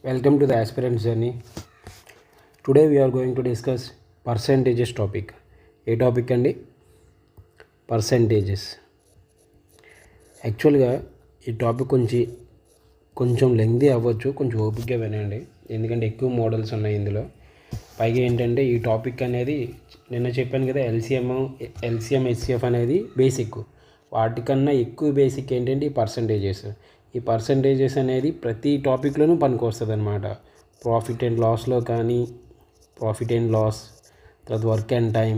Welcome to the aspirant journey. Today we are going to discuss percentages topic. A topic అండి? Percentages. యాక్చువల్గా ఈ topic కొంచెం lengthy అవ్వచ్చు, కొంచెం ఓపికగా వినండి, ఎందుకంటే ఎక్కువ మోడల్స్ ఉన్నాయి ఇందులో. పైగా ఏంటంటే ఈ టాపిక్ అనేది నిన్న చెప్పాను కదా, ఎల్సిఎం హెచ్సిఎఫ్ అనేది బేసిక్. వాటికన్నా ఎక్కువ బేసిక్ ఏంటంటే ఈ పర్సంటేజెస్. ఈ పర్సంటేజెస్ అనేది ప్రతి టాపిక్లోనూ పనికొస్తుంది అనమాట. ప్రాఫిట్ అండ్ లాస్లో కానీ, ప్రాఫిట్ అండ్ లాస్, తర్వాత వర్క్ అండ్ టైం,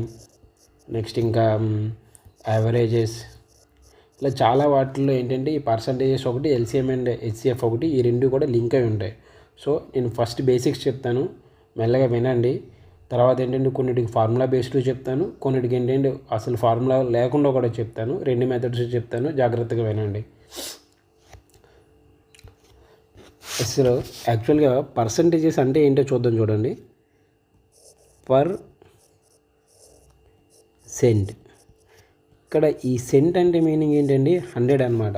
నెక్స్ట్ ఇంకా యావరేజెస్, ఇలా చాలా వాటిల్లో ఏంటంటే ఈ పర్సంటేజెస్ ఒకటి, ఎల్సిఎం అండ్ హెచ్సిఎఫ్ ఒకటి, ఈ రెండు కూడా లింక్ అయి ఉంటాయి. సో నేను ఫస్ట్ బేసిక్స్ చెప్తాను, మెల్లగా వినండి. తర్వాత ఏంటంటే కొన్నిటికి ఫార్ములా బేస్డ్ చెప్తాను, కొన్నిటికి ఏంటంటే అసలు ఫార్ములా లేకుండా కూడా చెప్తాను. రెండు మెథడ్స్ చెప్తాను, జాగ్రత్తగా వినండి. అసలు యాక్చువల్గా పర్సంటేజెస్ అంటే ఏంటో చూడండి. Per cent. ఇక్కడ ఈ సెంట్ అంటే మీనింగ్ ఏంటండి? 100 అనమాట.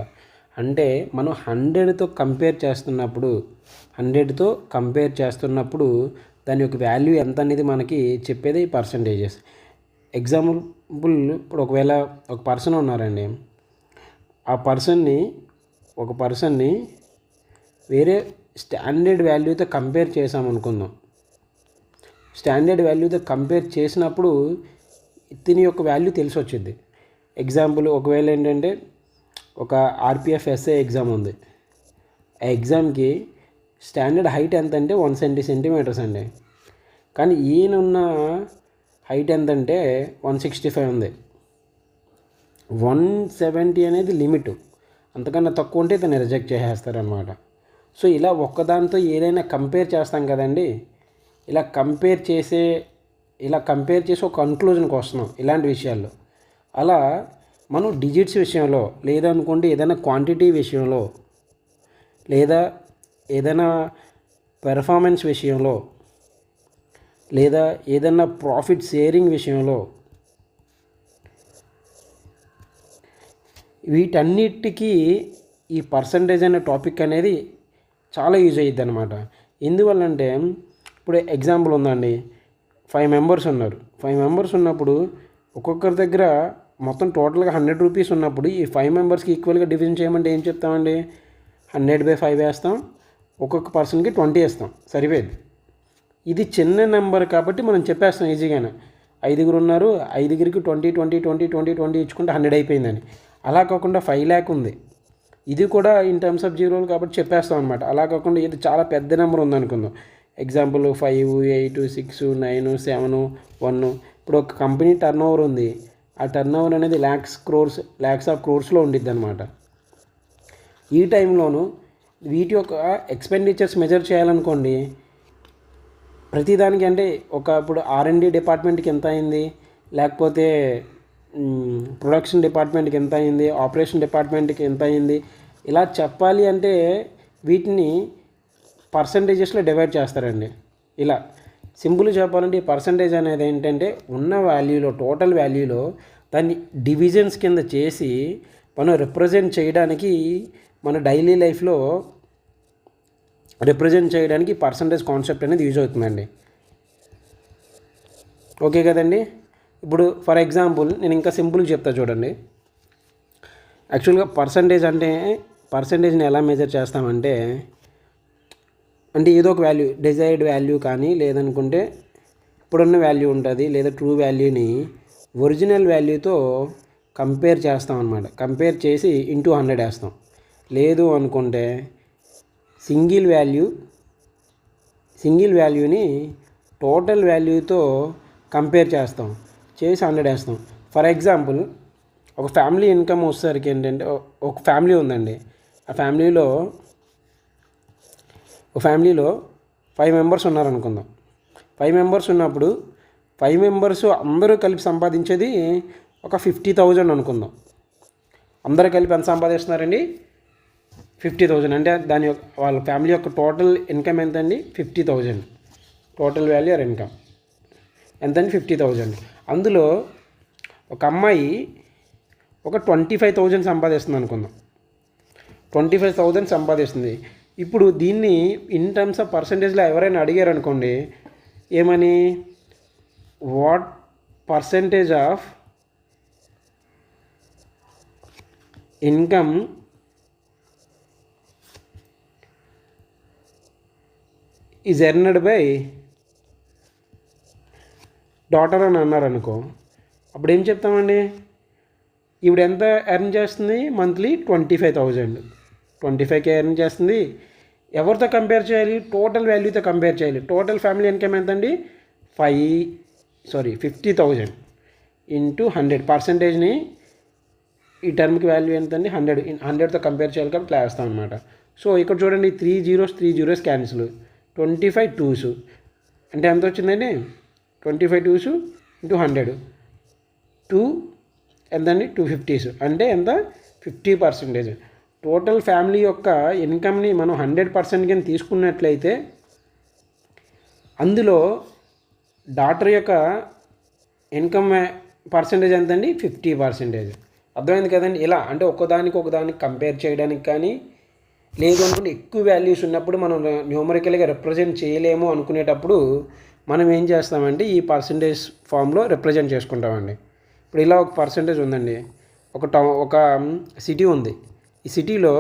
అంటే మనం 100తో కంపేర్ చేస్తున్నప్పుడు దాని యొక్క వాల్యూ ఎంత అనేది మనకి చెప్పేది ఈ పర్సంటేజెస్. ఎగ్జాంపుల్, ఇప్పుడు ఒకవేళ ఒక పర్సన్ ఉన్నారండి, ఆ పర్సన్ని వేరే స్టాండర్డ్ వాల్యూతో కంపేర్ చేసామనుకుందాం. స్టాండర్డ్ వాల్యూతో కంపేర్ చేసినప్పుడు దీని యొక్క వాల్యూ తెలిసి వచ్చింది. ఎగ్జాంపుల్, ఒకవేళ ఏంటంటే ఒక ఆర్పిఎఫ్ ఎస్ఐ ఎగ్జామ్ ఉంది. ఆ ఎగ్జామ్కి స్టాండర్డ్ హైట్ ఎంత అంటే 170 సెంటీమీటర్స్ అండి. కానీ ఈయనున్న హైట్ ఎంతంటే 165 ఉంది. 170 అనేది లిమిట్, అంతకన్నా తక్కువ ఉంటే దాన్ని రిజెక్ట్ చేసేస్తారనమాట. సో ఇలా ఒక్కదాంతో ఏదైనా కంపేర్ చేస్తాం కదండి, ఇలా కంపేర్ చేసి ఒక కన్క్లూజన్కి వస్తున్నాం ఇలాంటి విషయాల్లో. అలా మనం డిజిట్స్ విషయంలో, లేదా అనుకోండి ఏదైనా క్వాంటిటీ విషయంలో, లేదా ఏదైనా పెర్ఫార్మెన్స్ విషయంలో, లేదా ఏదైనా ప్రాఫిట్ షేరింగ్ విషయంలో, వీటన్నిటికీ ఈ పర్సంటేజ్ అనే టాపిక్ అనేది చాలా యూజ్ అయ్యిద్ది అనమాట. ఎందువల్లంటే ఇప్పుడు ఎగ్జాంపుల్ ఉందండి, 5 మెంబర్స్ ఉన్నారు. 5 మెంబర్స్ ఉన్నప్పుడు ఒక్కొక్కరి దగ్గర మొత్తం టోటల్గా 100 రూపీస్ ఉన్నప్పుడు ఈ 5 మెంబర్స్కి ఈక్వల్గా డివిజన్ చేయమంటే ఏం చెప్తామండి? 100/5 వేస్తాం, ఒక్కొక్క పర్సన్కి 20 వేస్తాం, సరిపోయింది. ఇది చిన్న నెంబర్ కాబట్టి మనం చెప్పేస్తాం ఈజీగానే. 5 ఉన్నారు, 5కి 20 ఇచ్చుకుంటే 100 అయిపోయిందని. అలా కాకుండా 5 lakh ఉంది, ఇది కూడా ఇన్ టర్మ్స్ ఆఫ్ జీరోలు కాబట్టి చెప్పేస్తాం అనమాట. అలా కాకుండా ఇది చాలా పెద్ద నెంబర్ ఉందనుకుందాం. ఎగ్జాంపుల్ 5, 8, 6, 9, 7, 1. ఇప్పుడు ఒక కంపెనీ టర్న్ ఓవర్ ఉంది, ఆ టర్న్ ఓవర్ అనేది ల్యాక్స్ ఆఫ్ క్రోర్స్లో ఉండిద్ది అనమాట. ఈ టైంలోనూ వీటి యొక్క ఎక్స్పెండిచర్స్ మెజర్ చేయాలనుకోండి, ప్రతిదానికి అంటే ఇప్పుడు R&D డిపార్ట్మెంట్కి ఎంత అయింది, లేకపోతే ప్రొడక్షన్ డిపార్ట్మెంట్కి ఎంత అయింది, ఆపరేషన్ డిపార్ట్మెంట్కి ఎంత అయింది, ఇలా చెప్పాలి అంటే వీటిని పర్సంటేజెస్లో డివైడ్ చేస్తారండి. ఇలా సింపుల్గా చెప్పాలంటే ఈ పర్సంటేజ్ అనేది ఏంటంటే ఉన్న వాల్యూలో, టోటల్ వాల్యూలో దాన్ని డివిజన్స్ కింద చేసి మనం రిప్రజెంట్ చేయడానికి, మన డైలీ లైఫ్లో రిప్రజెంట్ చేయడానికి పర్సంటేజ్ కాన్సెప్ట్ అనేది యూజ్ అవుతుందండి. ఓకే కదండి. ఇప్పుడు ఫర్ ఎగ్జాంపుల్ నేను ఇంకా సింపుల్గా చెప్తా చూడండి. యాక్చువల్గా పర్సంటేజ్ని ఎలా మెజర్ చేస్తామంటే, ఏదో ఒక వాల్యూ, డిజైర్డ్ వాల్యూ కానీ, లేదనుకుంటే ఇప్పుడున్న వాల్యూ ఉంటుంది, లేదా ట్రూ వాల్యూని ఒరిజినల్ వాల్యూతో కంపేర్ చేస్తాం అనమాట. కంపేర్ చేసి ఇంటూ 100 వేస్తాం. లేదు అనుకుంటే సింగిల్ వాల్యూని టోటల్ వాల్యూతో కంపేర్ చేసి 100 వేస్తాం. ఫర్ ఎగ్జాంపుల్, ఒక ఫ్యామిలీ ఇన్కమ్ వచ్చేసరికి ఏంటంటే, ఒక ఫ్యామిలీ ఉందండి, ఆ ఫ్యామిలీలో 5 మెంబర్స్ ఉన్నారనుకుందాం. 5 మెంబర్స్ ఉన్నప్పుడు 5 మెంబర్స్ అందరూ కలిపి సంపాదించేది ఒక 50,000 అనుకుందాం. అందరూ కలిపి ఎంత సంపాదిస్తున్నారండి? 50,000. అంటే వాళ్ళ ఫ్యామిలీ యొక్క టోటల్ ఇన్కమ్ ఎంత అండి? 50,000. టోటల్ వాల్యూ ఆర్ ఇన్కమ్ ఎంతండి? 50,000. అందులో ఒక అమ్మాయి ఒక 25,000 సంపాదిస్తుంది అనుకుందాం. 25,000 సంపాదిస్తుంది. ఇప్పుడు దీన్ని ఇన్ టర్మ్స్ ఆఫ్ పర్సంటేజ్లో ఎవరైనా అడిగారు అనుకోండి, ఏమని, what percentage of income is earned by daughter అని అన్నారు అనుకో, అప్పుడు ఏం చెప్తామండి, ఇప్పుడు ఎంత ఎర్న్ చేస్తుంది మంత్లీ 25,000, 25K ఎర్న్ చేస్తుంది. ఎవరితో కంపేర్ చేయాలి, టోటల్ వాల్యూతో కంపేర్ చేయాలి. టోటల్ ఫ్యామిలీ ఇన్కమ్ ఎంత అండి, 50,000 ఇంటూ 100. పర్సంటేజ్ని ఈ టర్మ్కి వాల్యూ ఎంత అండి, 100తో కంపేర్ చేయాలి కాబట్టి ఇట్లా వేస్తాం అనమాట. సో ఇక్కడ చూడండి 3 zeros క్యాన్సిల్, 25 2s అంటే ఎంత వచ్చిందండి, 25 2s ఇంటూ 100 2 ఎంతండి, 250s అంటే ఎంత, 50%. టోటల్ ఫ్యామిలీ యొక్క ఇన్కమ్ని మనం 100% కింద తీసుకున్నట్లయితే అందులో డాటర్ యొక్క ఇన్కమ్ పర్సంటేజ్ ఎంతండి, 50%. అర్థమైంది కదండి. ఇలా అంటే ఒకదానికి కంపేర్ చేయడానికి కానీ, లేదు అనుకుంటే ఎక్కువ వాల్యూస్ ఉన్నప్పుడు మనం న్యూమరికల్గా రిప్రజెంట్ చేయలేము అనుకునేటప్పుడు మనం ఏం చేస్తామంటే ఈ పర్సంటేజ్ ఫామ్లో రిప్రజెంట్ చేసుకుంటామండి. ఇప్పుడు ఇలా ఒక పర్సంటేజ్ ఉందండి, ఒక సిటీ ఉంది. ఈ సిటీలో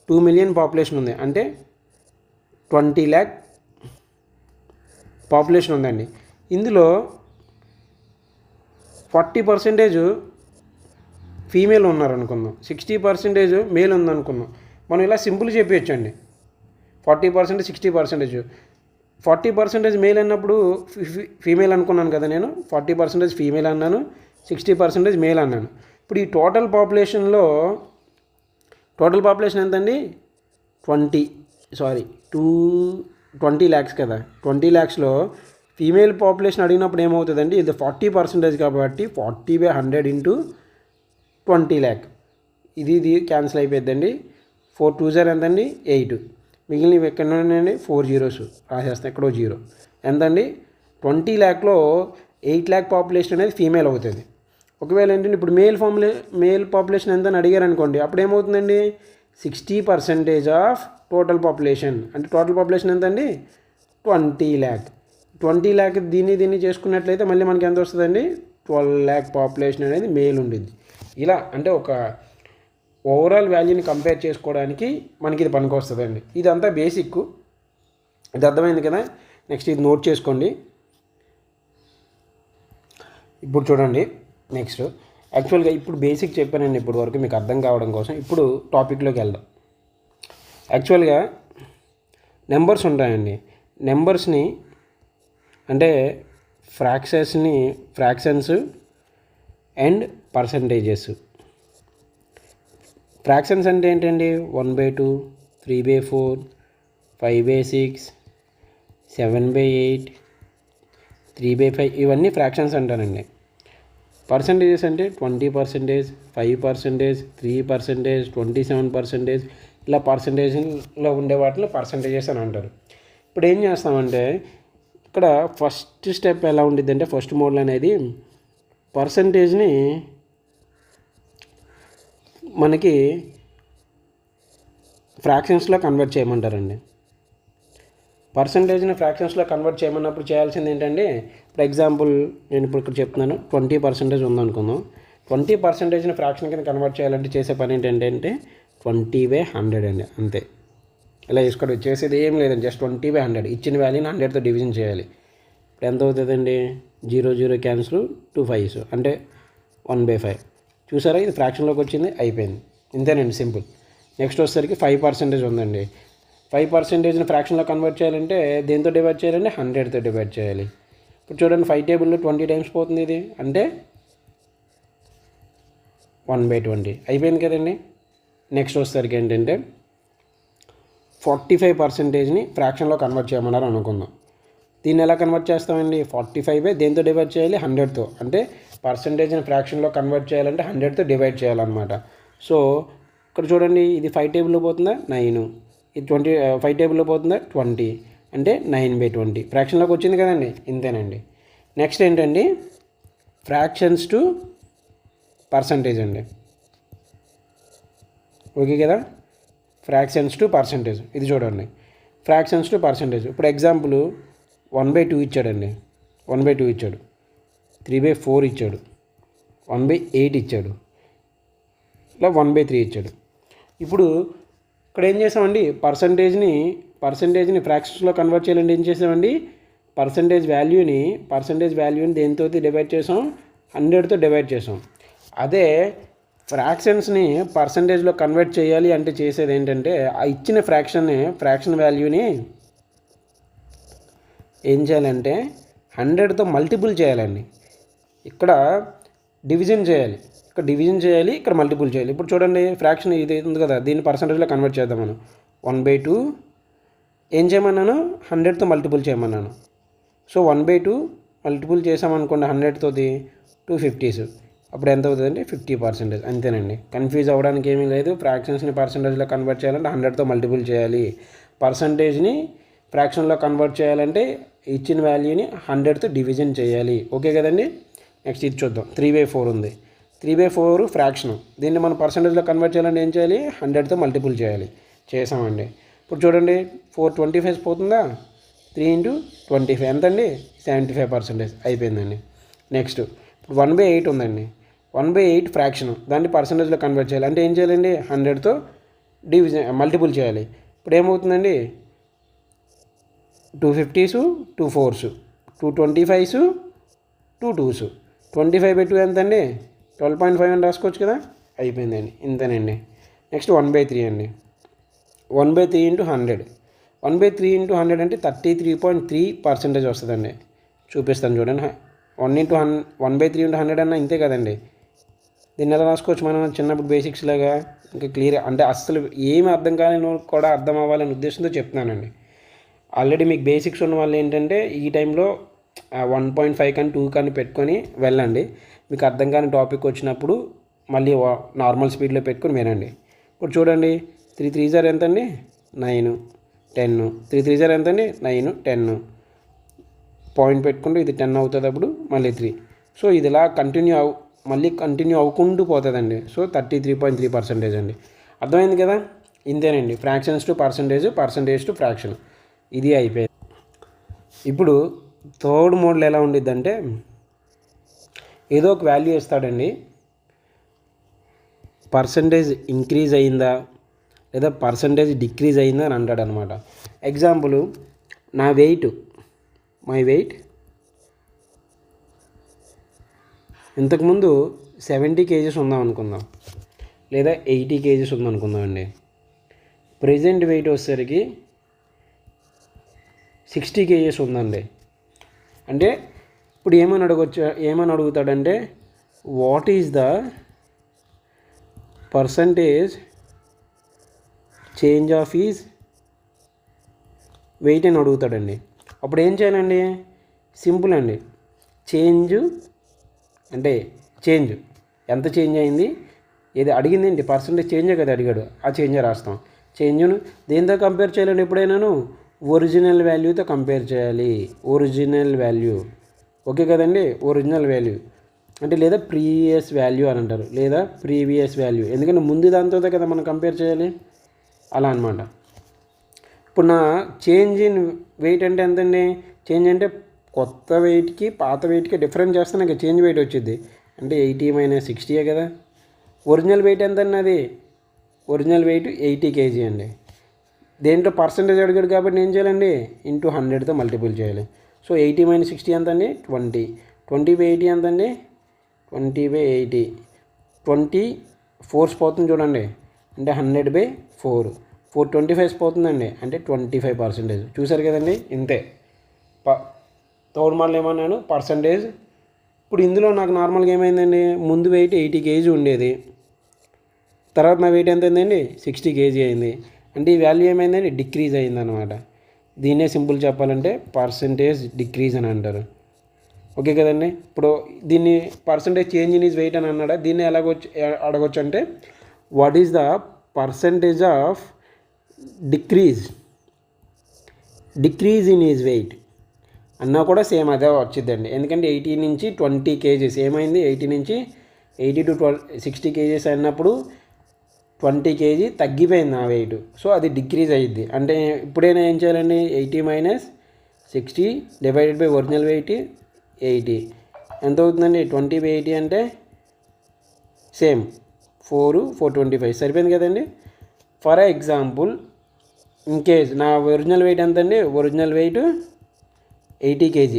2 million పాపులేషన్ ఉంది, అంటే 20 lakh పాపులేషన్ ఉందండి. ఇందులో 40% ఫీమేల్ ఉన్నారు అనుకుందాం, 60% మేల్ ఉందనుకుందాం. మనం ఇలా సింపుల్ చెప్పేయచ్చండి, 40% 60%. 40% మేల్ అన్నప్పుడు ఫీమేల్ అనుకున్నాను కదా నేను, 40% ఫీమేల్ అన్నాను, 60% మేల్ అన్నాను. ఇప్పుడు ఈ టోటల్ పాపులేషన్ ఎంతండి, 20 lakhs కదా. 20 lakhsలో ఫీమేల్ పాపులేషన్ అడిగినప్పుడు ఏమవుతుందండి, ఇది 40% కాబట్టి 40/100 ఇంటూ 20 lakh, ఇది క్యాన్సిల్ అయిపోద్దండి. 4 2s ఎంతండి, 8. మిగిలినవి ఎక్కడ ఉన్నాయండి, 4 zeros రాసేస్తాం, ఎక్కడో 0. ఎంతండి, 20 lakhలో 8 lakh పాపులేషన్ అనేది ఫీమేల్ అవుతుంది. ఒకవేళ ఏంటంటే ఇప్పుడు మేల్ పాపులేషన్ ఎంత అని అడిగారు అనుకోండి, అప్పుడు ఏమవుతుందండి, 60% ఆఫ్ టోటల్ పాపులేషన్. అంటే టోటల్ పాపులేషన్ ఎంత అండి, 20 lakh. 20 lakh దీన్ని చేసుకున్నట్లయితే మళ్ళీ మనకి ఎంత వస్తుందండి, 12 lakh పాపులేషన్ అనేది మేల్ ఉండిద్ది. ఇలా అంటే ఒక ఓవరాల్ వాల్యూని కంపేర్ చేసుకోవడానికి మనకి ఇది పనికి వస్తుందండి. ఇదంతా బేసిక్, ఇది అర్థమైంది కదా. నెక్స్ట్ ఇది నోట్ చేసుకోండి. ఇప్పుడు చూడండి, నెక్స్ట్ యాక్చువల్గా ఇప్పుడు బేసిక్ చెప్పానండి ఇప్పుడు వరకు మీకు అర్థం కావడం కోసం. ఇప్పుడు టాపిక్లోకి వెళ్దాం. యాక్చువల్గా నెంబర్స్ ఉంటాయండి, నెంబర్స్ని అంటే ఫ్రాక్షన్స్ అండ్ పర్సంటేజెస్. ఫ్రాక్షన్స్ అంటే ఏంటండి, 1/2, 3/4, 5/6, 7/8, 3/5 ఇవన్నీ ఫ్రాక్షన్స్ అంటారండి. పర్సంటేజెస్ అంటే 20%, 5%, 3%, 27%, ఇలా పర్సంటేజ్లో ఉండే వాటిలో పర్సంటేజెస్ అని అంటారు. ఇప్పుడు ఏం చేస్తామంటే ఇక్కడ ఫస్ట్ స్టెప్ ఎలా ఉండిద్ది అంటే, ఫస్ట్ మోడల్ అనేది పర్సంటేజ్ని మనకి ఫ్రాక్షన్స్లో కన్వర్ట్ చేయమంటారండి. పర్సంటేజ్ని ఫ్రాక్షన్స్లో కన్వర్ట్ చేయమన్నప్పుడు చేయాల్సింది ఏంటంటే, ఫర్ ఎగ్జాంపుల్ నేను ఇప్పుడు ఇక్కడ చెప్తున్నాను, 20% ఉందనుకుందాం. 20%ని ఫ్రాక్షన్ కింద కన్వర్ట్ చేయాలంటే చేసే పని ఏంటంటే 20/100 అండి, అంతే. ఇలా ఇక్కడ చేసేది ఏం లేదండి, జస్ట్ 20/100 ఇచ్చిన వాల్యూని 100తో డివిజన్ చేయాలి. ఇప్పుడు ఎంత అవుతుందండి, 0 క్యాన్సిల్, 2 5s అంటే 1/5. చూసారా, ఇది ఫ్రాక్షన్లోకి వచ్చింది, అయిపోయింది. ఇంతేనండి, సింపుల్. నెక్స్ట్ వచ్చేసరికి 5% ఉందండి. 5%ని ఫ్రాక్షన్లో కన్వర్ట్ చేయాలంటే దేంతో డివైడ్ చేయాలంటే 100తో డివైడ్ చేయాలి. ఇప్పుడు చూడండి 5 టేబుల్లో 20 టైమ్స్ పోతుంది, ఇది అంటే 1/20 అయిపోయింది కదండి. నెక్స్ట్ వచ్చేసరికి ఏంటంటే 45%ని ఫ్రాక్షన్లో కన్వర్ట్ చేయమన్నారు అనుకుందాం. దీన్ని ఎలా కన్వర్ట్ చేస్తామండి, 45 దేంతో డివైడ్ చేయాలి, 100తో. అంటే పర్సంటేజ్ని ఫ్రాక్షన్లో కన్వర్ట్ చేయాలంటే 100తో డివైడ్ చేయాలన్నమాట. సో ఇక్కడ చూడండి, ఇది 5 టేబుల్లో పోతుందా, 9. ఇది 5 టేబుల్లో పోతుందా, 20. అంటే 9/20 ఫ్రాక్షన్లోకి వచ్చింది కదండి, ఇంతేనండి. నెక్స్ట్ ఏంటండి, ఫ్రాక్షన్స్ టు పర్సంటేజ్ అండి. ఓకే కదా. Fractions to percentage. ఇది చూడండి, ఫ్రాక్షన్స్ టు పర్సంటేజ్. ఇప్పుడు ఎగ్జాంపుల్ 1/2 ఇచ్చాడండి, 1/2 ఇచ్చాడు, 3/4 ఇచ్చాడు, 1/8 ఇచ్చాడు, ఇలా 1/3 ఇచ్చాడు. ఇప్పుడు ఇక్కడ ఏం చేసామండి, పర్సంటేజ్ని ఫ్రాక్షన్స్లో కన్వర్ట్ చేయాలంటే ఏం చేసామండి, పర్సంటేజ్ వాల్యూని దేనితో డివైడ్ చేసాం, 100తో డివైడ్ చేసాం. అదే ఫ్రాక్షన్స్ని పర్సంటేజ్లో కన్వర్ట్ చేయాలి అంటే చేసేది ఏంటంటే ఆ ఇచ్చిన ఫ్రాక్షన్ వాల్యూని ఏం చేయాలంటే 100తో మల్టిపుల్ చేయాలండి. ఇక్కడ డివిజన్ చేయాలి, ఇక్కడ మల్టిపుల్ చేయాలి. ఇప్పుడు చూడండి, ఫ్రాక్షన్ ఇది ఉంది కదా, దీన్ని పర్సంటేజ్లో కన్వర్ట్ చేద్దాం మనం. 1/2 ఏం చేయమన్నాను, 100తో మల్టిపుల్ చేయమన్నాను. సో 1/2 మల్టిపుల్ చేసామనుకోండి 100తో 250s, అప్పుడు ఎంత అవుతుందంటే 50%. అంతేనండి, కన్ఫ్యూజ్ అవ్వడానికి ఏమీ లేదు. ఫ్రాక్షన్స్ని పర్సంటేజ్లో కన్వర్ట్ చేయాలంటే 100తో మల్టిపుల్ చేయాలి, పర్సంటేజ్ని ఫ్రాక్షన్లో కన్వర్ట్ చేయాలంటే ఇచ్చిన వాల్యూని 100తో డివిజన్ చేయాలి. ఓకే కదండి. నెక్స్ట్ ఇది చూద్దాం. 3/4 ఉంది, 3/4 ఫ్రాక్షన్, దీన్ని మనం పర్సంటేజ్లో కన్వర్ట్ చేయాలంటే ఏం చేయాలి, 100తో మల్టిపుల్ చేయాలి. చేసామండి. ఇప్పుడు చూడండి 425 పోతుందా, 3 × 25 ఎంతండి, 75% అయిపోయిందండి. నెక్స్ట్ ఇప్పుడు 1/8 ఉందండి, 1/8 ఫ్రాక్షన్, దాన్ని పర్సంటేజ్లో కన్వర్ట్ చేయాలి అంటే ఏం చేయాలండి, 100తో మల్టిపుల్ చేయాలి. ఇప్పుడు ఏమవుతుందండి, 250s, 2 4s, 2 25s, 2 2s, 25/2 ఎంతండి, 12.5 అని రాసుకోవచ్చు కదా, అయిపోయిందండి. ఇంతేనండి. నెక్స్ట్ 1/3 అండి, 1/3 × 100, 1/3 × 100 అంటే 33.3% వస్తుందండి. చూపిస్తాను చూడండి. 1/3 × 100 అన్న ఇంతే కదండి. దీన్ని ఎలా రాసుకోవచ్చు మనం చిన్నప్పుడు బేసిక్స్ లాగా, ఇంకా క్లియర్ అంటే అస్సలు ఏమి అర్థం కాని కూడా అర్థం అవ్వాలనే ఉద్దేశంతో చెప్తున్నానండి. ఆల్రెడీ మీకు బేసిక్స్ ఉన్న వాళ్ళు ఏంటంటే ఈ టైంలో 1.5 కానీ 2 కానీ పెట్టుకొని వెళ్ళండి. మీకు అర్థం కాని టాపిక్ వచ్చినప్పుడు మళ్ళీ నార్మల్ స్పీడ్లో పెట్టుకొని వినండి. ఇప్పుడు చూడండి, 3 3s ఎంతండి, 9 10, 3 3s ఎంతండి, 9 10, పాయింట్ పెట్టుకుంటూ ఇది 10 అవుతుంది, అప్పుడు మళ్ళీ 3. సో ఇది ఇలా కంటిన్యూ అవ్వకుంటూ పోతుందండి. సో 33.3% అండి. అర్థమైంది కదా. ఇంతేనండి, fractions to percentage to fraction, ఇది అయిపోయింది. ఇప్పుడు థర్డ్ మోడ్లో ఎలా ఉండిద్దంటే ఏదో ఒక వాల్యూ ఇస్తాడండి, పర్సంటేజ్ ఇంక్రీజ్ అయిందా లేదా పర్సంటేజ్ డిక్రీజ్ అయిందా అని అంటాడు అనమాట. ఎగ్జాంపుల్, మై వెయిట్ ఇంతకుముందు 70 kgs ఉందాం అనుకుందాం, లేదా 80 kgs ఉందనుకుందాం అండి. ప్రెజెంట్ వెయిట్ వచ్చేసరికి 60 kgs ఉందండి. అంటే ఇప్పుడు ఏమని అడుగుతాడంటే what is the percentage change of his weight అని అడుగుతాడండి. అప్పుడు ఏం చేయాలండి, సింపుల్ అండి, చేంజ్ ఎంత చేంజ్ అయింది, ఏది అడిగిందండి, పర్సంటేజ్ చేంజే కదా అడిగాడు, ఆ చేంజే రాస్తాం. చేంజ్ను దేంతో కంపేర్ చేయాలండి, ఎప్పుడైనాను ఒరిజినల్ వాల్యూతో కంపేర్ చేయాలి. ఒరిజినల్ వాల్యూ, ఓకే కదండి. ఒరిజినల్ వాల్యూ అంటే లేదా ప్రీవియస్ వాల్యూ అని అంటారు, లేదా ప్రీవియస్ వాల్యూ, ఎందుకంటే ముందు దాంతో కదా మనం కంపేర్ చేయాలి, అలా అనమాట. ఇప్పుడు నా చేంజ్ ఇన్ వెయిట్ అంటే ఎంతండి, చేంజ్ అంటే కొత్త వెయిట్కి పాత వెయిట్కి డిఫరెన్స్ చేస్తే నాకు చేంజ్ వెయిట్ వచ్చింది అంటే 80 - 60 కదా. ఒరిజినల్ వెయిట్ ఎంత అండి, అది ఒరిజినల్ వెయిట్ 80 kg అండి. దేంట్లో పర్సంటేజ్ అడిగాడు కాబట్టి ఏం చేయాలండి, ఇంటూ 100తో మల్టిపుల్ చేయాలి. సో 80 - 60 ఎంత అండి, 20, 20/80 ఎంత అండి, 20/80, 20 4s పోతుంది చూడండి, అంటే 100/4, 425 పోతుందండి, అంటే 25%. చూసారు కదండి, ఇంతే. థర్డ్ మళ్ళీ ఏమన్నాను, పర్సంటేజ్. ఇప్పుడు ఇందులో నాకు నార్మల్గా ఏమైందండి, ముందు వెయిట్ 80 kg ఉండేది, తర్వాత నా వెయిట్ ఎంత అయిందండి, 60 kg అయింది. అంటే ఈ వాల్యూ ఏమైందండి, డిక్రీజ్ అయిందనమాట. దీన్నే సింపుల్ చెప్పాలంటే పర్సంటేజ్ డిక్రీజ్ అని అంటారు. ఓకే కదండి. ఇప్పుడు దీన్ని percentage change in is weight అని అన్నాడా, దీన్ని అడగొచ్చు అంటే what is the percentage of decrease in is weight అన్నా కూడా సేమ్ అదే వచ్చిందండి. ఎందుకంటే 80 నుంచి 20 kgs ఏమైంది, 80 నుంచి 80 to 60 kgs అన్నప్పుడు 20 kg తగ్గిపోయింది నా వెయిట్. సో అది డిక్రీజ్ అయ్యిద్ది. అంటే ఇప్పుడైనా ఏం చేయాలండి, 80 - 60 డివైడెడ్ బై ఒరిజినల్ వెయిట్ 80 ఎంత అవుతుందండి, 20/80 అంటే సేమ్ 425 సరిపోయింది కదండి. ఫర్ ఎగ్జాంపుల్ ఇన్కేస్ నా ఒరిజినల్ వెయిట్ ఎంత అండి, ఒరిజినల్ వెయిట్ 80 kg.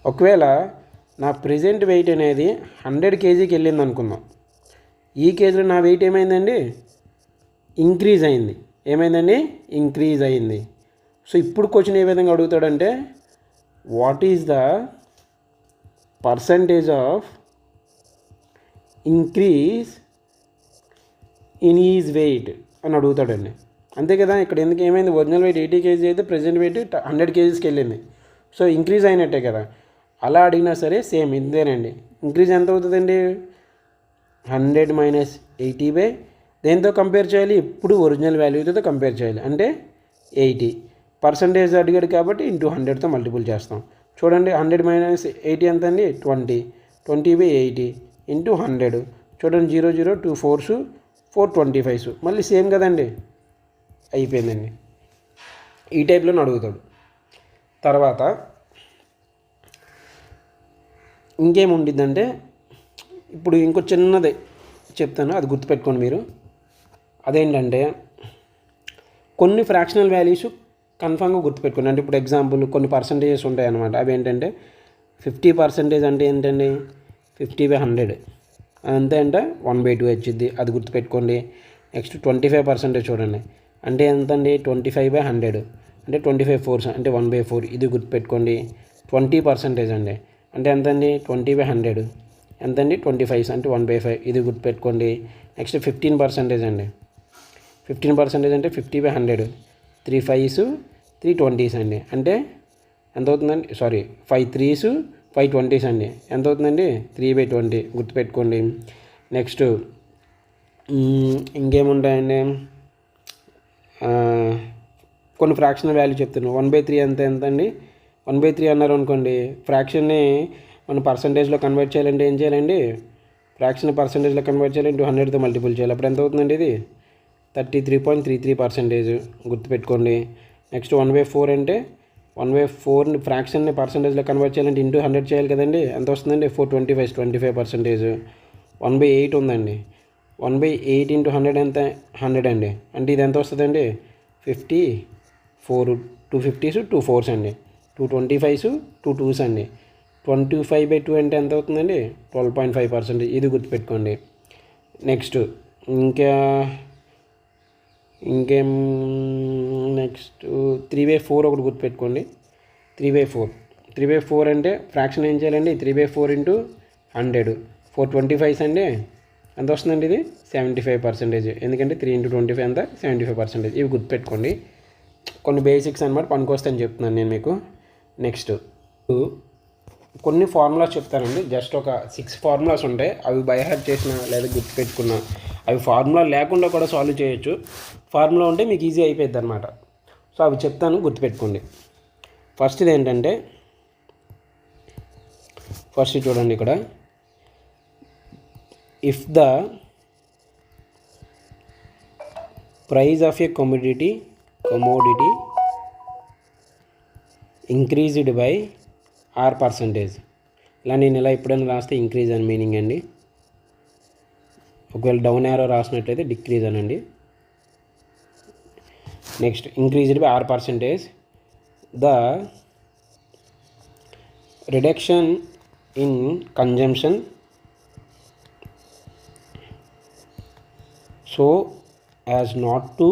ఒకవేళ నా ప్రెజెంట్ వెయిట్ అనేది 100 kgకి వెళ్ళింది అనుకుందాం. ఈ కేసులో నా వెయిట్ ఏమైందండి, ఇంక్రీజ్ అయింది. ఏమైందండి, ఇంక్రీజ్ అయింది. సో ఇప్పుడు క్వశ్చన్ ఏ విధంగా అడుగుతాడంటే, what is the percentage of increase in is weight అని అడుగుతాడండి. అంతే కదా. ఇక్కడ ఎందుకు ఏమైంది, ఒరిజినల్ వెయిట్ 80 kg అయితే ప్రెజెంట్ వెయిట్ 100 kgకి వెళ్ళింది. సో ఇంక్రీజ్ అయినట్టే కదా. అలా అడిగినా సరే సేమ్ ఇంతేనండి. ఇంక్రీజ్ ఎంత అవుతుందండి, 100 - 80 దేంతో కంపేర్ చేయాలి, ఇప్పుడు ఒరిజినల్ వాల్యూతో కంపేర్ చేయాలి. అంటే 80 పర్సంటేజ్ అడిగాడు కాబట్టి ఇంటూ 100తో మల్టిపుల్ చేస్తాం. చూడండి 100 - 80 ఎంత అండి, 20. 20/80 ఇంటూ 100. చూడండి 0 0 2 4s 425s మళ్ళీ సేమ్ కదండి, అయిపోయిందండి. ఈ టైప్లోనే అడుగుతాడు. తర్వాత ఇంకేముండిద్దంటే, ఇప్పుడు ఇంకో చిన్నదే చెప్తాను, అది గుర్తుపెట్టుకోండి మీరు. అదేంటంటే కొన్ని ఫ్రాక్షనల్ వాల్యూస్ కన్ఫామ్గా గుర్తుపెట్టుకోండి. అంటే ఇప్పుడు ఎగ్జాంపుల్ కొన్ని పర్సంటేజెస్ ఉంటాయి అన్నమాట. అవి ఏంటంటే 50% అంటే ఏంటండి, 50/100 అంతే అంటే 1/2 వచ్చింది, అది గుర్తుపెట్టుకోండి. నెక్స్ట్ 25% చూడండి, అంటే ఎంత అండి, 25/100 అంటే 25 4s అంటే 1/4, ఇది గుర్తుపెట్టుకోండి. 20% అండి, అంటే ఎంత అండి, 20/100 ఎంతండి, 25s అంటే 1/5, ఇది గుర్తుపెట్టుకోండి. నెక్స్ట్ 15% అండి, 15% అంటే 50/100 3 5s 3 20s అండి, అంటే ఎంత అవుతుందండి, సారీ 5 3s 5 20s అండి, ఎంత అవుతుందండి, 3/20 గుర్తుపెట్టుకోండి. నెక్స్ట్ ఇంకేముంటాయండి, కొన్ని ఫ్రాక్షనల్ వాల్యూ చెప్తున్నాను. 1/3 ఎంత అండి, 1/3 అన్నారు అనుకోండి, ఫ్రాక్షన్ని మనం పర్సంటేజ్లో కన్వర్ట్ చేయాలంటే ఏం చేయాలండి, ఫ్రాక్షన్ పర్సంటేజ్లో కన్వర్ట్ చేయాలి, ఇంటూ 100తో మల్టిపుల్ చేయాలి. అప్పుడు ఎంత అవుతుందండి, ఇది 33.33% గుర్తుపెట్టుకోండి. నెక్స్ట్ 1/4 అంటే 1/4 ఫ్రాక్షన్ని పర్సంటేజ్లో కన్వర్ట్ చేయాలంటే ఇంటూ 100 చేయాలి కదండి, ఎంత వస్తుందండి, 425 1/8 ఉందండి. 1/8 ఇంటూ 100 ఎంత, 100 అండి, అంటే ఇది ఎంత వస్తుందండి, 54 2 50s 2 4s అండి, 2 25s 2 2s అండి. 25/2 అంటే ఎంత అవుతుందండి, 12.5%, ఇది గుర్తుపెట్టుకోండి. నెక్స్ట్ ఇంకేం నెక్స్ట్ 3/4 ఒకటి గుర్తుపెట్టుకోండి. 3/4 అంటే ఫ్రాక్షన్ ఏం చేయాలండి, 3/4 ఇంటూ 100 425s అండి, ఎంత వస్తుందండి, ఇది 75%. ఎందుకంటే 3 × 25 ఎంత, 75%. ఇవి గుర్తుపెట్టుకోండి. కొన్ని బేసిక్స్ అనమాట, పనికొస్తాయని చెప్తున్నాను నేను మీకు. నెక్స్ట్ కొన్ని ఫార్ములాస్ చెప్తానండి. జస్ట్ ఒక 6 ఫార్ములాస్ ఉంటాయి, అవి బై హార్ట్ చేసిన లేదా గుర్తుపెట్టుకున్నా, అవి ఫార్ములా లేకుండా కూడా సాల్వ్ చేయొచ్చు. ఫార్ములా ఉంటే మీకు ఈజీ అయిపోద్ది అనమాట. సో అవి చెప్తాను, గుర్తుపెట్టుకోండి. ఫస్ట్ ఏంటంటే, ఫస్ట్ చూడండి ఇక్కడ, if the price of A commodity increased by R%, ఇలా నేను ఇలా ఎప్పుడైనా రాస్తే ఇంక్రీజ్ అని మీనింగ్ అండి. ఒకవేళ డౌన్ యారో రాసినట్లయితే డిక్రీజ్ అనండి. Next increased by R%, the reduction in consumption so as not to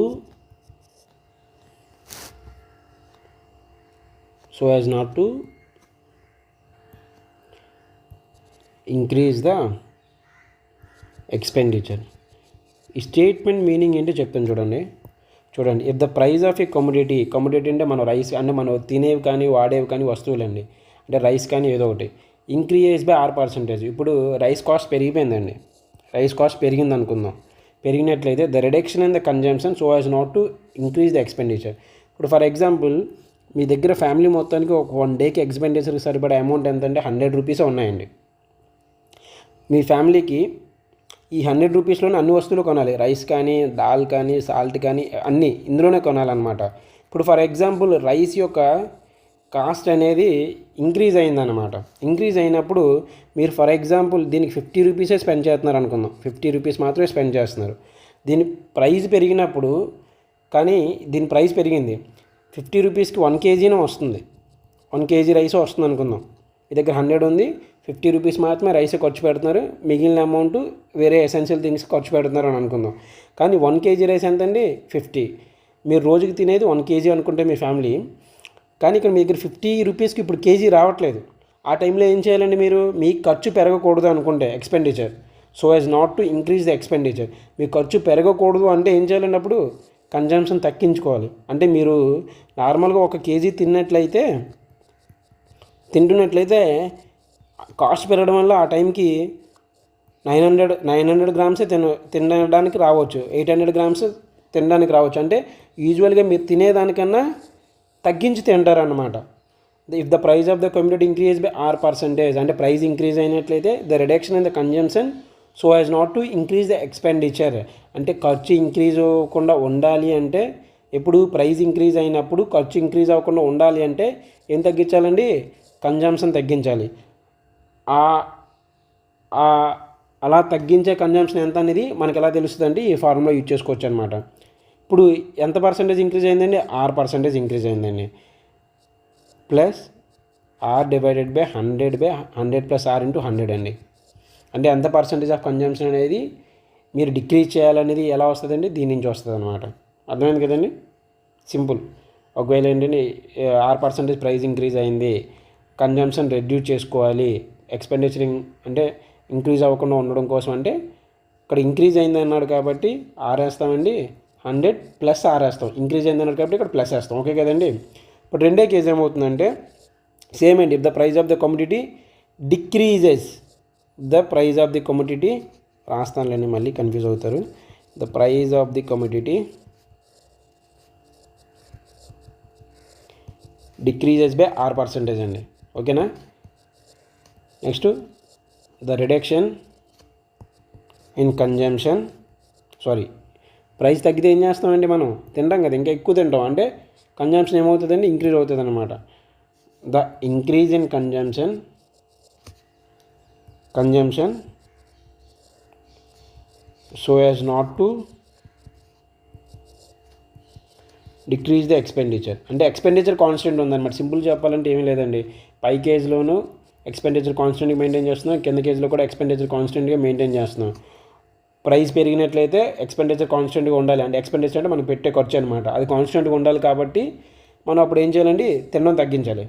increase the expenditure. ఈ స్టేట్మెంట్ మీనింగ్ ఏంటో చెప్తాను చూడండి. If the price of A commodity అంటే మనం రైస్ అంటే మనం తినేవి కానీ వాడేవి కానీ వస్తువులండి, అంటే రైస్ కానీ ఏదో ఒకటి, ఇంక్రీజ్ బై R%. ఇప్పుడు రైస్ కాస్ట్ పెరిగిపోయిందండి, రైస్ కాస్ట్ పెరిగింది అనుకుందాం. పెరిగినట్లయితే the reduction in the consumption so as not to increase the expenditure. ఇప్పుడు ఫర్ ఎగ్జాంపుల్ మీ దగ్గర ఫ్యామిలీ మొత్తానికి ఒక 1 డేకి ఎక్స్పెండిచర్కి సరిపడే అమౌంట్ ఎంత అంటే 100 రూపీసే ఉన్నాయండి. మీ ఫ్యామిలీకి ఈ 100 రూపీస్లోనే అన్ని వస్తువులు కొనాలి. రైస్ కానీ, దాల్ కానీ, సాల్ట్ కానీ అన్నీ ఇందులోనే కొనాలన్నమాట. ఇప్పుడు ఫర్ ఎగ్జాంపుల్ రైస్ యొక్క కాస్ట్ అనేది ఇంక్రీజ్ అయిందన్నమాట. ఇంక్రీజ్ అయినప్పుడు మీరు ఫర్ ఎగ్జాంపుల్ దీనికి 50 రూపీసే స్పెండ్ చేస్తున్నారు అనుకుందాం. 50 రూపీస్ మాత్రమే స్పెండ్ చేస్తున్నారు. దీని ప్రైస్ పెరిగినప్పుడు, కానీ దీని ప్రైస్ పెరిగింది 50 రూపీస్కి 1 కేజీనే వస్తుంది. 1 కేజీ రైస్ వస్తుంది అనుకుందాం. మీ దగ్గర 100 ఉంది, 50 రూపీస్ మాత్రమే రైస్ ఖర్చు పెడుతున్నారు, మిగిలిన అమౌంట్ వేరే ఎసెన్షియల్ థింగ్స్ ఖర్చు పెడుతున్నారు అని అనుకుందాం. కానీ 1 కేజీ రైస్ ఎంతండి? 50. మీరు రోజుకి తినేది 1 కేజీ అనుకుంటే మీ ఫ్యామిలీ, కానీ ఇక్కడ మీ దగ్గర 50 రూపీస్కి ఇప్పుడు కేజీ రావట్లేదు. ఆ టైంలో ఏం చేయాలండి? మీరు మీ ఖర్చు పెరగకూడదు అనుకుంటే expenditure, so as not to increase the expenditure, మీ ఖర్చు పెరగకూడదు అంటే ఏం చేయాలండి? అప్పుడు కన్జంప్షన్ తగ్గించుకోవాలి. అంటే మీరు నార్మల్గా 1 కేజీ తింటున్నట్లయితే కాస్ట్ పెరగడం వల్ల ఆ టైంకి 900 గ్రామ్సే తినడానికి రావచ్చు, 800 గ్రామ్స్ తినడానికి రావచ్చు. అంటే యూజువల్గా మీరు తినేదానికన్నా తగ్గించి తింటారన్నమాట. If the price of the community increase by R%, అంటే ప్రైస్ ఇంక్రీజ్ అయినట్లయితే the reduction in the consumption so as not to increase the expenditure, అంటే ఖర్చు ఇంక్రీజ్ అవ్వకుండా ఉండాలి అంటే, ఎప్పుడు ప్రైస్ ఇంక్రీజ్ అయినప్పుడు ఖర్చు ఇంక్రీజ్ అవ్వకుండా ఉండాలి అంటే ఏం తగ్గించాలండి? కన్జంప్షన్ తగ్గించాలి. అలా తగ్గించే కన్జంప్షన్ ఎంత అనేది మనకు ఎలా తెలుస్తుందంటే ఈ ఫార్ములా యూజ్ చేసుకోవచ్చు అనమాట. ఇప్పుడు ఎంత పర్సెంటేజ్ ఇంక్రీజ్ అయిందండి? R% ఇంక్రీజ్ అయిందండి. Plus R divided by 100 plus R into 100 అండి. అంటే ఎంత పర్సెంటేజ్ ఆఫ్ కన్జంప్షన్ అనేది మీరు డిక్రీజ్ చేయాలనేది ఎలా వస్తుందండి? దీని నుంచి వస్తుంది అనమాట. అర్థమైంది కదండి? సింపుల్. ఒకవేళ ఏంటంటే R% ప్రైస్ ఇంక్రీజ్ అయింది, కన్జంప్షన్ రెడ్యూస్ చేసుకోవాలి, ఎక్స్పెండిచర్ అంటే ఇంక్రీజ్ అవ్వకుండా ఉండడం కోసం అంటే ఇక్కడ ఇంక్రీజ్ అయింది అన్నాడు కాబట్టి R వేస్తామండి, 100 ప్లస్ R వేస్తాం. ఇంక్రీజ్ అయింది అన్నాడు కాబట్టి ఇక్కడ ప్లస్ వేస్తాం. ఓకే కదండి? ఇప్పుడు రెండే కేసు ఏమవుతుందంటే సేమ్ అండి. If the price of the commodity decreases, the price of the commodity రాస్తానులేండి, మళ్ళీ కన్ఫ్యూజ్ అవుతారు. The price of the commodity decreases by R% అండి. ఓకేనా? Next the reduction in consumption, price తగ్గితే ఏం చేస్తామండి? మనం తింటాం కదా, ఇంకా ఎక్కువ తింటాం అంటే కన్జంప్షన్ ఏమవుతుందండి? ఇంక్రీజ్ అవుతుంది అనమాట. The increase in consumption so as not to decrease the expenditure, అంటే ఎక్స్పెండిచర్ కాన్స్టెంట్ ఉందన్నమాట. సింపుల్ చెప్పాలంటే ఏమీ లేదండి, పై కేజీలోనూ ఎక్స్పెండిచర్ కాన్స్టెంట్గా మెయింటైన్ చేస్తున్నాం, కింద కేజీలో కూడా ఎక్స్పెండిచర్ కాన్స్టెంట్గా మెయింటైన్ చేస్తున్నాం. ప్రైస్ పెరిగినట్లయితే ఎక్స్పెండిచర్ కాన్స్టెంట్గా ఉండాలి, అంటే ఎక్స్పెండిచర్ అంటే మనం పెట్టే ఖర్చు అనమాట, అది కాన్స్టెంట్గా ఉండాలి. కాబట్టి మనం అప్పుడు ఏం చేయాలండి? తినడం తగ్గించాలి.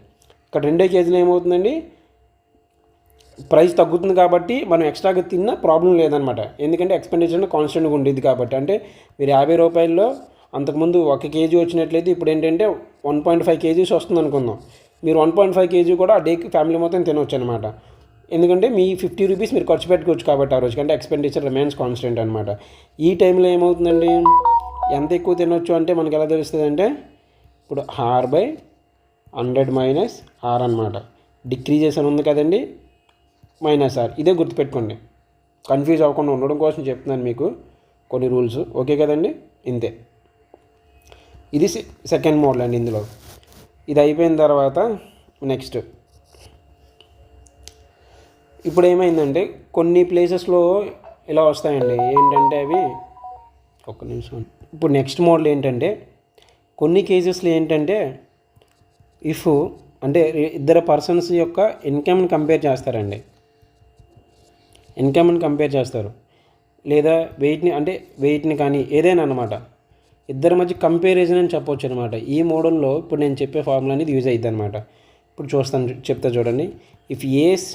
ఇక్కడ 2 కేజీలు ఏమవుతుందండి? ప్రైస్ తగ్గుతుంది కాబట్టి మనం ఎక్స్ట్రాగా తిన్నా ప్రాబ్లం లేదనమాట, ఎందుకంటే ఎక్స్పెండిచర్ కాన్స్టెంట్గా ఉండేది కాబట్టి. అంటే మీరు 50 రూపాయల్లో అంతకుముందు 1 కేజీ వచ్చినట్లయితే ఇప్పుడు ఏంటంటే 1.5 కేజీస్ వస్తుంది అనుకుందాం. మీరు 1.5 కేజీ కూడా ఆ డేకి ఫ్యామిలీ మొత్తం తినవచ్చు అనమాట, ఎందుకంటే మీ 50 రూపీస్ మీరు ఖర్చు పెట్టుకోవచ్చు కాబట్టి ఆ రోజుకి, అంటే ఎక్స్పెండిచర్ రిమైన్స్ కాన్స్టెంట్ అనమాట. ఈ టైంలో ఏమవుతుందండి? ఎంత ఎక్కువ తినొచ్చు అంటే మనకు ఎలా తెలుస్తుంది అంటే ఇప్పుడు R/100 మైనస్ R అనమాట. డిక్రీజెస్ అని ఉంది కదండి, మైనస్ R. ఇదే గుర్తుపెట్టుకోండి, కన్ఫ్యూజ్ అవ్వకుండా ఉండడం కోసం చెప్తున్నాను మీకు కొన్ని రూల్స్. ఓకే కదండి? ఇంతే. ఇది సెకండ్ మోడల్ అండి. ఇందులో ఇది అయిపోయిన తర్వాత నెక్స్ట్ ఇప్పుడు ఏమైందంటే కొన్ని ప్లేసెస్లో ఇలా వస్తాయండి. ఏంటంటే అవి ఒక్క నిమిషం. ఇప్పుడు నెక్స్ట్ మోడల్ ఏంటంటే కొన్ని కేసెస్లో ఏంటంటే ఇఫ్ అంటే ఇద్దరు పర్సన్స్ యొక్క ఇన్కమ్ని కంపేర్ చేస్తారండి, ఇన్కమ్ని కంపేర్ చేస్తారు, లేదా వెయిట్ని కానీ ఏదైనా అనమాట, ఇద్దరి మధ్య కంపారిజన్ అని చెప్పవచ్చు అనమాట. ఈ మోడల్లో ఇప్పుడు నేను చెప్పే ఫార్ములా అనేది యూజ్ అవుతుంది అనమాట. ఇప్పుడు చెప్తా చూడండి. If A's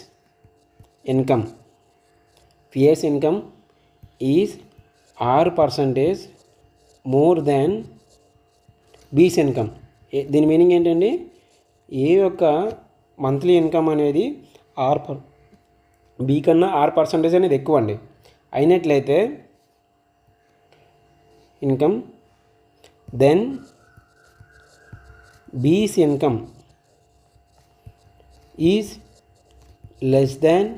income is R% more than B's income. దీని మీనింగ్ ఏంటండి? ఏ యొక్క మంత్లీ ఇన్కమ్ అనేది బీ కన్నా R% అనేది ఎక్కువ అండి అయినట్లయితే income, then B's income is less than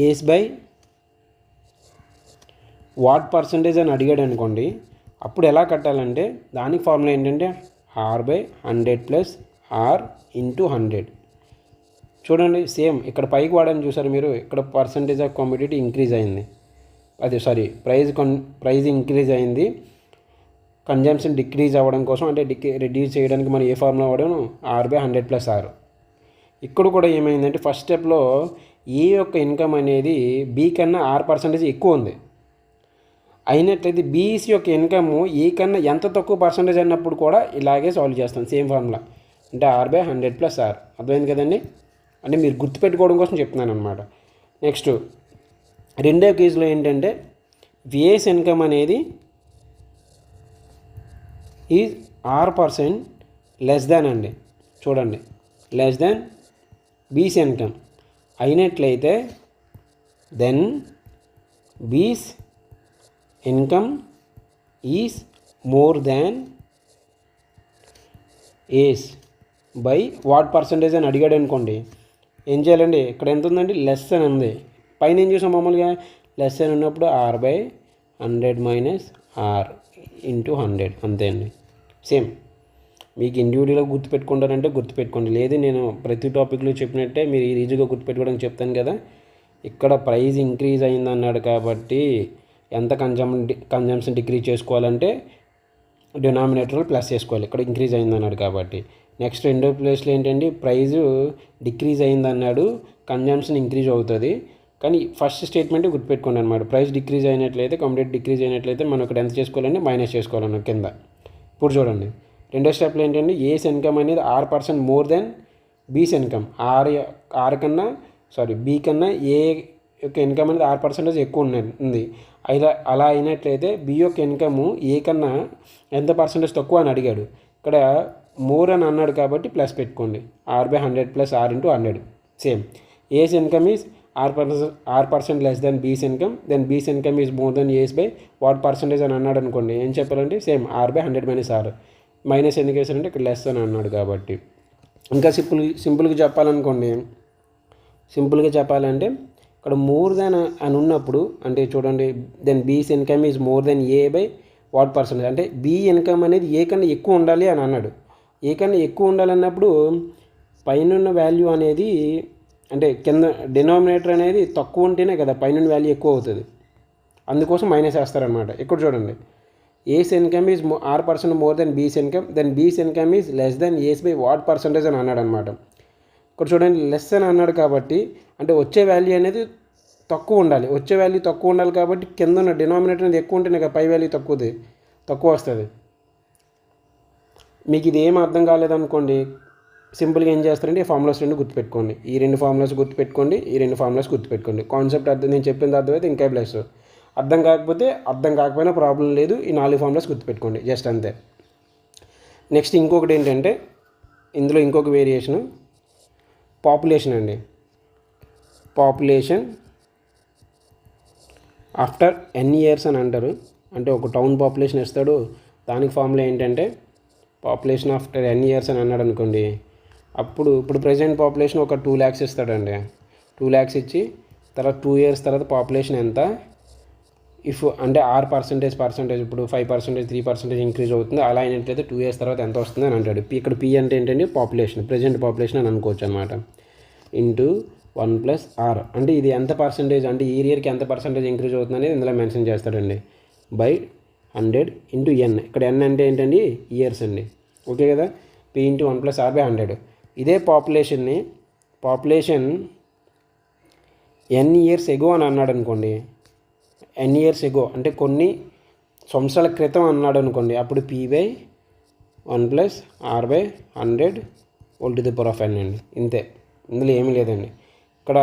A's by what percentage అని అడిగాడు అనుకోండి, అప్పుడు ఎలా కట్టాలంటే దానికి ఫార్ములా ఏంటంటే R/100 ప్లస్ ఆర్ ఇంటూ 100. చూడండి సేమ్ ఇక్కడ పైకి వాడని చూసారు మీరు, ఇక్కడ పర్సంటేజ్ ఆఫ్ కమోడిటీ ఇంక్రీజ్ అయింది, ప్రైస్ ఇంక్రీజ్ అయింది, కన్జంప్షన్ డిక్రీజ్ అవ్వడం కోసం అంటే రెడ్యూస్ చేయడానికి మనం ఏ ఫార్ములా వాడాము, R/100 ప్లస్ ఆర్. ఇక్కడ కూడా ఏమైందంటే ఫస్ట్ స్టెప్లో ఏ యొక్క ఇన్కమ్ అనేది బి కన్నా R% ఎక్కువ ఉంది అయినట్లయితే బీఈసీ యొక్క ఇన్కమ్ ఏ కన్నా ఎంత తక్కువ పర్సంటేజ్ అన్నప్పుడు కూడా ఇలాగే సాల్వ్ చేస్తాం సేమ్ ఫార్ములా, అంటే R/100 ప్లస్ ఆర్. అర్థమైంది కదండి, అంటే మీరు గుర్తుపెట్టుకోవడం కోసం చెప్తున్నాను అనమాట. నెక్స్ట్ రెండో కేసులో ఏంటంటే విఏఎస్ ఇన్కమ్ అనేది ఈజ్ R% లెస్ దాన్ అండి, చూడండి లెస్ దాన్ బీస్ ఇన్కమ్ అయినట్లయితే then B's income is more than A's by what percentage అని అడిగాడు అనుకోండి, ఏం చేయాలండి, ఇక్కడ ఎంత ఉందండి, లెస్ అని ఉంది, పైన ఏం చేసాం మామూలుగా లెస్ అని ఉన్నప్పుడు R/100 మైనస్ ఆర్ ఇంటూ 100 అంతే అండి. సేమ్ మీకు ఇండివిజువల్గా గుర్తుపెట్టుకుంటారంటే గుర్తుపెట్టుకోండి, లేదు నేను ప్రతి టాపిక్లో చెప్పినట్టే మీరు ఈజీగా గుర్తుపెట్టుకోవడానికి చెప్తాను కదా. ఇక్కడ ప్రైస్ ఇంక్రీజ్ అయింది అన్నాడు కాబట్టి ఎంత కన్జంప్షన్ డిక్రీజ్ చేసుకోవాలంటే డినామినేటర్లో ప్లస్ చేసుకోవాలి, ఇక్కడ ఇంక్రీజ్ అయింది అన్నాడు కాబట్టి. నెక్స్ట్ రెండో ప్లేస్లో ఏంటంటే ప్రైజు డిక్రీజ్ అయింది అన్నాడు, కన్జంప్షన్ ఇంక్రీజ్ అవుతుంది, కానీ ఫస్ట్ స్టేట్మెంట్ గుర్తుపెట్టుకోండి అనమాట. ప్రైస్ డిక్రీజ్ అయినట్లయితే కమోడిటీ డిక్రీజ్ అయినట్లయితే మనం ఇక్కడ ఎంత చేసుకోవాలంటే మైనస్ చేసుకోవాలన్న కింద. ఇప్పుడు చూడండి రెండో స్టెప్లో ఏంటంటే ఏస్ ఇన్కమ్ అనేది R% more then B's income, B కన్నా ఏ యొక్క ఇన్కమ్ అనేది R% ఎక్కువ ఉంది. అలా అయినట్లయితే బి యొక్క ఇన్కమ్ ఏ కన్నా ఎంత పర్సంటేజ్ తక్కువ అని అడిగాడు, ఇక్కడ మోర్ అని అన్నాడు కాబట్టి ప్లస్ పెట్టుకోండి, R/100 plus R into 100. Same A's income is R% less then B's income, then B's income is more then A's by what percentage అని అన్నాడు అనుకోండి, ఏం చెప్పాలంటే same R/100 minus are, minus ఎందుకు వేసారంటే ఇక్కడ లెస్ అని అన్నాడు కాబట్టి. ఇంకా సింపుల్గా చెప్పాలంటే ఇక్కడ మోర్ దెన్ అని ఉన్నప్పుడు అంటే చూడండి then B's income is more then A by what percentage, అంటే బీ ఇన్కమ్ అనేది ఏ కన్నా ఎక్కువ ఉండాలి అని అన్నాడు. ఏ కన్నా ఎక్కువ ఉండాలన్నప్పుడు పైన వాల్యూ అనేది అంటే కింద డినామినేటర్ అనేది తక్కువ ఉంటేనే కదా పైన వాల్యూ ఎక్కువ అవుతుంది, అందుకోసం మైనస్ వేస్తారనమాట. ఇక్కడ చూడండి A's income is R% more then B's income, then B's income is less than A's by what percentage అని అన్నాడు అనమాట. ఇక్కడ చూడండి లెస్ అని అన్నాడు కాబట్టి అంటే వచ్చే వాల్యూ అనేది తక్కువ ఉండాలి, కాబట్టి కింద ఉన్న డినామినేటర్ అనేది ఎక్కువ ఉంటేనే కదా పై వాల్యూ తక్కువ వస్తుంది. మీకు ఇది ఏం అర్థం కాలేదనుకోండి, సింపుల్గా ఏం చేస్తారంటే ఈ ఫార్ములాస్ రెండు గుర్తుపెట్టుకోండి, ఈ రెండు ఫార్ములాస్ గుర్తుపెట్టుకోండి. కాన్సెప్ట్ నేను చెప్పింది అర్థమైతే ఇంకా ప్లస్, అర్థం కాకపోయినా ప్రాబ్లం లేదు, ఈ 4 ఫార్ములాస్ గుర్తుపెట్టుకోండి జస్ట్ అంతే. నెక్స్ట్ ఇంకొకటి ఏంటంటే ఇందులో ఇంకొక వేరియేషను పాపులేషన్ అండి. పాపులేషన్ ఆఫ్టర్ ఎన్ ఇయర్స్ అని అంటారు, అంటే ఒక టౌన్ పాపులేషన్ ఇస్తాడు, దానికి ఫార్ములా ఏంటంటే పాపులేషన్ ఆఫ్టర్ ఎన్ ఇయర్స్ అని అన్నాడు అనుకోండి, ఇప్పుడు ప్రజెంట్ పాపులేషన్ ఒక 2 lakhs ఇస్తాడండి, 2 lakhs ఇచ్చి తర్వాత 2 years తర్వాత పాపులేషన్ ఎంత ఇఫ్ అంటే R% ఇప్పుడు 5% 3% ఇంక్రీజ్ అవుతుంది, అలా అయినట్లయితే 2 years తర్వాత ఎంత వస్తుంది అని అంటాడు. ఇక్కడ పి అంటే ఏంటంటే పాపులేషన్, ప్రజెంట్ పాపులేషన్ అని అనుకోవచ్చు అనమాట, ఇంటూ 1 + R, అంటే ఇది ఎంత పర్సంటేజ్ అంటే ఈ ఇయర్కి ఎంత పర్సంటేజ్ ఇంక్రీజ్ అవుతుంది అనేది ఇందులో మెన్షన్ చేస్తాడండి, బై 100 ఇంటూ ఎన్. ఇక్కడ ఎన్ అంటే ఏంటండి ఇయర్స్ అండి, ఓకే కదా. P into 1 + R/100. ఇదే పాపులేషన్ ఎన్ ఇయర్స్ ఎగో అని అన్నాడు అనుకోండి, ఎన్ ఇయర్స్ ఎగో అంటే కొన్ని సంవత్సరాల క్రితం అన్నాడు అనుకోండి, అప్పుడు P/1 + R/100 n అండి, ఇంతే, ఇందులో ఏమీ లేదండి. ఇక్కడ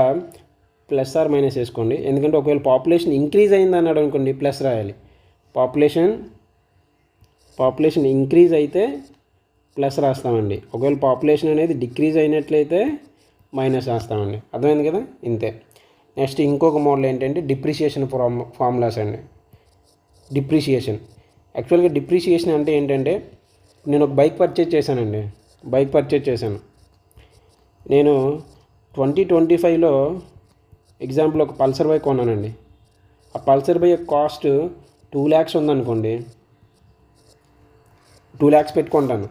ప్లస్ ఆర్ మైనస్ వేసుకోండి, ఎందుకంటే ఒకవేళ పాపులేషన్ ఇంక్రీజ్ అయింది అన్నాడు అనుకోండి ప్లస్ రాయాలి, పాపులేషన్ ఇంక్రీజ్ అయితే ప్లస్ రాస్తామండి, ఒకవేళ పాపులేషన్ అనేది డిక్రీజ్ అయినట్లయితే మైనస్ రాస్తామండి. అర్థమైంది కదా, ఇంతే. నెక్స్ట్ ఇంకొక మోడల్ ఏంటంటే డిప్రిషియేషన్ ఫార్ములాస్ అండి. యాక్చువల్గా డిప్రిషియేషన్ అంటే ఏంటంటే నేను ఒక బైక్ పర్చేజ్ చేశాను, నేను 2025లో ఎగ్జాంపుల్ ఒక పల్సర్ బైక్ కొన్నానండి, ఆ పల్సర్ బైక్ కాస్ట్ 2 lakhs ఉందనుకోండి, 2 lakhs పెట్టుకుంటాను.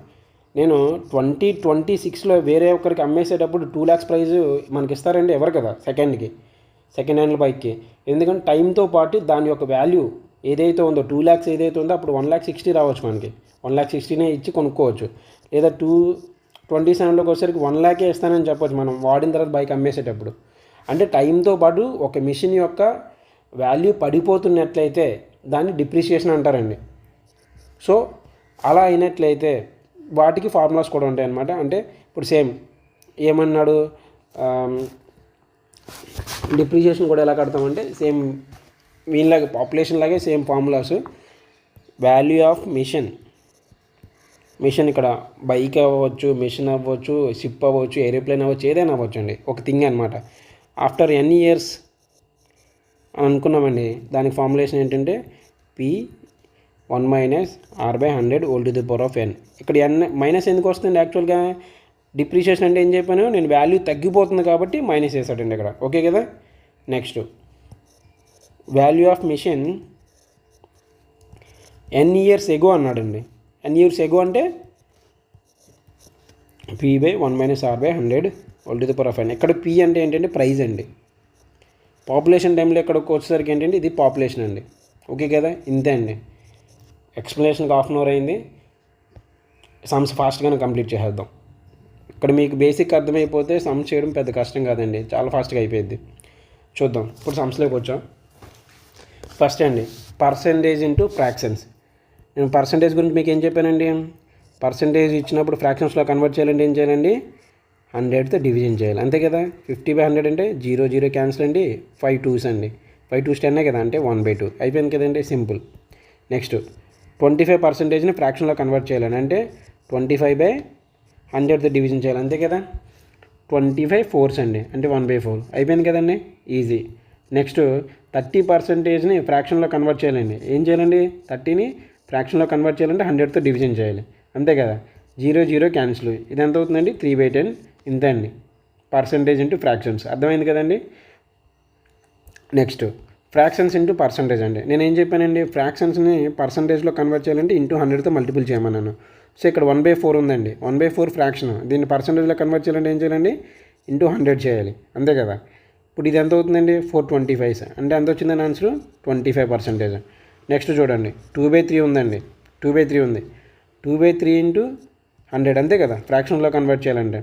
నేను 2026లో వేరే ఒకరికి అమ్మేసేటప్పుడు 2 lakhs ప్రైజ్ మనకి ఇస్తారండి ఎవరు కదా, సెకండ్ హ్యాండ్ బైక్కి. ఎందుకంటే టైంతో పాటు దాని యొక్క వాల్యూ ఏదైతే ఉందో 2 lakhs ఏదైతే ఉందో అప్పుడు 1,60,000 రావచ్చు, మనకి 1,60,000 ఇచ్చి కొనుక్కోవచ్చు. లేదా 27లోకి వచ్చేసరికి 1 lakh ఇస్తానని చెప్పొచ్చు మనం వాడిన తర్వాత బైక్ అమ్మేసేటప్పుడు. అంటే టైంతో పాటు ఒక మిషన్ యొక్క వాల్యూ పడిపోతున్నట్లయితే దాన్ని డిప్రిషియేషన్ అంటారండి. సో అలా అయినట్లయితే వాటికి ఫార్ములాస్ కూడా ఉంటాయి అన్నమాట. అంటే ఇప్పుడు సేమ్ ఏమన్నాడు, డిప్రిషియేషన్ కూడా ఎలా కడతామంటే సేమ్ వీళ్ళలాగే పాపులేషన్ లాగే same formulas. Value of machine ఇక్కడ బైక్ అవ్వచ్చు, మిషన్ అవ్వచ్చు, షిప్ అవ్వచ్చు, ఏరోప్లేన్ అవ్వచ్చు, ఏదైనా అవ్వచ్చు అండి, ఒక థింగ్ అనమాట. ఆఫ్టర్ ఎన్ ఇయర్స్ అనుకున్నామండి, దానికి ఫార్ములేషన్ ఏంటంటే P1 - R/100 (n). ఇక్కడ n మైనస్ ఎందుకు వస్తుంది యాక్చువల్గా, డిప్రిషియేషన్ అంటే ఏం చెప్పాను నేను, వాల్యూ తగ్గిపోతుంది కాబట్టి మైనస్ వేసాడండి ఇక్కడ. ఓకే కదా. Next value of machine n years ago అన్నాడండి. n years ago అంటే P/1 - R/100 (n). ఇక్కడ P అంటే ఏంటంటే ప్రైజ్ అండి. పాపులేషన్ టైంలో ఇక్కడికి వచ్చేసరికి ఏంటంటే ఇది పాపులేషన్ అండి. ఓకే కదా, ఇంతే అండి. ఎక్స్ప్లెనేషన్కి 1/2 hour అయింది. సమ్స్ ఫాస్ట్గానే కంప్లీట్ చేసేద్దాం. ఇక్కడ మీకు బేసిక్ అర్థమైపోతే సమ్స్ చేయడం పెద్ద కష్టం కాదండి, చాలా ఫాస్ట్గా అయిపోయింది. చూద్దాం ఇప్పుడు సమ్స్లోకి వచ్చాం. ఫస్ట్ అండి పర్సంటేజ్ ఇంటూ ఫ్రాక్షన్స్. నేను పర్సంటేజ్ గురించి మీకు ఏం చెప్పానండి, పర్సంటేజ్ ఇచ్చినప్పుడు ఫ్రాక్షన్స్లో కన్వర్ట్ చేయాలంటే ఏం చేయాలండి, 100తో డివిజన్ చేయాలి, అంతే కదా. 50/100 అంటే 0 క్యాన్సిల్ అండి, 5 2s అండి, 5 2s 10 కదా, అంటే 1/2 అయిపోయింది కదండి, సింపుల్. నెక్స్ట్ 25%ని ఫ్రాక్షన్లో కన్వర్ట్ చేయాలని అంటే 25/100తో డివిజన్ చేయాలి, అంతే కదా. 25 4s అండి, అంటే 1/4 అయిపోయింది కదండి, ఈజీ. నెక్స్ట్ 30%ని ఫ్రాక్షన్లో కన్వర్ట్ చేయాలండి, ఏం చేయాలండి, 30ని ఫ్రాక్షన్లో కన్వర్ట్ చేయాలంటే 100తో డివిజన్ చేయాలి, అంతే కదా. 0 క్యాన్సిల్, ఇది ఎంత అవుతుందండి, 3/10, ఇంతే అండి. పర్సంటేజ్ ఇంటూ ఫ్రాక్షన్స్, అర్థమైంది కదండి. నెక్స్ట్ ఫ్రాక్షన్స్ ఇంటూ పర్సంటేజ్ అండి. నేను ఏం చెప్పానండి, ఫ్రాక్షన్స్ని పర్సంటేజ్లో కన్వర్ట్ చేయాలంటే ఇంటూ 100తో మల్టిపుల్ చేయమన్నాను. సో ఇక్కడ 1/4 ఉందండి, 1/4 ఫ్రాక్షన్, దీన్ని పర్సంటేజ్లో కన్వర్ట్ చేయాలంటే ఏం చేయాలండి, ఇంటూ 100 చేయాలి, అంతే కదా. ఇప్పుడు ఇది ఎంత అవుతుందండి, 425, అంటే ఎంత వచ్చిందని ఆన్సర్ 25%. నెక్స్ట్ చూడండి 2/3 ఉందండి, 2/3 ఉంది, 2/3 ఇంటూ 100, అంతే కదా, ఫ్రాక్షన్లో కన్వర్ట్ చేయాలంటే.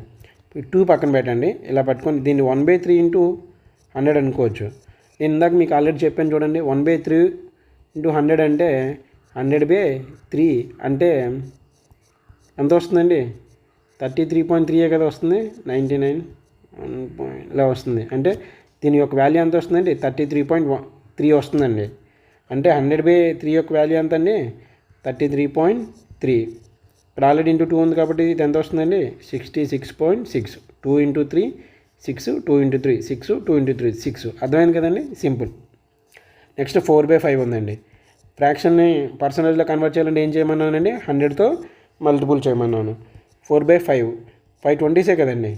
2 పక్కన పెట్టండి, ఇలా పట్టుకొని దీన్ని 1/3 ఇంటూ 100 అనుకోవచ్చు. నేను ఇందాక మీకు ఆల్రెడీ చెప్పాను చూడండి, 1/3 ఇంటూ 100 అంటే 100/3 అంటే ఎంత వస్తుందండి, 33.3 కదా వస్తుంది, 99 ఇలా వస్తుంది. అంటే దీని యొక్క వాల్యూ ఎంత వస్తుందండి, 33.3 వస్తుందండి. అంటే 100/3 యొక్క వాల్యూ ఎంత అండి, 33.3. ఇక్కడ ఆల్రెడీ ఇంటూ 2 ఉంది కాబట్టి ఇది ఎంత వస్తుందండి, 66.6. 2 × 3 6, 2 × 3 6, 2 × 3 6, అర్థమైంది కదండి, సింపుల్. నెక్స్ట్ 4/5 ఉందండి. ఫ్రాక్షన్ని పర్సంటేజ్లో కన్వర్ట్ చేయాలంటే ఏం చేయమన్నానండి, 100తో మల్టిపుల్ చేయమన్నాను. 4/5 520s కదండి,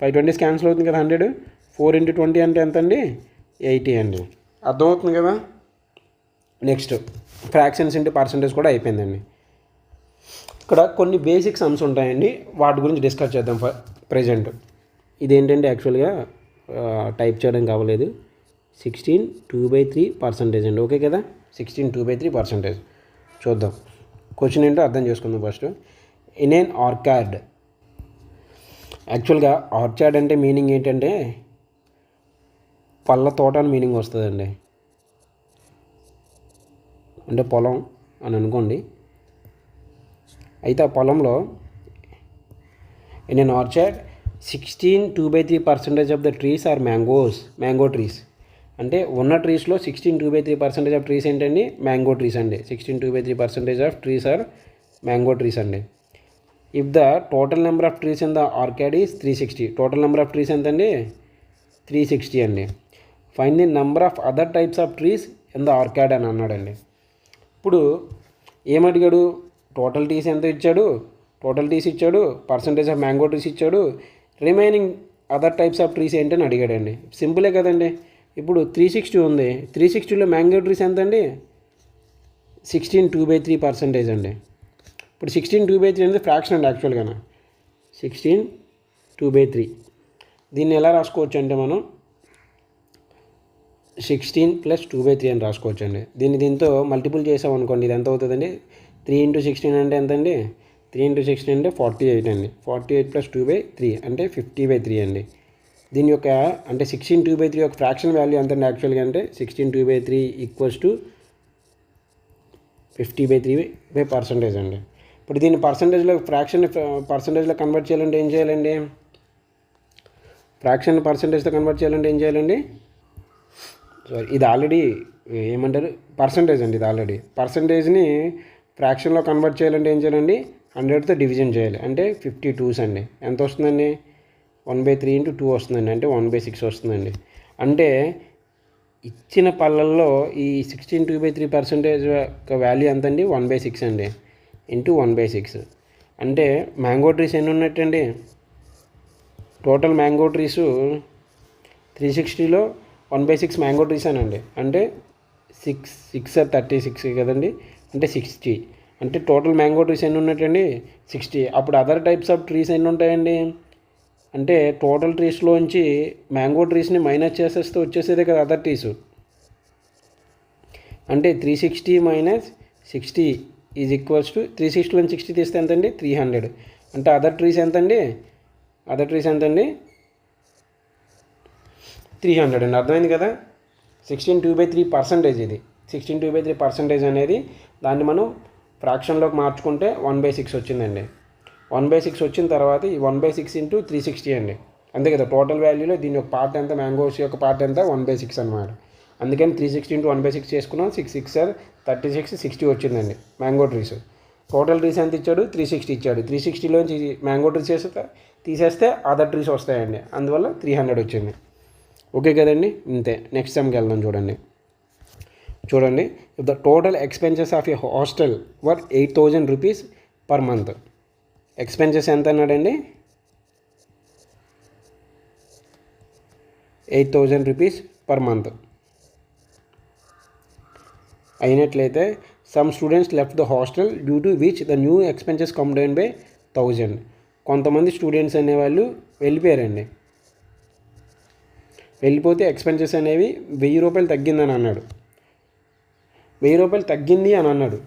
520s క్యాన్సిల్ అవుతుంది కదా, 100 4 × 20 అంటే ఎంత అండి, 80 అండి, అర్థమవుతుంది కదా. నెక్స్ట్ ఫ్రాక్షన్స్ ఇంటూ పర్సంటేజ్ కూడా అయిపోయిందండి. ఇక్కడ కొన్ని బేసిక్ సమ్స్ ఉంటాయండి, వాటి గురించి డిస్కస్ చేద్దాం ప్రజెంట్. ఇదేంటంటే యాక్చువల్గా టైప్ చేయడం కావలేదు, 16 2/3% అండి, ఓకే కదా. 16 2/3%. చూద్దాం క్వశ్చన్ ఏంటో అర్థం చేసుకుందాం ఫస్ట్. ఇన్ ఎన్ ఆర్చార్డ్, యాక్చువల్గా ఆర్చార్డ్ అంటే మీనింగ్ ఏంటంటే పళ్ళ తోట అని మీనింగ్ వస్తుందండి, అంటే పొలం అని అనుకోండి. అయితే ఆ పొలంలో in an orchard 16 2/3% of the trees are mango trees. అంటే ఉన్న ట్రీస్లో 16 2/3% ఆఫ్ ట్రీస్ ఏంటండి, మ్యాంగో ట్రీస్ అండి. 16 2/3% of trees are mango trees అండి. If the total number of trees in the orchard is 360, total number of trees ఎంతండి, 360 అండి. Find the number of other types of trees in the orchard అని అన్నాడండి. ఇప్పుడు ఏమడిగాడు, total trees ఎంత ఇచ్చాడు, total trees ఇచ్చాడు, పర్సంటేజ్ ఆఫ్ మ్యాంగో ట్రీస్ ఇచ్చాడు, remaining other types of trees ఏంటని అడిగాడండి. సింపులే కదండి. ఇప్పుడు 360 ఉంది. 360లో మ్యాండేటరీస్ ఎంత అండి? 16/2/3% అండి. ఇప్పుడు 16/2/3 అనేది ఫ్రాక్షన్ అండి యాక్చువల్గా. 16/2/3 దీన్ని ఎలా రాసుకోవచ్చు అంటే మనం 16 + 2/3 అని రాసుకోవచ్చు అండి. దీంతో మల్టిపుల్ చేసామనుకోండి ఇది ఎంత అవుతుందండి? 3 × 16 అంటే ఎంత అండి? 3 × 16 అంటే 48 అండి. 48 + 2/3 అంటే 50/3 అండి. దీని యొక్క అంటే 16/2/3 యొక్క ఫ్రాక్షన్ వాల్యూ ఎంత అండి యాక్చువల్గా అంటే 16/2/3 = 50/3% అండి. ఇప్పుడు దీన్ని పర్సంటేజ్లో కన్వర్ట్ చేయాలంటే ఏం చేయాలండి? ఫ్రాక్షన్ పర్సంటేజ్తో కన్వర్ట్ చేయాలంటే ఏం చేయాలండి? ఇది ఆల్రెడీ ఏమంటారు? పర్సంటేజ్ అండి. ఇది ఆల్రెడీ పర్సంటేజ్ని ఫ్రాక్షన్లో కన్వర్ట్ చేయాలంటే ఏం చేయాలండి? 100తో డివిజన్ చేయాలి. అంటే 52s అండి. ఎంత వస్తుందండి? 1/3 × 2 వస్తుందండి. అంటే 1/6 వస్తుందండి. అంటే ఇచ్చిన పళ్ళల్లో ఈ 16/2/3% యొక్క వాల్యూ ఎంత అండి? 1/6 అండి. ఇంటూ 1/6 అంటే మ్యాంగో ట్రీస్ ఎన్ని ఉన్నట్టండి? టోటల్ మ్యాంగో ట్రీస్ 360లో 1/6 మ్యాంగో ట్రీస్ అనండి. అంటే 6 36 కదండి. అంటే 60 అంటే టోటల్ మ్యాంగో ట్రీస్ ఎన్ని ఉన్నట్టండి? 60. అప్పుడు అదర్ టైప్స్ ఆఫ్ ట్రీస్ ఎన్ని ఉంటాయండి? అంటే టోటల్ ట్రీస్లోంచి మ్యాంగో ట్రీస్ని మైనస్ చేసేస్తే వచ్చేసేదే కదా అదర్ ట్రీస్. అంటే 360 - 60 = 360లో 60 తీస్తే ఎంతండి? 300. అంటే అదర్ ట్రీస్ ఎంతండి? 300 అండి. అర్థమైంది కదా? 16/2/3% ఇది. 16/2/3% అనేది దాన్ని మనం ఫ్రాక్షన్లోకి మార్చుకుంటే 1/6 వచ్చిందండి. 1/6 వచ్చిన తర్వాత ఈ 1/6 × 360 అండి. అంతే కదా? టోటల్ వాల్యూలో దీని యొక్క పార్ట్ ఎంత? మ్యాంగోస్ యొక్క పార్ట్ ఎంత? 1/6 అనమాట. అందుకని 360 × 1/6 చేసుకున్నాం. 6 6 36 60 వచ్చిందండి మ్యాంగో ట్రీస్. టోటల్ ట్రీస్ ఎంత ఇచ్చాడు? 360 ఇచ్చాడు. 360లోంచి మ్యాంగో ట్రీస్ తీసేస్తే అదర్ ట్రీస్ వస్తాయండి. అందువల్ల 300 వచ్చింది. ఓకే కదండి? ఇంతే. నెక్స్ట్ సమ్కి వెళ్దాం. చూడండి. If the total expenses of A hostel were 8,000 rupees per month. Expenses ఎంత అన్నాడండి? 8,000 రూపీస్ పర్ మంత్ అయినట్లయితే some students left the hostel due to which the new expenses come down by 1000. కొంతమంది students అనేవాళ్ళు వెళ్ళిపోయారండి. వెళ్ళిపోతే ఎక్స్పెన్సెస్ అనేవి 1000 రూపాయలు తగ్గిందని అన్నాడు. 1000 రూపాయలు తగ్గింది అని అన్నాడు.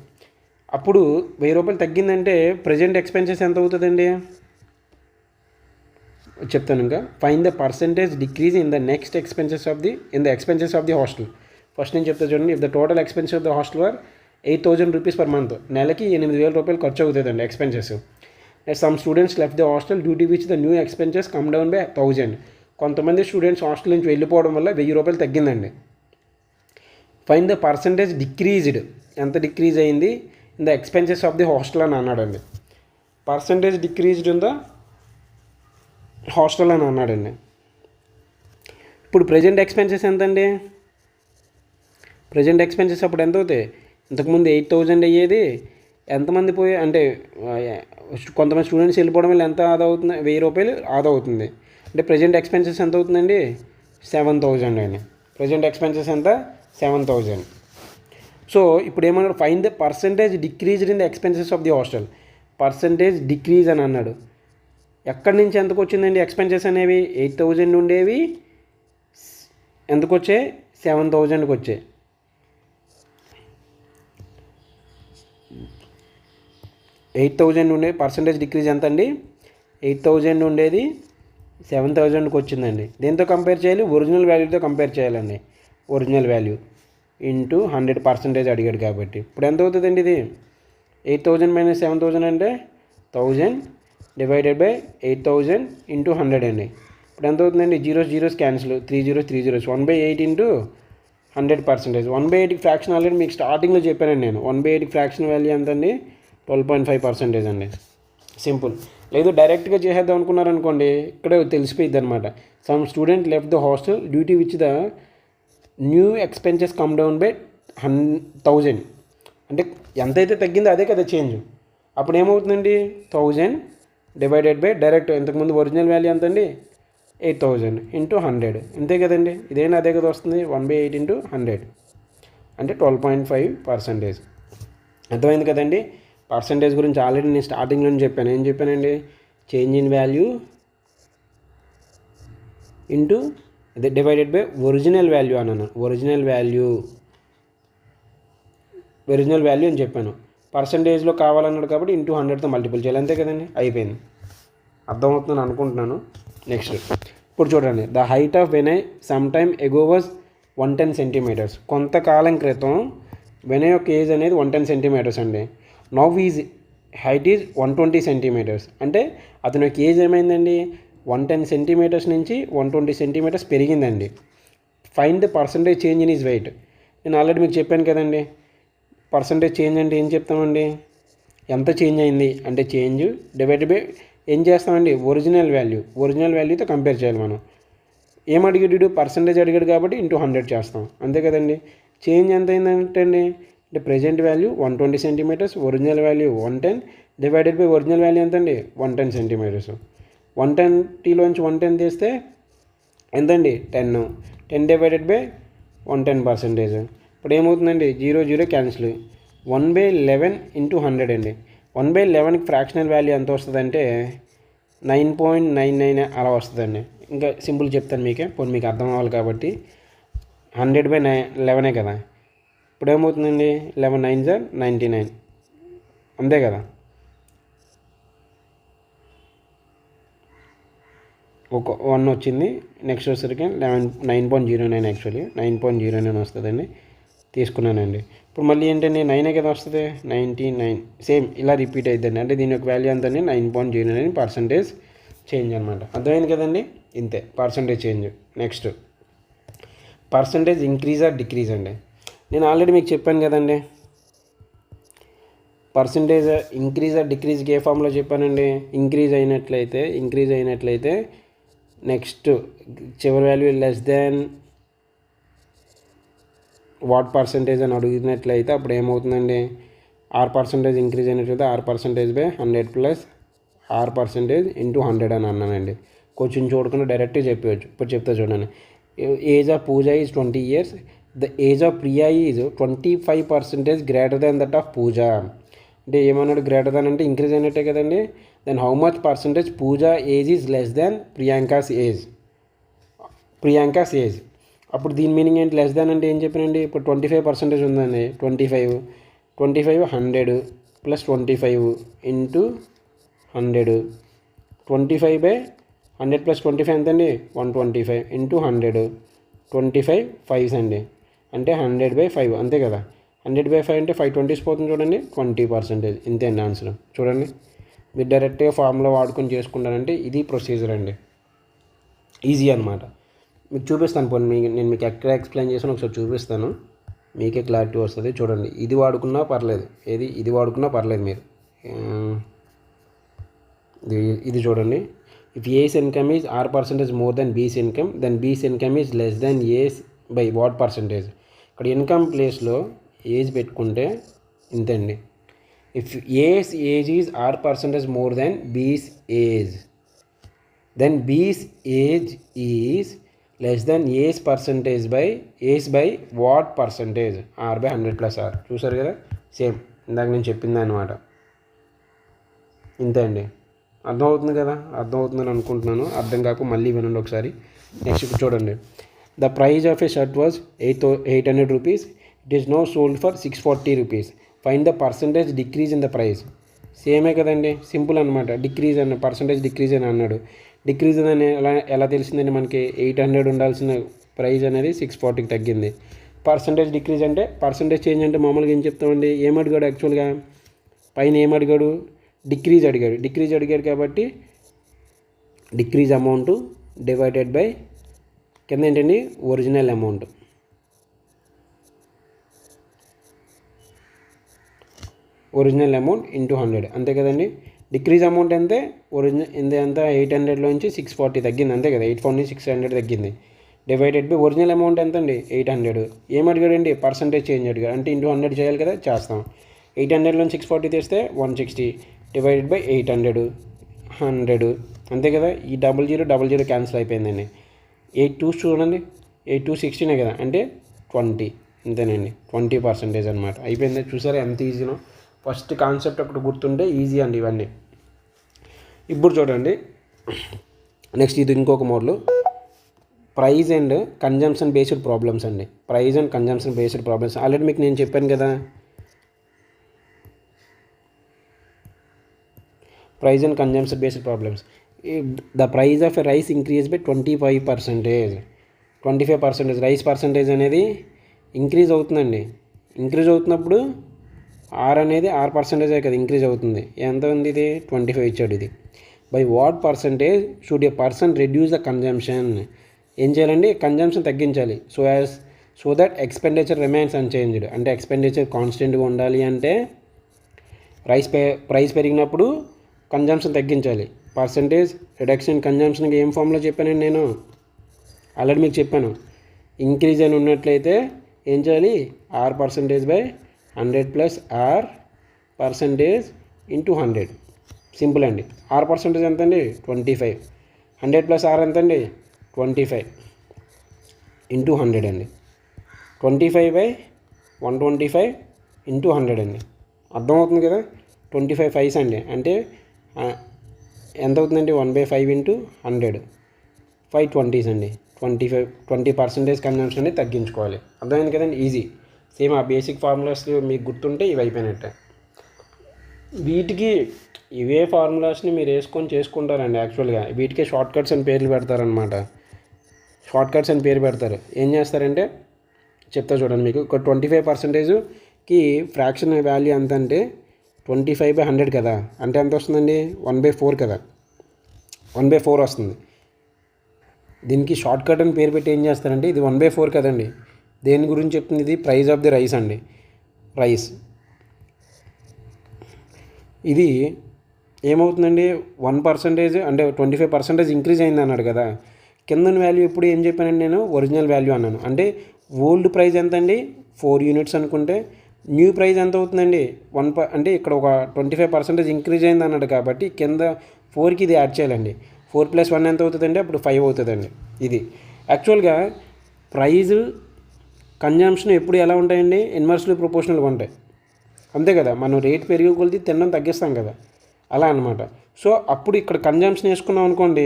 అప్పుడు 1000 రూపాయలు తగ్గిందంటే ప్రజెంట్ ఎక్స్పెన్సెస్ ఎంత అవుతుందండి? చెప్తాను ఇంకా. Find the percentage decrease in the expenses of the hostel. First నేను చెప్తా చూడండి. If the total expenses of the hostel are 8,000 rupees per month. నెలకి 8,000 రూపాయలు ఖర్చు అవుతుందండి expenses. Some students left the hostel due to which the new expenses come down by 1000. కొంతమంది students hostel నుంచి వెళ్ళిపోవడం వల్ల 1000 రూపాయలు తగ్గిందండి. Find the percentage decreased. ఎంత డిక్రీజ్ అయింది in the expenses of the hostel అని అన్నాడండి. Percentage decreased in the hostel అని అన్నాడండి. ఇప్పుడు ప్రజెంట్ ఎక్స్పెన్సెస్ ఎంతండి? ప్రజెంట్ ఎక్స్పెన్సెస్ అప్పుడు ఎంత అవుతాయి? ఇంతకుముందు 8,000 అయ్యేది. ఎంతమంది పోయి అంటే కొంతమంది స్టూడెంట్స్ వెళ్ళిపోవడం వల్ల ఎంత ఆదా అవుతుంది? 1000 రూపాయలు ఆదా అవుతుంది. అంటే ప్రజెంట్ ఎక్స్పెన్సెస్ ఎంత అవుతుందండి? 7,000 అండి. ప్రజెంట్ ఎక్స్పెన్సెస్ ఎంత? 7,000. సో ఇప్పుడు ఏమన్నాడు? Find the percentage decreased in the expenses of the hostel. Percentage decrease అని అన్నాడు. ఎక్కడి నుంచి ఎంతకు వచ్చిందండి ఎక్స్పెన్సెస్ అనేవి? 8,000 ఉండేవి ఎంతకు వచ్చాయి? 7,000కి వచ్చాయి. 8,000 ఉండే పర్సంటేజ్ డిక్రీజ్ ఎంత అండి? 8,000 ఉండేది 7,000కి వచ్చిందండి. దేంతో కంపేర్ చేయాలి? ఒరిజినల్ వాల్యూతో కంపేర్ చేయాలండి. ఒరిజినల్ వాల్యూ ఇంటూ 100% అడిగాడు కాబట్టి ఇప్పుడు ఎంత అవుతుందండి? ఇది 8,000 - 7,000 అంటే 1000 డివైడెడ్ బై 8,000 ఇంటూ 100 అండి. ఇప్పుడు ఎంత అవుతుందండి? 0 0 క్యాన్సిల్, 3 0 3 0 1/8 ఇంటూ 100%. 1/8కి ఫ్రాక్షన్ ఆల్రెడీ మీకు స్టార్టింగ్లో చెప్పానండి నేను. 1/8కి ఫ్రాక్షన్ వాల్యూ ఎంత అండి? 12.5% అండి. సింపుల్. లేదు డైరెక్ట్గా చేసేద్దాం అనుకున్నారనుకోండి, ఇక్కడే తెలిసిపోయిద్ది అనమాట. Some student left the hostel due to which the new expenses come down by 1000. అంటే ఎంతైతే తగ్గిందో అదే కదా చేంజ్. అప్పుడు ఏమవుతుందండి? 1000 డివైడెడ్ బై డైరెక్ట్ ఇంతకుముందు ఒరిజినల్ వాల్యూ ఎంత అండి? 8,000 ఇంటూ 100 అంతే కదండి. ఇదేనా అదే కదా వస్తుంది 1/8 ఇంటూ 100 అంటే 12.5%. అర్థమైంది కదండి. పర్సంటేజ్ గురించి ఆల్రెడీ నేను స్టార్టింగ్లో చెప్పాను. ఏం చెప్పానండి? చేంజ్ ఇన్ వాల్యూ ఇంటూ అదే డివైడెడ్ బై ఒరిజినల్ వాల్యూ అన్నాను. ఒరిజినల్ వాల్యూ అని చెప్పాను. పర్సంటేజ్లో కావాలన్నాడు కాబట్టి ఇంటూ 100తో మల్టిపుల్ చేయాలి. అంతే కదండి, అయిపోయింది. అర్థమవుతుందని అనుకుంటున్నాను. నెక్స్ట్ ఇప్పుడు చూడండి. The height of Vinay some time ago was 110 centimetres. కొంతకాలం క్రితం వినయ్ యొక్క ఏజ్ అనేది 110 సెంటీమీటర్స్ అండి. Now his height is 120 centimetres. అంటే అతని యొక్క ఏజ్ ఏమైందండి? 110 సెంటీమీటర్స్ నుంచి 120 సెంటీమీటర్స్ పెరిగిందండి. Find the percentage change in is weight. నేను ఆల్రెడీ మీకు చెప్పాను కదండి, పర్సంటేజ్ చేంజ్ అంటే ఏం చెప్తామండి? ఎంత చేంజ్ అయింది అంటే చేంజ్ డివైడ్ బై ఏం చేస్తామండి? ఒరిజినల్ వాల్యూతో కంపేర్ చేయాలి మనం. ఏం అడిగాడు? పర్సంటేజ్ అడిగాడు కాబట్టి ఇంటూ 100 చేస్తాం. అంతే కదండి. చేంజ్ ఎంత అయిందంటే అండి, అంటే present value 120 centimetres, original value 110 divided by original value ఎంత అండి? 110 సెంటీమీటర్స్. 110లోంచి 110 తీస్తే ఎంతండి? 10 డివైడెడ్ బై 110%. ఇప్పుడు ఏమవుతుందండి? 0 క్యాన్సిల్. 1/11 ఇంటూ 100 అండి. 1/11కి ఫ్రాక్షనల్ వాల్యూ ఎంత వస్తుందంటే 9.99 అలా వస్తుందండి. ఇంకా సింపుల్ చెప్తాను మీకే, పోనీ మీకు అర్థం అవ్వాలి కాబట్టి. 100/11 కదా. ఇప్పుడు ఏమవుతుందండి? 11 9 99 అంతే కదా. ఒక 1 వచ్చింది. నెక్స్ట్ వచ్చేసరికి 9.09 యాక్చువల్లీ 9.09 వస్తుందండి. తీసుకున్నానండి. ఇప్పుడు మళ్ళీ ఏంటండి 9 కదా వస్తుంది. 99 సేమ్ ఇలా రిపీట్ అవుతుందండి. అంటే దీని యొక్క వాల్యూ అంతా 9.09 పర్సంటేజ్ చేంజ్ అనమాట. అర్థమైంది కదండి. ఇంతే percentage change. Next percentage increase or decrease అండి. నేను ఆల్రెడీ మీకు చెప్పాను కదండి, పర్సంటేజ్ ఇంక్రీజ్ ఆర్ డిక్రీజ్కి ఏ ఫామ్లో చెప్పానండి? ఇంక్రీజ్ అయినట్లయితే నెక్స్ట్ చివరి value less than what percentage అని అడిగినట్లయితే అప్పుడు ఏమవుతుందండి? R% ఇంక్రీజ్ అయినట్లయితే R%/100 ప్లస్ R% ఇంటూ 100 అని అన్నానండి. కొంచెం చూడకుండా డైరెక్ట్గా చెప్పవచ్చు. ఇప్పుడు చెప్తా చూడండి. Age of Pooja is 20 years. The age of Priya is 25% greater than that of Pooja. అంటే ఏమన్నాడు? గ్రేటర్ దాన్ అంటే ఇంక్రీజ్ అయినట్టే కదండి. Then how much percentage Pooja age is less than Priyanka's age. అప్పుడు దీని మీనింగ్ ఏంటి? లెస్ దాన్ అంటే ఏం చెప్పానండి? ఇప్పుడు 25% ఉందండి. 25 100 ప్లస్ 25 ఇంటూ 100. 25/100 ప్లస్ 25 ఎంతండి? 125 ఇంటూ 100. 25 5s అండి. అంటే 100/5 అంతే కదా. 100/5 అంటే 5 20s పోతుంది చూడండి. 20%. ఇంతే అండి ఆన్సర్. చూడండి, మీరు డైరెక్ట్గా ఫార్ములా వాడుకొని చేసుకుంటారంటే ఇది ప్రొసీజర్ అండి. ఈజీ అనమాట. మీకు చూపిస్తాను. పోనీ నేను మీకు ఎక్కడ ఎక్స్ప్లెయిన్ చేసాను ఒకసారి చూపిస్తాను, మీకే క్లారిటీ వస్తుంది. చూడండి, ఇది వాడుకున్నా పర్లేదు, ఇది వాడుకున్నా పర్లేదు. మీరు ఇది చూడండి. If A's income is R% more then B's income, then B's income is less than A's by what percentage. ఇక్కడ ఇన్కమ్ ప్లేస్లో ఏజ్ పెట్టుకుంటే ఇంతండి. If age is R% more then B's age, then B's age is less than A's percentage by A's by what percentage? R/100 plus R. చూసారు కదా, same ఇందాక నేను చెప్పింది అనమాట. ఇంతే అండి. అర్థమవుతుంది కదా. అర్థమవుతుందని అనుకుంటున్నాను. అర్థం కాక మళ్ళీ వినండి ఒకసారి. నెక్స్ట్ ఇప్పుడు చూడండి. The price of a shirt was 800 rupees. It is now sold for 640 rupees. Find the percentage decrease in the price. సేమే కదండి, సింపుల్ అనమాట. డిక్రీజ్ అన్న పర్సంటేజ్ డిక్రీజ్ అని అన్నాడు. డిక్రీజ్ అని ఎలా తెలిసిందండి మనకి? 800 ఉండాల్సిన ప్రైస్ అనేది 640కి తగ్గింది. పర్సంటేజ్ డిక్రీజ్ అంటే పర్సంటేజ్ చేంజ్ అంటే మామూలుగా ఏం చెప్తామండి? ఏం అడిగాడు యాక్చువల్గా? పైన ఏం అడిగాడు? డిక్రీజ్ అడిగాడు కాబట్టి డిక్రీజ్ అమౌంట్ డివైడెడ్ బై కింద ఏంటండి? Original amount. Original amount into 100 అంతే కదండి. డిక్రీజ్ అమౌంట్ అంతే, ఒరిజినల్ ఎంత? 800లోంచి 640 తగ్గింది అంతే కదా. 840 నుంచి 600 తగ్గింది. డివైడెడ్ బై ఒరిజినల్ అమౌంట్ ఎంత అండి? 800. ఏం అడిగాడండి? పర్సంటేజ్ చేంజ్ అడిగాడు. అంటే ఇంటూ 100 చేయాలి కదా, చేస్తాం. 800లోంచి 640 తీస్తే 160 డివైడెడ్ బై 800. 100 అంతే కదా. ఈ 00 క్యాన్సిల్ అయిపోయిందండి. 8 2 చూడండి, 8 2 16 కదా, అంటే 20 అంతేనండి. 20% అనమాట. అయిపోయింది. చూసారా ఎంత ఈజీనో. ఫస్ట్ కాన్సెప్ట్ ఒకటి గుర్తుంటే ఈజీ అండి ఇవన్నీ. ఇప్పుడు చూడండి నెక్స్ట్ ఇది ఇంకొక model, price and consumption based problems అండి. Price and consumption based problems already మీకు నేను చెప్పాను కదా. Price and consumption based problems. The price of a rice increase by 25%. 25% rice percentage అనేది ఇంక్రీజ్ అవుతుందండి. ఇంక్రీజ్ అవుతున్నప్పుడు అనేది 6% కదా ఇంక్రీజ్ అవుతుంది. ఎంత ఉంది ఇది? 25 ఇచ్చాడు. ఇది by what percentage should A person reduce the consumption. ఏం చేయాలండి? కన్జంప్షన్ తగ్గించాలి. So that expenditure remains unchanged. అంటే ఎక్స్పెండిచర్ కాన్స్టెంట్గా ఉండాలి అంటే ప్రైస్ పెరిగినప్పుడు కన్జంప్షన్ తగ్గించాలి. పర్సంటేజ్ రిడక్షన్ కన్జంప్షన్కి ఏం ఫామ్లో చెప్పానండి నేను? ఆల్రెడీ మీకు చెప్పాను. ఇంక్రీజ్ అని ఉన్నట్లయితే ఏం చేయాలి? R% by 100 plus R% into 100. Simple అండి. R% ఎంత అండి? 25. 100 ప్లస్ R ఎంత అండి? 25 ఇంటూ 100 అండి. 25 బై 125 ఇంటూ 100 అండి. అర్థమవుతుంది కదా. 25 5s అండి. అంటే ఎంత అవుతుందండి? 1/5 ఇంటూ 100, 520s అండి. 20% కన్జంప్షన్ అనేది తగ్గించుకోవాలి. అర్థమైంది కదండి. ఈజీ. సేమ్ ఆ బేసిక్ ఫార్ములాస్ మీకు గుర్తుంటే ఇవి అయిపోయినట్టే. వీటికి ఇవే ఫార్ములాస్ని మీరు వేసుకొని చేసుకుంటారండి. యాక్చువల్గా వీటికే షార్ట్ కట్స్ అని పేర్లు పెడతారనమాట. షార్ట్ కట్స్ అని పేరు పెడతారు. ఏం చేస్తారంటే చెప్తా చూడండి మీకు. ఒక 25%కి ఫ్రాక్షన్ వాల్యూ ఎంత అంటే 25/100 కదా, అంటే ఎంత వస్తుందండి? 1/4 కదా, 1/4 వస్తుంది. దీనికి షార్ట్ కట్ అని పేరు పెట్టి ఏం చేస్తారంటే ఇది 1/4 కదండి. దేని గురించి చెప్తుంది? ఇది ప్రైస్ ఆఫ్ ది రైస్ అండి. రైస్ ఇది ఏమవుతుందండి? 1% అంటే 25% ఇంక్రీజ్ అయింది అన్నాడు కదా. కింద వాల్యూ ఇప్పుడు ఏం చెప్పానండి నేను? ఒరిజినల్ వాల్యూ అన్నాను. అంటే ఓల్డ్ ప్రైస్ ఎంత అండి? 4 యూనిట్స్ అనుకుంటే న్యూ ప్రైస్ ఎంత అవుతుందండి? అంటే ఇక్కడ ఒక 25% ఇంక్రీజ్ అయింది అన్నాడు కాబట్టి కింద 4కి ఇది యాడ్ చేయాలండి. 4 + 1 ఎంత అవుతుందండి? అప్పుడు 5 అవుతుందండి. ఇది యాక్చువల్గా ప్రైజు కన్జంప్షన్ ఎప్పుడు ఎలా ఉంటాయండి? ఇన్వర్స్లీ ప్రపోర్షనల్గా ఉంటాయి. అంతే కదా. మనం రేట్ పెరిగే కొలిది తినడం తగ్గిస్తాం కదా, అలా అనమాట. సో అప్పుడు ఇక్కడ కన్జంప్షన్ వేసుకున్నాం అనుకోండి,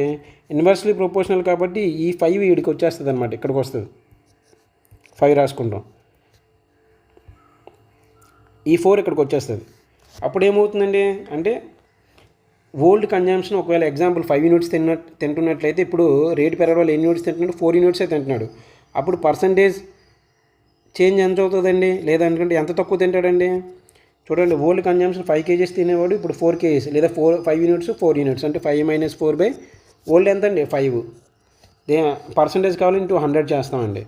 ఇన్వర్స్లీ ప్రపోర్షనల్ కాబట్టి ఈ 5 వీడికి వచ్చేస్తుంది అనమాట. ఇక్కడికి వస్తుంది. 5 రాసుకుంటాం, ఈ 4 ఇక్కడికి వచ్చేస్తుంది. అప్పుడు ఏమవుతుందండి అంటే ఓల్డ్ కన్జంప్షన్ ఒకవేళ ఎగ్జాంపుల్ 5 యూనిట్స్ తింటున్నట్లయితే ఇప్పుడు రేటు పెరగడం వల్ల ఎన్ని యూనిట్స్ తింటున్నాడు? 4 యూనిట్సే తింటున్నాడు. అప్పుడు పర్సంటేజ్ చేంజ్ ఎంత అవుతుందండి? లేదంటే ఎంత తక్కువ తింటాడండి? చూడండి, ఓల్డ్ కన్జంప్షన్ 5 kgs తినేవాడు ఇప్పుడు 4 kgs, లేదా 5 యూనిట్స్ 4 యూనిట్స్ అంటే 5 - 4 ఓల్డ్ ఎంత అండి? 5. పర్సంటేజ్ కావాలి ఇంటూ 100 చేస్తామండి.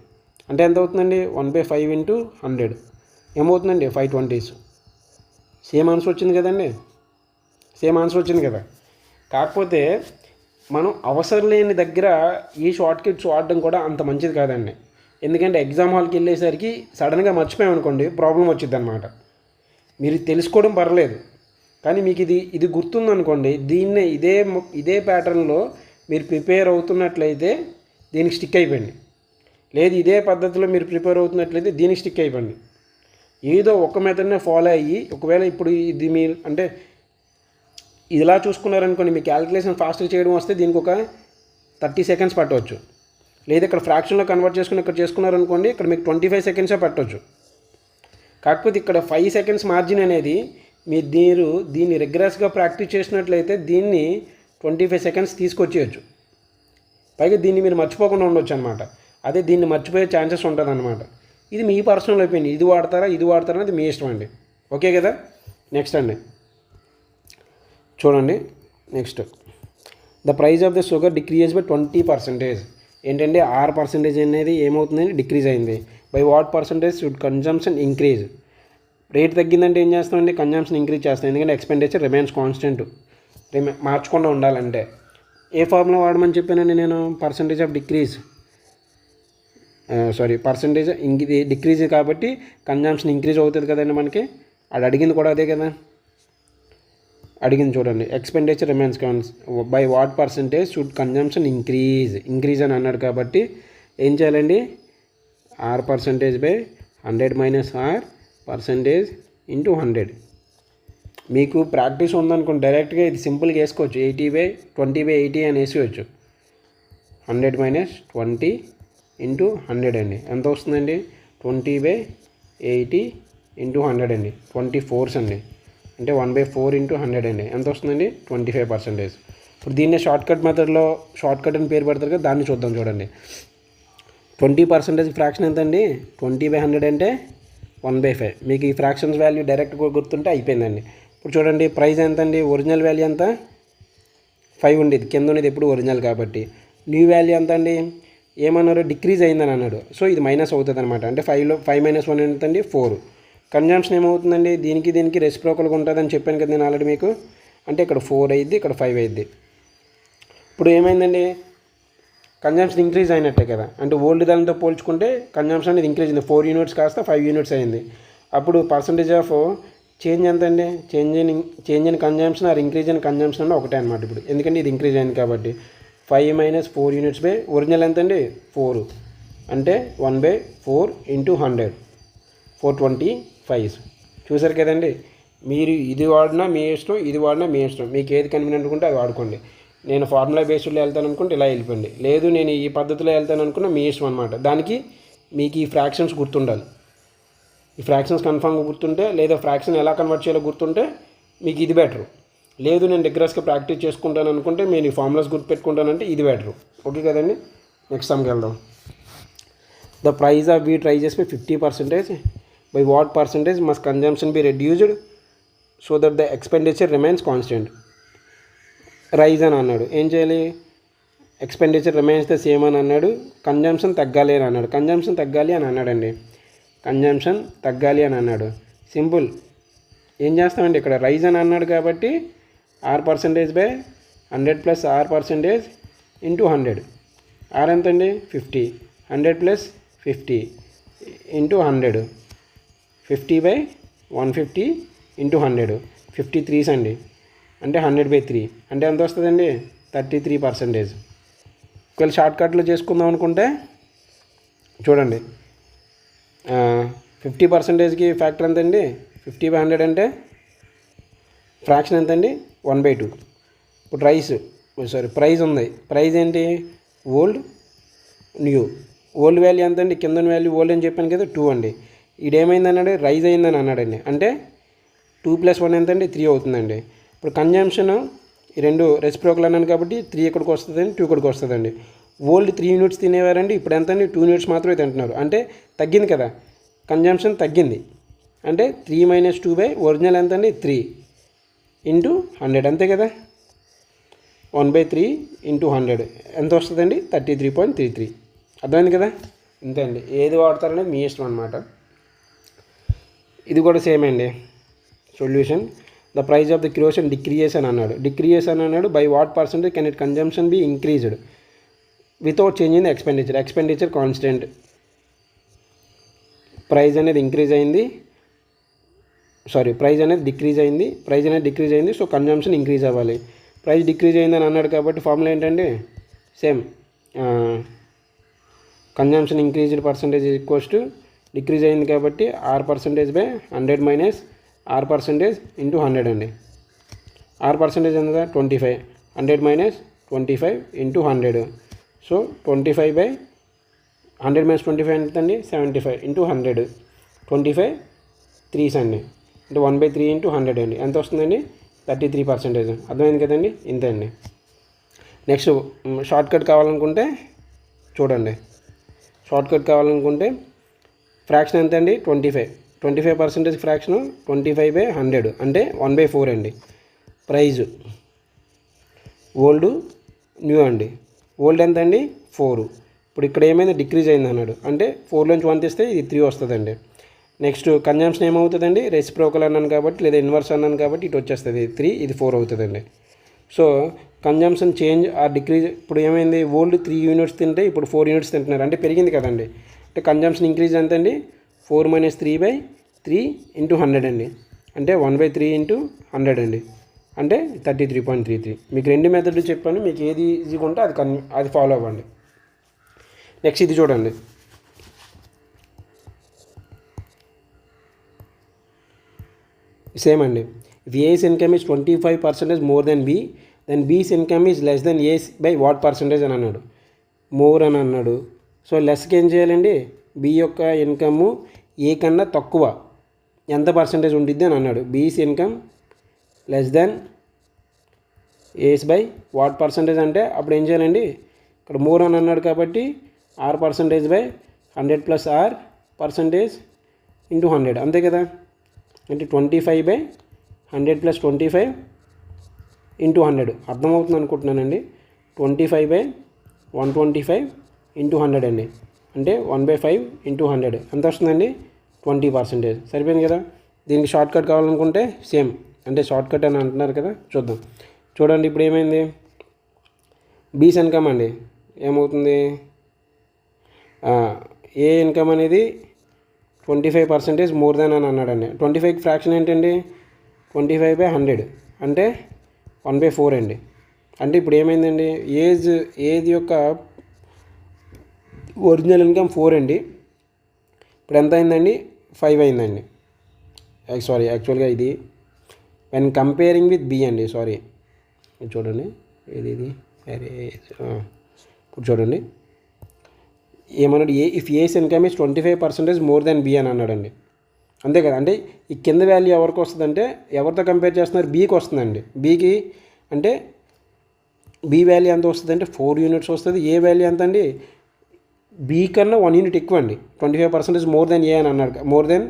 అంటే ఎంత అవుతుందండి? 1/5 ఇంటూ 100 ఏమవుతుందండి? 520s. సేమ్ ఆన్సర్ వచ్చింది కదండి. సేమ్ ఆన్సర్ వచ్చింది కదా. కాకపోతే మనం అవసరం లేని దగ్గర ఈ షార్ట్ కట్స్ వాడడం కూడా అంత మంచిది కాదండి. ఎందుకంటే ఎగ్జామ్ హాల్కి వెళ్ళేసరికి సడన్గా మర్చిపోయామనుకోండి, ప్రాబ్లం వచ్చింది అనమాట. మీరు తెలుసుకోవడం పర్లేదు, కానీ మీకు ఇది గుర్తుందనుకోండి, దీన్నే ఇదే ప్యాటర్న్లో మీరు ప్రిపేర్ అవుతున్నట్లయితే దీనికి స్టిక్ అయిపోయింది. లేదు ఇదే పద్ధతిలో మీరు ప్రిపేర్ అవుతున్నట్లయితే దీనికి స్టిక్ అయిపోయింది. ఏదో ఒక మెథడ్నే ఫాలో అయ్యి, ఒకవేళ ఇప్పుడు ఇది మీరు అంటే ఇలా చూసుకున్నారనుకోండి, మీ క్యాలిక్యులేషన్ ఫాస్ట్గా చేయడం వస్తే దీనికి ఒక 30 seconds పట్టవచ్చు. లేదా ఇక్కడ ఫ్రాక్షన్లో కన్వర్ట్ చేసుకుని ఇక్కడ చేసుకున్నారనుకోండి, ఇక్కడ మీకు 25 seconds పట్టవచ్చు. కాకపోతే ఇక్కడ 5 seconds మార్జిన్ అనేది మీరు దీన్ని రిగ్రెస్గా ప్రాక్టీస్ చేసినట్లయితే దీన్ని 25 seconds తీసుకొచ్చేయచ్చు. పైగా దీన్ని మీరు మర్చిపోకుండా ఉండొచ్చు అనమాట. అదే దీన్ని మర్చిపోయే ఛాన్సెస్ ఉంటుంది అనమాట. ఇది మీ పర్సనల్ ఒపీనియన్. ఇది వాడతారా అనేది మీ ఇష్టం అండి. ఓకే కదా. నెక్స్ట్ అండి చూడండి. Next, the price of the sugar decrease by 20%. ఏంటంటే 6% అనేది ఏమవుతుందండి? డిక్రీజ్ అయింది. By what percentage should consumption increase? Rate తగ్గిందంటే ఏం చేస్తామండి? కన్జంప్షన్ ఇంక్రీజ్ చేస్తాం. ఎందుకంటే ఎక్స్పెండిచర్ రిమైన్స్ కాన్స్టెంట్, మార్చకుండా ఉండాలంటే. ఏ ఫార్ములా వాడమని చెప్పానండి నేను? Percentage of decrease percentage decrease కాబట్టి కన్జంప్షన్ ఇంక్రీజ్ అవుతుంది కదండి మనకి. అది అడిగింది కూడా అదే కదా. అడిగింది చూడండి. Expenditure remains by what percentage should consumption increase అని అన్నాడు కాబట్టి ఏం చేయాలండి, R percentage by 100 minus R percentage into 100. మీకు ప్రాక్టీస్ ఉందనుకోండి డైరెక్ట్గా ఇది సింపుల్గా వేసుకోవచ్చు, 80/20/80 అని వేసుకోవచ్చు. 100 మైనస్ 20 ఇంటూ 100 అండి. ఎంత వస్తుందండి, 20/80 ఇంటూ 100 అండి. 24 అండి. అంటే 1/4 ఇంటూ 100 అండి. ఎంత వస్తుందండి, 25%. ఇప్పుడు దీన్నే షార్ట్కట్ మెథడ్లో షార్ట్కట్ అని పేరు పెడతారు కదా, దాన్ని చూద్దాం చూడండి. 20% ఫ్రాక్షన్ ఎంత అండి, 20/100 అంటే 1/5. మీకు ఈ ఫ్రాక్షన్స్ వాల్యూ డైరెక్ట్గా గుర్తుంటే అయిపోయిందండి. ఇప్పుడు చూడండి ప్రైస్ ఎంత అండి, ఒరిజినల్ వాల్యూ ఎంత 5 ఉండేది, కింద ఉండేది ఎప్పుడు ఒరిజినల్ కాబట్టి. న్యూ వాల్యూ ఎంత అండి, ఏమన్నారు, డిక్రీజ్ అయిందని అన్నాడు. సో ఇది మైనస్ అవుతుంది అనమాట. అంటే 5 మైనస్ 1 ఎంత అండి, 4. కన్జంప్షన్ ఏమవుతుందండి, దీనికి రెసిప్రోకల్గా ఉంటుందని చెప్పాను కదా నేను ఆల్రెడీ మీకు. అంటే ఇక్కడ 4 అయ్యిద్ది, ఇక్కడ 5 అయ్యిద్ది. ఇప్పుడు ఏమైందండి, కన్జంప్షన్ ఇంక్రీజ్ అయినట్టే కదా. అంటే ఓల్డ్ దానితో పోల్చుకుంటే కన్జంప్షన్ అనేది ఇంక్రీజ్ అయింది. 4 యూనిట్స్ కాస్త 5 యూనిట్స్ అయింది. అప్పుడు పర్సంటేజ్ ఆఫ్ చేంజ్ ఎంత అండి, change in consumption or increase in consumption అంటే ఒకటే అనమాట. ఇప్పుడు ఎందుకంటే ఇది ఇంక్రీజ్ అయింది కాబట్టి 5 మైనస్ 4 యూనిట్స్ బై ఒరిజినల్ ఎంత అండి 4, అంటే 1/4 ఇంటూ 100, 425. చూసారు కదండి. మీరు ఇది వాడినా మీ ఇష్టం, ఇది వాడినా మీ ఇష్టం, మీకు ఏది కన్వీనియంట్ అనుకుంటే అది వాడుకోండి. నేను ఫార్ములా బేస్డ్లో వెళ్తాను అనుకుంటే ఇలా వెళ్ళిపోండి, లేదు నేను ఈ పద్ధతిలో వెళ్తాను అనుకున్నా మీ ఇష్టం అనమాట. దానికి మీకు ఈ ఫ్రాక్షన్స్ గుర్తుండాలి. ఈ ఫ్రాక్షన్స్ కన్ఫామ్గా గుర్తుంటే, లేదా ఫ్రాక్షన్ ఎలా కన్వర్ట్ చేయాలో గుర్తుంటే మీకు ఇది బెటరు. లేదు నేను రిగ్రెస్గా ప్రాక్టీస్ చేసుకుంటాను అనుకుంటే మీరు ఈ ఫార్ములాస్ గుర్తుపెట్టుకుంటానంటే ఇది బెటరు. ఓకే కదండి. నెక్స్ట్ సమ్కి వెళ్దాం. The price of wheat rises by 50%, by what percentage must consumption be reduced so that the expenditure remains constant. Rise అని అన్నాడు, ఏం చేయాలి, ఎక్స్పెండిచర్ రిమైన్స్ ద సేమ్ అని అన్నాడు, కన్జంప్షన్ తగ్గాలి అని అన్నాడు. కన్జంప్షన్ తగ్గాలి అని అన్నాడండి, కన్జంప్షన్ తగ్గాలి అని అన్నాడు. సింపుల్, ఏం చేస్తామండి, ఇక్కడ రైజ్ అని అన్నాడు కాబట్టి R percentage by 100 plus R percentage into 100. R ఎంత అండి 50, 100 ప్లస్ 50 ఇంటూ 100, 50/150 ఇంటూ 100, 53 అండి. అంటే 100/3 అంటే ఎంత వస్తుందండి, 33%. ఒకవేళ షార్ట్కట్లో చేసుకుందాం అనుకుంటే చూడండి, 50%కి ఫ్యాక్టర్ ఎంత అండి, 50/100 అంటే ఫ్రాక్షన్ ఎంత అండి, 1/2. ఇప్పుడు ప్రైజ్ ఉంది. ప్రైజ్ ఏంటి, ఓల్డ్ న్యూ. ఓల్డ్ వాల్యూ ఎంత అండి, కింద వాల్యూ ఓల్డ్ అని చెప్పాను కదా 2 అండి. ఇదేమైంది అన్నాడు, రైజ్ అయిందని అన్నాడండి. అంటే 2 + 1 ఎంత అండి, 3 అవుతుందండి. ఇప్పుడు కన్జంప్షన్ ఈ రెండు రెసిప్రోకల్ అన్నాను కాబట్టి 3 ఇక్కడికి వస్తుందండి, 2 ఇక్కడికి వస్తుందండి. ఓల్డ్ 3 యూనిట్స్ తినేవారండి, ఇప్పుడు ఎంత అండి 2 యూనిట్స్ మాత్రమే తింటున్నారు. అంటే తగ్గింది కదా, కన్జంప్షన్ తగ్గింది. అంటే 3 మైనస్ 2 బై ఒరిజినల్ ఎంత అండి 3 ఇంటూ 100, అంతే కదా. 1/3 ఇంటూ 100 ఎంత వస్తుందండి, 33.33. అర్థమైంది కదా. ఇంతే అండి, ఏది వాడతారనేది మీ ఇష్టం అనమాట. ఇది కూడా సేమ్ అండి. Solution, the price of the kerosene decreases అని అన్నాడు. By what percentage can it consumption be increased without changing the expenditure constant. Price అనేది ఇంక్రీజ్ అయింది, ప్రైజ్ అనేది డిక్రీజ్ అయింది. సో కన్జంప్షన్ ఇంక్రీజ్ అవ్వాలి. ప్రైస్ డిక్రీజ్ అయిందని అన్నాడు కాబట్టి ఫార్ములా ఏంటండి, same, consumption increased percentage equals to decrease అయింది కాబట్టి R percentage by 100 minus R percentage into 100 అండి. ఆర్ పర్సంటేజ్ ఎంత 25, 100 మైనస్ 25 ఇంటూ 100. సో 25/100 మైనస్ 25 ఎంత అండి 75 ఇంటూ 100, 25 3s అండి. అంటే 1/3 ఇంటూ 100 అండి. ఎంత వస్తుందండి, 33%. అర్థమైంది కదండి. ఇంతే అండి. నెక్స్ట్ షార్ట్కట్ కావాలనుకుంటే చూడండి, ఫ్రాక్షన్ ఎంత అండి 25% ఫ్రాక్షను 25/100 అంటే 1/4 అండి. ప్రైజు ఓల్డ్ న్యూ అండి. ఓల్డ్ ఎంత అండి 4. ఇప్పుడు ఇక్కడ ఏమైంది, డిక్రీజ్ అయింది అన్నాడు. అంటే 4లోంచి 1 తీస్తే ఇది 3 వస్తుందండి. నెక్స్ట్ కన్జంప్షన్ ఏమవుతుందండి, రెసిప్రోకల్ అన్నాను కాబట్టి లేదా ఇన్వర్స్ అన్నాను కాబట్టి ఇటు వచ్చేస్తుంది 3, ఇది 4 అవుతుందండి. So consumption change or decrease. ఇప్పుడు ఏమైంది, ఓల్డ్ 3 యూనిట్స్ తింటే ఇప్పుడు 4 యూనిట్స్ తింటున్నారు, అంటే పెరిగింది కదండి. అంటే కన్జంప్షన్ ఇంక్రీజ్ ఎంత అండి 4 మైనస్ 3/3 ఇంటూ 100 అండి. అంటే 1/3 ఇంటూ 100 అండి. అంటే 33.33. మీకు 2 మెథడ్లు చెప్పాను, మీకు ఏది ఈజీగా ఉంటే అది ఫాలో అవ్వండి. నెక్స్ట్ ఇది చూడండి. సేమ్ అండి. If A's income is 25% more than B, then B's income is less than A's by what percentage అని అన్నాడు. మోర్ అని అన్నాడు. సో లెస్కి ఏం చేయాలండి, బి యొక్క ఇన్కమ్ ఏ కన్నా తక్కువ ఎంత పర్సంటేజ్ ఉంటుంది అని అన్నాడు. B's income less than A's by what percentage అంటే అప్పుడు ఏం చేయాలండి, ఇక్కడ మోర్ అని అన్నాడు కాబట్టి R percentage by 100 plus R percentage into 100 అంతే కదా. అంటే 25/100 ప్లస్ 25 ఇంటూ 100 అర్థమవుతుంది అనుకుంటున్నానండి. 25/125 ఇంటూ 100 అండి, అంటే 1/5 ఇంటూ 100 ఎంత వస్తుందండి, 20%. సరిపోయింది కదా. దీనికి షార్ట్ కట్ కావాలనుకుంటే సేమ్, అంటే షార్ట్ కట్ అని అంటున్నారు కదా, చూద్దాం. చూడండి ఇప్పుడు ఏమైంది, బీస్ ఇన్కమ్ అండి ఏమవుతుంది, ఏ ఇన్కమ్ అనేది 25% మోర్ దెన్ అని అన్నాడండి. 25 ఫ్రాక్షన్ ఏంటండి, 25/100 అంటే 1/4 అండి. అంటే ఇప్పుడు ఏమైందండి, ఏజ్ యొక్క ఒరిజినల్ ఇన్కమ్ 4 అండి, ఇప్పుడు ఎంత అయిందండి, 5 అయిందండి. సారీ, యాక్చువల్గా ఇది వెన్ కంపేరింగ్ విత్ బి అండి, సారీ. చూడండి ఇది ఇప్పుడు చూడండి ఏమన్నాడు, if A's income is 25% more than B అని అన్నాడండి. అంతే కదా. అంటే ఈ కింద వాల్యూ ఎవరికి వస్తుందంటే, ఎవరితో కంపేర్ చేస్తున్నారు, బీకి వస్తుందండి. బీకి అంటే బి వాల్యూ ఎంత వస్తుంది అంటే 4 యూనిట్స్ వస్తుంది. ఏ వాల్యూ ఎంత అండి, బీ కన్నా 1 యూనిట్ ఎక్కువ అండి. 25% మోర్ దెన్ ఏ అని అన్నాడు. More then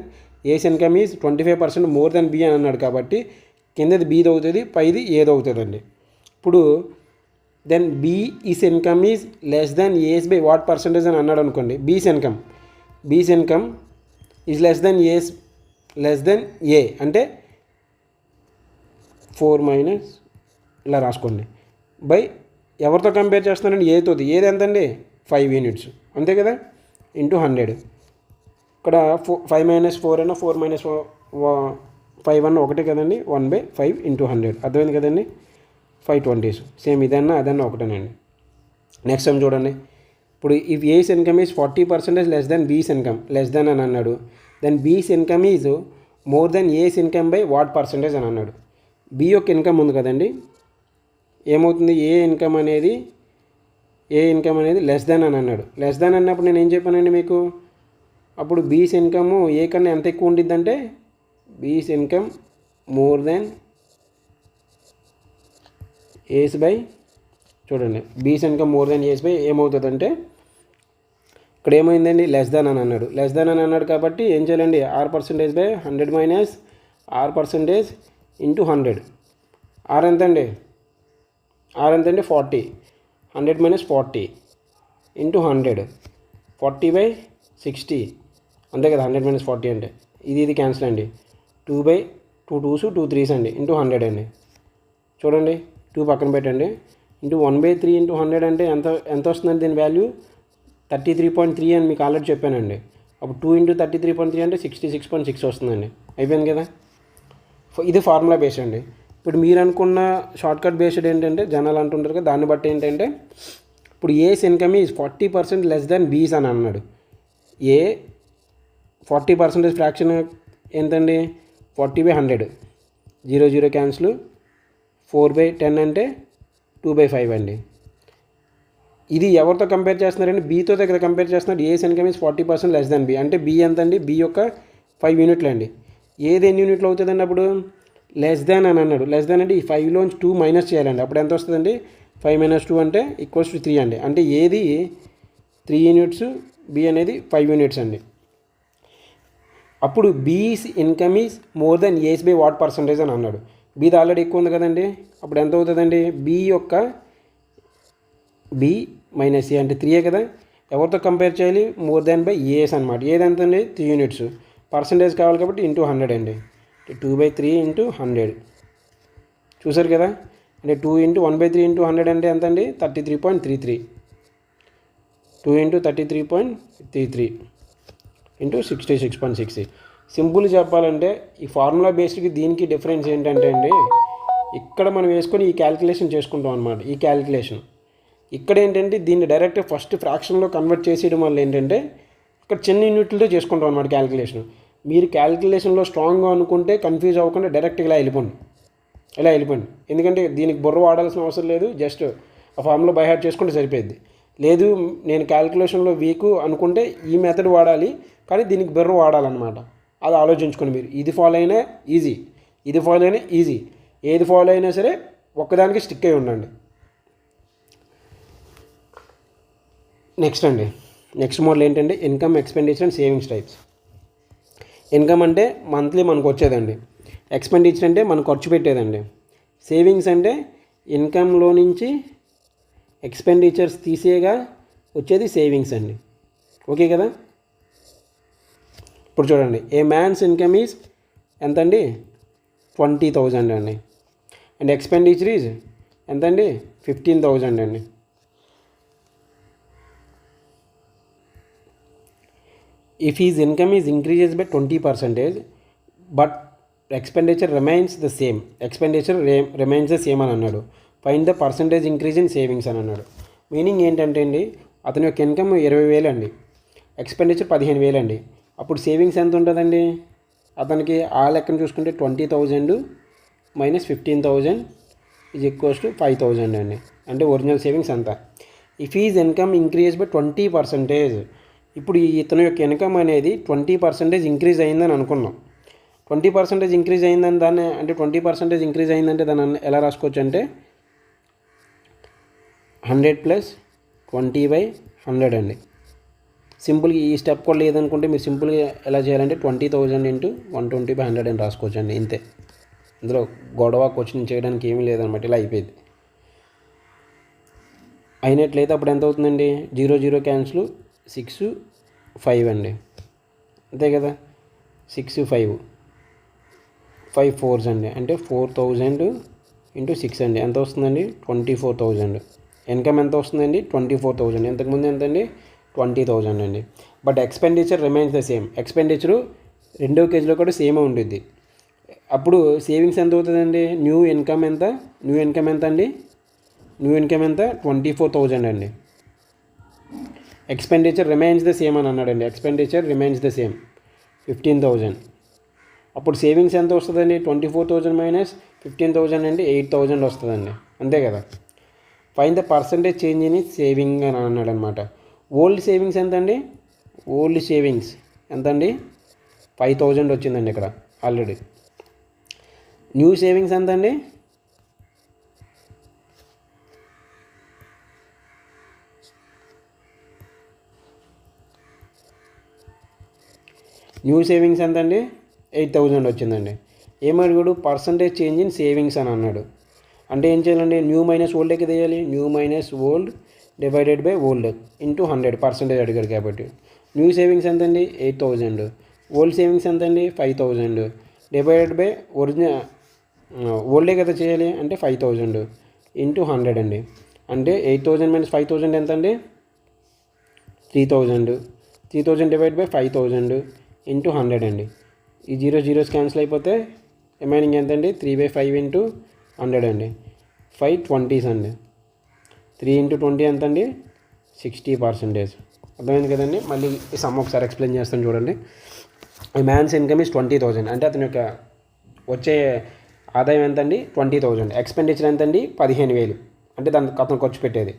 A's income is 25% more than B అని అన్నాడు కాబట్టి కిందది బీది అవుతుంది, పైది ఏది అవుతుందండి. ఇప్పుడు then B's income is less than A's by what percentage అని అన్నాడు అనుకోండి. B's income is less than A అంటే 4 మైనస్ ఇలా రాసుకోండి బై ఎవరితో కంపేర్ చేస్తున్నారండి, ఏతోది. ఏది ఎంత అండి, 5 యూనిట్స్ అంతే కదా, ఇంటూ 100. ఇక్కడ 5 - 4 అయినా 4 - 5 అన్న ఒకటే కదండి, 1/5 ఇంటూ 100 అర్థమైంది కదండి, 520s. సేమ్ ఇదన్నా అదన్నా ఒకటేనండి. నెక్స్ట్ టైం చూడండి. ఇప్పుడు if A's income is 40% less then B's income, less than అని అన్నాడు. Then B's income is more then A's income by what percentage అని అన్నాడు. బి యొక్క ఇన్కమ్ ఉంది కదండి, ఏమవుతుంది, ఏ ఇన్కమ్ అనేది లెస్ దెన్ అని అన్నాడు. లెస్ దెన్ అన్నప్పుడు నేను ఏం చెప్పానండి మీకు, అప్పుడు బీస్ ఇన్కమ్ ఏ కన్నా ఎంత ఎక్కువ ఉండిద్దంటే, B's income more then A's by, చూడండి B's income more then A's by ఏమవుతుందంటే, ఇక్కడ ఏమైందండి, లెస్ దెన్ అని అన్నాడు. లెస్ దెన్ అని అన్నాడు కాబట్టి ఏం చేయాలండి, R percentage by 100 minus R percentage into 100. R ఎంతండి, 40. 100 మైనస్ 40 ఇంటూ 100, 40/60 అంతే కదా. 100 - 40 అంటే ఇది క్యాన్సిల్ అండి. 2/2 2s 2 3s అండి ఇంటూ 100 అండి. చూడండి 2 పక్కన పెట్టండి. ఇంటూ 1/3 ఇంటూ 100 అంటే ఎంత వస్తుందండి, దీని వాల్యూ 33.3 అని మీకు ఆల్రెడీ చెప్పానండి. అప్పుడు 2 × 33.3 అంటే 66.6 వస్తుందండి. అయిపోయింది కదా. ఇది ఫార్ములా బేస్డ్ అండి. ఇప్పుడు మీరు అనుకున్న షార్ట్కట్ బేస్డ్ ఏంటంటే, జనాలు అంటుంటారు కదా, దాన్ని బట్టి ఏంటంటే, ఇప్పుడు ఏస్ ఇన్కమ్ ఈజ్ 40% లెస్ దెన్ బీస్ అని అన్నాడు. ఏ 40% ఫ్రాక్షన్ ఎంతండి, 40/100, 0 0 క్యాన్సిల్, 4/10 అంటే 2/5 అండి. ఇది ఎవరితో కంపేర్ చేస్తున్నారండి, బీతో దగ్గర కంపేర్ చేస్తున్నాడు. A's income is 40% less than B అంటే బి ఎంత అండి, బి యొక్క 5 యూనిట్లు అండి. ఏది ఎన్ని యూనిట్లు అవుతుందండి, అప్పుడు లెస్ దాన్ అని అన్నాడు. లెస్ దాన్ అంటే ఈ 5లోంచి 2 మైనస్ చేయాలండి. అప్పుడు ఎంత వస్తుందండి, 5 - 2 అంటే ఈక్వల్స్ టు 3 అండి. అంటే ఏది 3 యూనిట్స్, బి అనేది 5 యూనిట్స్ అండి. అప్పుడు B's income is more then A's by what percentage అని అన్నాడు. బీది ఆల్రెడీ ఎక్కువ ఉంది కదండి, అప్పుడు ఎంత అవుతుందండి, బి యొక్క బి మైనస్ ఏ అంటే 3 కదా. ఎవరితో కంపేర్ చేయాలి, మోర్ దెన్ బై ఏస్ అనమాట. ఏది ఎంత అండి, 3 యూనిట్స్. పర్సంటేజ్ కావాలి కాబట్టి ఇంటూ 100 అండి. 2/3 ఇంటూ 100 చూసారు కదా. అంటే 2 × 1/3 ఇంటూ 100 అంటే ఎంత అండి, 33.33. 2 × 33.33 ఇంటూ 66.6. సింపుల్ చెప్పాలంటే ఈ ఫార్ములా బేస్డ్కి దీనికి డిఫరెన్స్ ఏంటంటే అండి, ఇక్కడ మనం వేసుకొని ఈ క్యాలిక్యులేషన్ చేసుకుంటాం అనమాట. ఈ క్యాలిక్యులేషన్ ఇక్కడ ఏంటంటే దీన్ని డైరెక్ట్ ఫస్ట్ ఫ్రాక్షన్లో కన్వర్ట్ చేసేయడం వల్ల ఏంటంటే ఇక్కడ చిన్న యూనిట్లతో చేసుకుంటాం అనమాట క్యాలిక్యులేషన్. మీరు క్యాలిక్యులేషన్లో స్ట్రాంగ్గా అనుకుంటే కన్ఫ్యూజ్ అవ్వకుండా డైరెక్ట్ ఇలా వెళ్ళిపోండి. ఎందుకంటే దీనికి బుర్ర వాడాల్సిన అవసరం లేదు, జస్ట్ ఆ ఫామ్లో బై హార్ట్ చేసుకుంటే సరిపోద్ది. లేదు నేను క్యాలిక్యులేషన్లో వీక్ అనుకుంటే ఈ మెథడ్ వాడాలి, కానీ దీనికి బుర్ర వాడాలన్నమాట. అది ఆలోచించుకోండి మీరు. ఇది ఫాలో అయినా ఈజీ, ఇది ఫాలో అయినా ఈజీ, ఏది ఫాలో అయినా సరే ఒక్కదానికి స్టిక్ అయి ఉండండి. నెక్స్ట్ మోడల్ ఏంటంటే income, expenditure and savings types. Income అంటే మంత్లీ మనకు వచ్చేదండి, ఎక్స్పెండిచర్ అంటే మనం ఖర్చు పెట్టేదండి, సేవింగ్స్ అంటే ఇన్కంలో నుంచి ఎక్స్పెండిచర్స్ తీసేగా వచ్చేది సేవింగ్స్ అండి. ఓకే కదా. ఇప్పుడు చూడండి, ఏ మ్యాన్స్ ఇన్కమ్ ఈజ్ ఎంతండి 20,000 అండి, అండ్ ఎక్స్పెండిచర్ ఈజ్ ఎంతండి 15,000 అండి. If his income is increases by 20%, but expenditure remains the same, remains the same అని అన్నాడు. Find the percentage increase in savings అని అన్నాడు. మీనింగ్ ఏంటంటే అండి, అతని యొక్క ఇన్కమ్ 20,000 అండి, ఎక్స్పెండిచర్ 15,000 అండి. అప్పుడు సేవింగ్స్ ఎంత ఉంటుందండి? అతనికి ఆ లెక్కను చూసుకుంటే 20,000 మైనస్ 15,000 ఈజ్ ఈక్వల్స్ టు 5,000 అండి. అంటే ఒరిజినల్ సేవింగ్స్ అంతా. If is income increase by 20%, ఇప్పుడు ఇతని యొక్క ఇన్కమ్ అనేది 20% ఇంక్రీజ్ అయిందని అనుకున్నాం. 20% ఇంక్రీజ్ అయిందని దాన్ని అంటే 20% ఇంక్రీజ్ అయిందంటే దాన్ని ఎలా రాసుకోవచ్చు అంటే 100 ప్లస్ 20/100 అండి. సింపుల్గా ఈ స్టెప్ కూడా లేదనుకుంటే మీరు సింపుల్గా ఎలా చేయాలంటే 20,000 ఇంటూ 120/100 అని రాసుకోవచ్చు అండి. ఇంతే, ఇందులో గొడవ క్వశ్చన్ చేయడానికి ఏమీ లేదనమాట. ఇలా అయిపోయింది. అయినట్లయితే అప్పుడు ఎంత అవుతుందండి? 0 క్యాన్సిల్, 6 5 అండి, అంతే కదా. 6 5 4s అండి, అంటే 4,000 ఇంటూ 6 అండి. ఎంత వస్తుందండి? 24,000. ఇన్కమ్ ఎంత వస్తుందండి? 24,000. ఇంతకుముందు ఎంతండి? 20,000 అండి. But expenditure remains the same. Expenditure రెండో కేజీలో కూడా సేమ్ ఉంటుంది. అప్పుడు సేవింగ్స్ ఎంత అవుతుందండి? న్యూ ఇన్కమ్ ఎంత అండి? న్యూ ఇన్కమ్ ఎంత? 24,000 అండి. ఎక్స్పెండిచర్ రిమైన్స్ ద సేమ్ అని అన్నాడండి. Expenditure remains the same 15,000. అప్పుడు సేవింగ్స్ ఎంత వస్తుందండి? 24,000 మైనస్ 15,000 అండి 8,000 వస్తుందండి, అంతే కదా. Fine the percentage change in saving అని అన్నాడు అనమాట. ఓల్డ్ సేవింగ్స్ ఎంత అండి? ఓల్డ్ సేవింగ్స్ ఎంత అండి? 5,000 వచ్చిందండి ఇక్కడ ఆల్రెడీ. న్యూ సేవింగ్స్ ఎంత అండి? న్యూ సేవింగ్స్ ఎంత అండి? 8,000 వచ్చిందండి. ఏమడిగాడు? పర్సంటేజ్ చేంజ్ ఇన్ సేవింగ్స్ అని అన్నాడు. అంటే ఏం చేయాలండి? న్యూ మైనస్ ఓల్డ్ ఎక్కడ తీయాలి? New minus old divided by old into 100 అడిగాడు కాబట్టి. న్యూ సేవింగ్స్ ఎంత అండి? 8,000. ఓల్డ్ సేవింగ్స్ ఎంత అండి? 5,000 డివైడెడ్ బై ఒరిజినల్ ఓల్డే కదా చేయాలి, అంటే 5,000 ఇంటూ 100 అండి. అంటే 8,000 మైనస్ 5,000 ఎంత అండి? 3,000. 3,000 డివైడ్ బై 5,000 ఇంటూ 100 అండి. ఈ 0 క్యాన్సిల్ అయిపోతే రిమైనింగ్ ఎంత అండి? 3/5 ఇంటూ 100 అండి. 5 20s అండి. 3 ఇంటూ 20 ఎంత అండి? 60%. అర్థమైంది కదండి. మళ్ళీ ఈ సమ్ ఒకసారి ఎక్స్ప్లెయిన్ చేస్తాను చూడండి. ఈ మ్యాన్స్ ఇన్కమ్ ఈజ్ 20,000. అంటే అతని యొక్క వచ్చే ఆదాయం ఎంత అండి? 20,000. ఎక్స్పెండిచర్ ఎంత అండి? 15,000. అంటే దానికి అతను ఖర్చు పెట్టేది.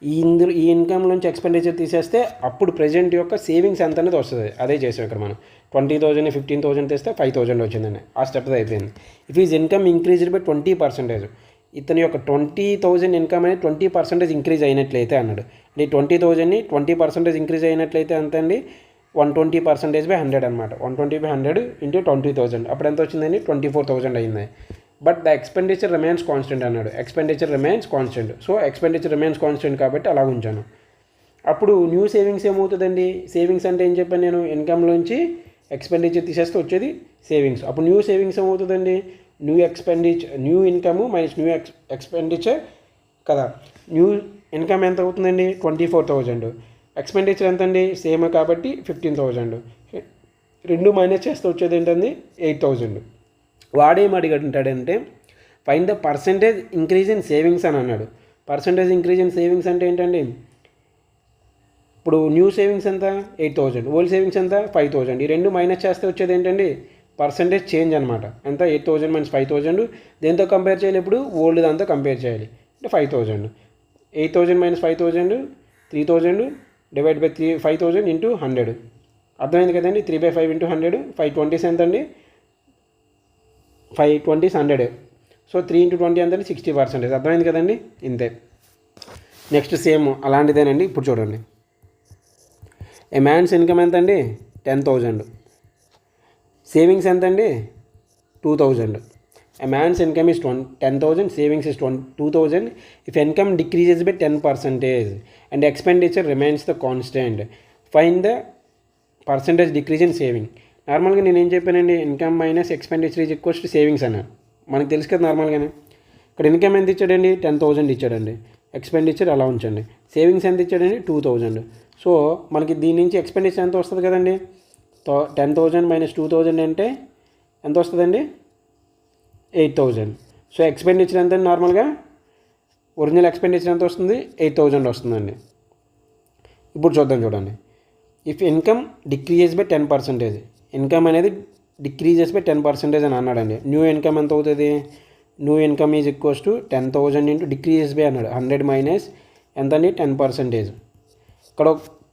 ఈ ఇన్కమ్ నుంచి ఎక్స్పెండిచర్ తీసేస్తే అప్పుడు ప్రజెంట్ యొక్క సేవింగ్స్ ఎంత అనేది వస్తుంది. అదే చేసాం ఇక్కడ మనం. 20,000 15,000 తెస్తే 5,000 వచ్చిందండి. ఆ స్టెప్ అయిపోయింది. If is income increased by 20%, ఇతని యొక్క 20,000 ఇన్కమ్ అనేది 20% ఇంక్రీజ్ అయినట్లయితే అన్నాడు. అంటే 20,000ని 20% ఇంక్రీజ్ అయినట్లయితే ఎంత అండి? 120%/100 అనమాట. 120/100 ఇంటూ 20,000 అప్పుడు ఎంత వచ్చిందండి? 24,000 అయింది. But the expenditure remains constant అన్నాడు. Expenditure remains constant. So expenditure remains constant కాబట్టి అలా ఉంచాను. అప్పుడు న్యూ సేవింగ్స్ ఏమవుతుందండి? సేవింగ్స్ అంటే ఏం చెప్పాను నేను? ఇన్కమ్లోంచి ఎక్స్పెండిచర్ తీసేస్తే వచ్చేది సేవింగ్స్. అప్పుడు న్యూ సేవింగ్స్ ఏమవుతుందండి? New income minus new expenditure కదా. న్యూ ఇన్కమ్ ఎంత అవుతుందండి? 24,000. ఎక్స్పెండిచర్ ఎంత అండి? సేమ్ కాబట్టి 15,000. రెండు మైనస్ చేస్తే వచ్చేది ఏంటండి? 8,000. వాడేం అడిగాడంటే find the percentage increase in savings అని అన్నాడు. పర్సంటేజ్ ఇంక్రీజ్ ఇన్ సేవింగ్స్ అంటే ఏంటండి, ఇప్పుడు న్యూ సేవింగ్స్ ఎంత 8,000, ఓల్డ్ సేవింగ్స్ ఎంత 5,000. ఈ రెండు మైనస్ చేస్తే వచ్చేది ఏంటండి పర్సంటేజ్ చేంజ్ అనమాట. ఎంత 8,000 మైనస్ 5,000. దేంతో కంపేర్ చేయాలి, ఇప్పుడు ఓల్డ్ దాంతో కంపేర్ చేయాలి. అంటే 5,000. 8,000 మైనస్ 5,000 3,000 డివైడ్ బై 5,000 ఇంటూ 100. అర్థమైంది కదండి. 3/5 ఇంటూ 100 520 ఎంత అండి, 520 100. సో 3 ఇంటూ 20 ఎంత అండి 60%. అర్థమైంది కదండి. ఇంతే. నెక్స్ట్ సేమ్ అలాంటిదేనండి. ఇప్పుడు చూడండి, ఏ మ్యాన్స్ ఇన్కమ్ ఎంత అండి 10,000, సేవింగ్స్ ఎంత అండి 2,000. A man's income is 10,000, savings is 2,000. If income decreases by 10% and expenditure remains the constant, find the percentage decrease in saving. నార్మల్గా నేను ఏం చెప్పానండి, income minus expenditure is equals to savings అన్నాను. మనకు తెలుసు కదా నార్మల్గానే. ఇక్కడ ఇన్కమ్ ఎంత ఇచ్చాడండి 10,000 ఇచ్చాడండి, ఎక్స్పెండిచర్ అలా ఉంచండి. సేవింగ్స్ ఎంత ఇచ్చాడండి 2,000. సో మనకి దీని నుంచి ఎక్స్పెండిచర్ ఎంత వస్తుంది కదండి, 10,000 మైనస్ 2,000 అంటే ఎంత వస్తుందండి 8,000. సో ఎక్స్పెండిచర్ ఎంత నార్మల్గా ఒరిజినల్ ఎక్స్పెండిచర్ ఎంత వస్తుంది 8,000 వస్తుందండి. ఇప్పుడు చూడండి, if income decreases by 10%, income అనేది డిక్రీజెస్ బై 10% అని అన్నాడండి. న్యూ ఇన్కమ్ ఎంత అవుతుంది, new income is equals to 10,000 into decreases by అన్నాడు 100 మైనస్ ఎంత అండి 10%. ఇక్కడ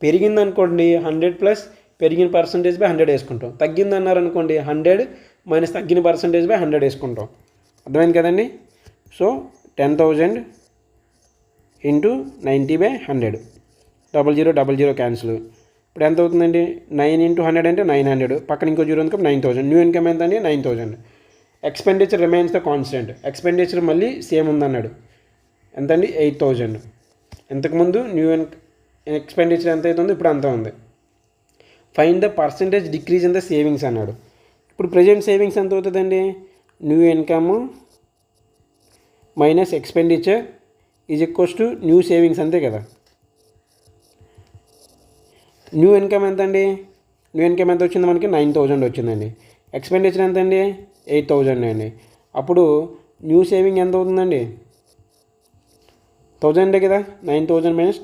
పెరిగింది అనుకోండి 100 ప్లస్ పెరిగిన పర్సంటేజ్ బై 100 వేసుకుంటాం. తగ్గింది అన్నారు అనుకోండి 100 మైనస్ తగ్గిన పర్సంటేజ్ బై 100 వేసుకుంటాం. అర్థమైంది కదండి. So 10,000 into 90/100, 0000 cancel. ఇప్పుడు ఎంత అవుతుందండి 9 ఇంటూ 100 అంటే 900, పక్కన ఇంకో జీరో ఉంది 9,000. న్యూ ఇన్కమ్ ఎంత అండి 9,000. Expenditure remains the constant, expenditure మళ్ళీ సేమ్ ఉందన్నాడు. ఎంత అండి 8,000. ఇంతకుముందు న్యూ ఎక్స్పెండిచర్ ఎంత అవుతుందో ఇప్పుడు అంత ఉంది. Find the percentage decrease in the savings అన్నాడు. ఇప్పుడు ప్రజెంట్ సేవింగ్స్ ఎంత అవుతుందండి, new income minus expenditure is equals to new savings, అంతే కదా. న్యూ ఇన్కమ్ ఎంత అండి, న్యూ ఇన్కమ్ ఎంత వచ్చింది మనకి 9,000 వచ్చిందండి. ఎక్స్పెండిచర్ ఎంత అండి 8,000 అండి. అప్పుడు న్యూ సేవింగ్ ఎంత అవుతుందండి 1,000 కదా. 9,000 మైనస్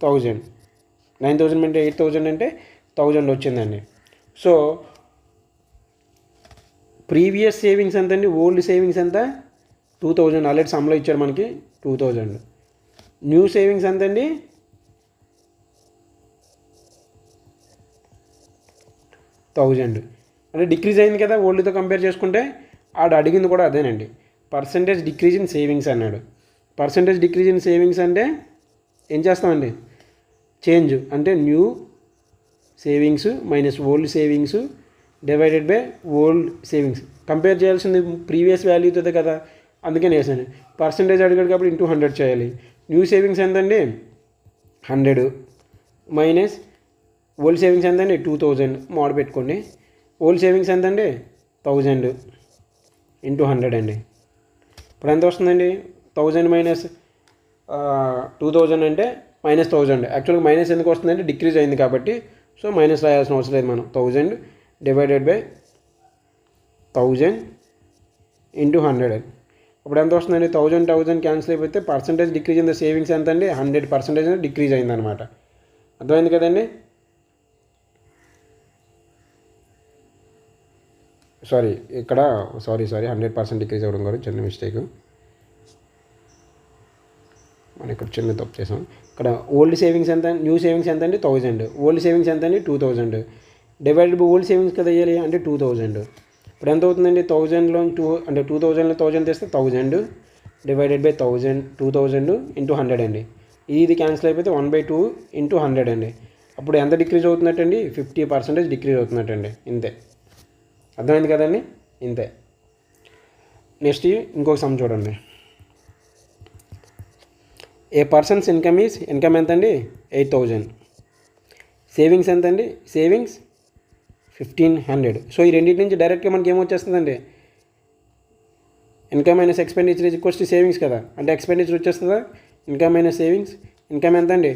1,000, 9,000 అంటే 8,000 అంటే 1,000 వచ్చిందండి. సో ప్రీవియస్ సేవింగ్స్ ఎంత అండి, ఓల్డ్ సేవింగ్స్ ఎంత 2,000, ఆల్రెడీ సమ్లో ఇచ్చారు మనకి 2,000. న్యూ సేవింగ్స్ ఎంత అండి 1,000. అంటే డిక్రీజ్ అయింది కదా ఓల్డ్తో కంపేర్ చేసుకుంటే. అడిగింది కూడా అదేనండి, పర్సంటేజ్ డిక్రీజ్ ఇన్ సేవింగ్స్ అన్నాడు. పర్సంటేజ్ డిక్రీజ్ ఇన్ సేవింగ్స్ అంటే ఏం చేస్తామండి, చేంజ్ అంటే new savings minus old savings divided by old savings. Compare చేయాల్సింది ప్రీవియస్ వాల్యూతో కదా, అందుకని వేసాను. పర్సంటేజ్ అడిగాడు కాబట్టి ఇంటూ 100 చేయాలి. న్యూ సేవింగ్స్ ఎంతండి 100 మైనస్ ఓల్డ్ సేవింగ్స్ ఎంతండి 2,000 మోడ్ పెట్టుకోండి. ఓల్డ్ సేవింగ్స్ ఎంతండి 1,000 ఇంటూ 100 అండి. ఇప్పుడు ఎంత వస్తుందండి 1,000 మైనస్ 2,000 అంటే మైనస్ 1,000. యాక్చువల్గా మైనస్ ఎందుకు వస్తుందంటే డిక్రీజ్ అయింది కాబట్టి. సో మైనస్ రాయాల్సిన అవసరం లేదు మనం. 1,000 డివైడెడ్ బై 1,000 ఇంటూ 100. ఇప్పుడు ఎంత వస్తుందండి 1,000 క్యాన్సిల్ అయిపోతే percentage decrease in the savings ఎంత అండి 100% డిక్రీజ్ అయిందనమాట. అర్థమైంది కదండి. ఇక్కడ 100% డిక్రీజ్ అవ్వడం కూడా చిన్న మిస్టేక్, మనం ఇక్కడ చిన్న తప్పు చేసాం. ఇక్కడ ఓల్డ్ సేవింగ్స్ ఎంత, న్యూ సేవింగ్స్ ఎంత అండి 1,000, ఓల్డ్ సేవింగ్స్ ఎంత అండి 2,000 డివైడెడ్ బై ఓల్డ్ సేవింగ్స్ కదా వేయాలి అంటే 2,000. ఇప్పుడు ఎంత అవుతుందండి 1,000లో 2 అంటే 2,000లో 1,000 తెస్తే 1,000 డివైడెడ్ బై 2,000 ఇంటూ 100 అండి. ఇది క్యాన్సిల్ అయిపోతే 1/2 ఇంటూ 100 అండి. అప్పుడు ఎంత డిక్రీజ్ అవుతున్నట్టండి 50% డిక్రీజ్ అవుతున్నట్టండి. ఇంతే. అర్థమైంది కదండి. ఇంతే. నెక్స్ట్ ఇంకొక సమ్ చూడండి. ఏ పర్సన్స్ ఇన్కమ్ ఎంత అండి 8,000, సేవింగ్స్ ఎంత అండి సేవింగ్స్ 1,500. సో ఈ రెండింటి నుంచి డైరెక్ట్గా మనకి ఏమొచ్చేస్తుందండి, income minus expenditure is equals to savings కదా. అంటే ఎక్స్పెండిచర్ వచ్చేస్తుందా, ఇన్కమ్ మైనస్ సేవింగ్స్. ఇన్కమ్ ఎంత అండి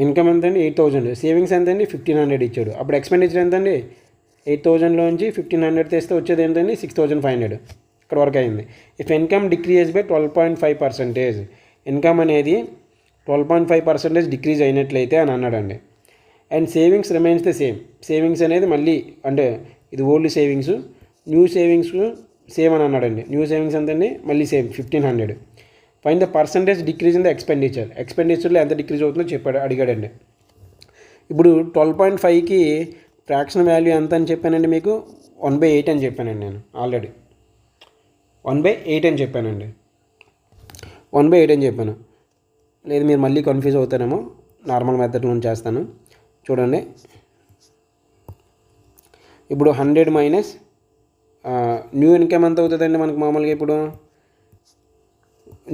ఇన్కమ్ ఎంత అండి 8,000, సేవింగ్స్ ఎంత అండి 1,500 ఇచ్చాడు. అప్పుడు ఎక్స్పెండిచర్ ఎంత అండి 8,000లోంచి 1,500 తీస్తే వచ్చేది ఏంటండి 6,500. ఇక్కడ వరకు అయింది. If income decrease by 12.5%, income అనేది 12.5% డిక్రీజ్ అయినట్లయితే అని అన్నాడండి. And savings remains the same, savings అనేది మళ్ళీ అంటే ఇది old savings, new savings same అని అన్నాడండి. న్యూ సేవింగ్స్ ఎంతండి మళ్ళీ same 1,500. Find the percentage decrease in the expenditure, ఎక్స్పెండిచర్లో ఎంత డిక్రీజ్ అవుతుందో అడిగాడండి. ఇప్పుడు 12.5కి ఫ్రాక్షన్ వాల్యూ ఎంత అని చెప్పానండి మీకు 1/8 అని చెప్పానండి. నేను ఆల్రెడీ 1/8 అని చెప్పానండి. 1/8 అని చెప్పాను. లేదు మీరు మళ్ళీ కన్ఫ్యూజ్ అవుతారేమో, నార్మల్ మెథడ్లో చేస్తాను చూడండి. ఇప్పుడు 100 మైనస్ న్యూ ఇన్కమ్ ఎంత అవుతుందండి మనకు మామూలుగా. ఇప్పుడు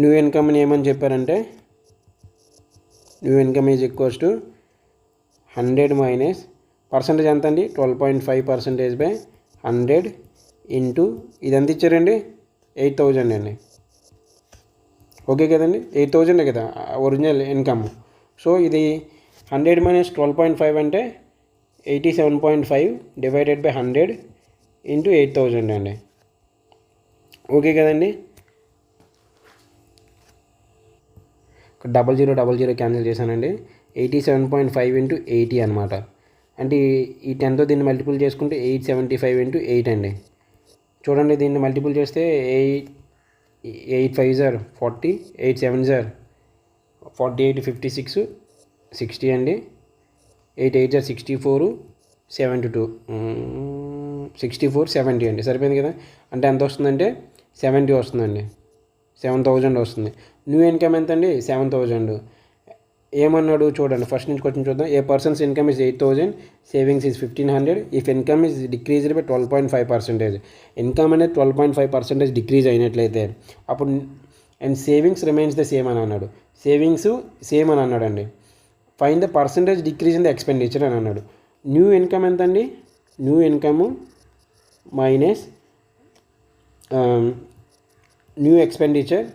న్యూ ఇన్కమ్ని ఏమని చెప్పారంటే new income is equals to 100 minus percentage ఎంత అండి 12.5% బై 100 ఇంటూ ఇది ఎంత ఇచ్చారండి 8,000 అండి. ఓకే కదండి, 8,000 కదా ఒరిజినల్ ఇన్కమ్. సో ఇది 100 మైనస్ 12.5 అంటే 87.5 డివైడెడ్ బై 100 ఇంటూ 8,000 అండి. ఓకే కదండి. 0000 క్యాన్సిల్ చేశానండి. 87.5 ఇంటూ 80 అనమాట. అంటే ఈ 10తో దీన్ని మల్టిపుల్ చేసుకుంటే 875 ఇంటూ 8 అండి. చూడండి దీన్ని మల్టిపుల్ చేస్తే 8 5 జార్ 40, 8 7 జార్ 48, 56, 60 అండి. 8 8 జార్ 64, 72, 64, 70 అండి. సరిపోయింది కదా. అంటే ఎంత వస్తుందంటే 70 వస్తుందండి, 7,000 వస్తుంది. న్యూ ఇన్కమ్ ఎంత అండి 7,000. ఏమన్నాడు చూడండి, ఫస్ట్ నుంచి క్వశ్చన్ చూద్దాం. A person's income is 8,000, savings is 1,500. If income is decreased by 12.5%, income అనేది 12.5% డిక్రీజ్ అయినట్లయితే అప్పుడు and savings remains the same అని అన్నాడు. సేవింగ్స్ సేమ్ అని అన్నాడండి. Find the percentage decrease in the expenditure అని అన్నాడు. న్యూ ఇన్కమ్ ఎంత అండి, new income minus new expenditure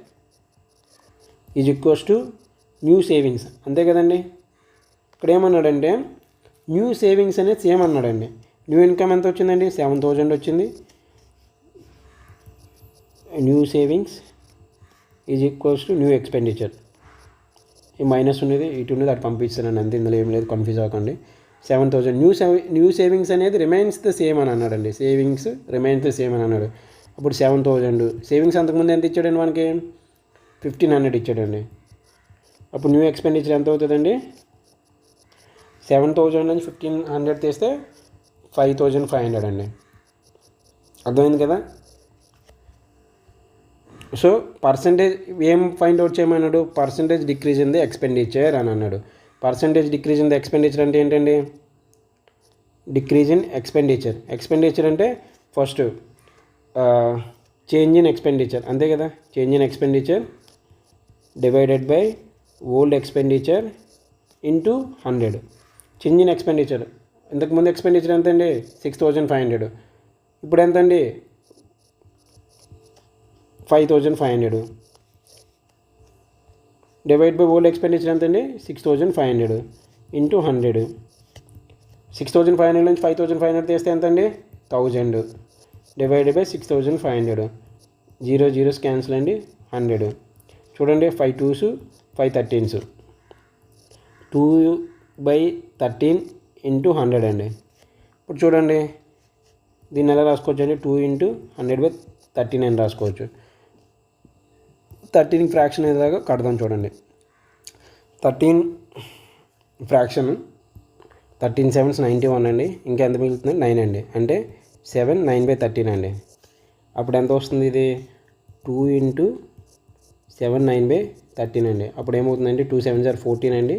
is equals to new savings, అంతే కదండి. ఇక్కడ ఏమన్నాడంటే న్యూ సేవింగ్స్ అనేది సేమ్ అన్నాడండి. న్యూ ఇన్కమ్ ఎంత వచ్చిందండి 7,000 వచ్చింది. New savings is equals to new expenditure. ఈ మైనస్ ఉన్నది ఇటు ఉన్నది అటు పంపిస్తానండి, అంతే, ఇందులో ఏం లేదు, కన్ఫ్యూజ్ అవ్వకండి. 7,000 న్యూ సేవింగ్స్ అనేది రిమైన్స్ ద సేమ్ అని అన్నాడండి. సేవింగ్స్ రిమైన్స్ ద సేమ్ అని అన్నాడు. అప్పుడు 7,000 సేవింగ్స్ అంతకుముందు ఎంత ఇచ్చాడండి మనకి 1,500 ఇచ్చాడండి. అప్పుడు న్యూ ఎక్స్పెండిచర్ ఎంత అవుతుందండి 7,000 నుంచి 1,500 తీస్తే 5,500 అండి. అర్థమైంది కదా. సో పర్సంటేజ్ ఏం ఫైండ్ అవుట్ చేయమన్నాడు, percentage decrease in the expenditure అని అన్నాడు. Percentage decrease in the expenditure అంటే ఏంటండి, డిక్రీజ్ ఇన్ ఎక్స్పెండిచర్. ఎక్స్పెండిచర్ అంటే ఫస్ట్ చేంజ్ ఇన్ ఎక్స్పెండిచర్, అంతే కదా. Change in expenditure divided by old expenditure into 100. Change in expenditure ఇంతకుముందు expenditure ఎంత అండి 6,500, ఇప్పుడు ఎంత అండి 5,500 డివైడ్ బై ఓల్డ్ ఎక్స్పెండిచర్ ఎంత అండి 6,500 ఇంటూ 100. 6,500 నుంచి 5,500 తీస్తే ఎంత అండి 1,000 డివైడ్ బై 6,500. 0 0 క్యాన్సిల్ అండి 100. చూడండి 5 2s 5 13s, 2/13 ఇంటూ 100 అండి. ఇప్పుడు చూడండి దీన్ని ఎలా రాసుకోవచ్చు అండి 2 ఇంటూ 100/13 అని రాసుకోవచ్చు. 13 ఫ్రాక్షన్ ఏదాకా కడదాం చూడండి. 13 ఫ్రాక్షన్ 13 7s 91 అండి. ఇంకా ఎంత మిగులుతుంది 9 అండి. అంటే 7 9/13 అండి. అప్పుడు ఎంత వస్తుంది ఇది 2 ఇంటూ 7 9/13 అండి. అప్పుడు ఏమవుతుందండి 2 7s are 14 అండి,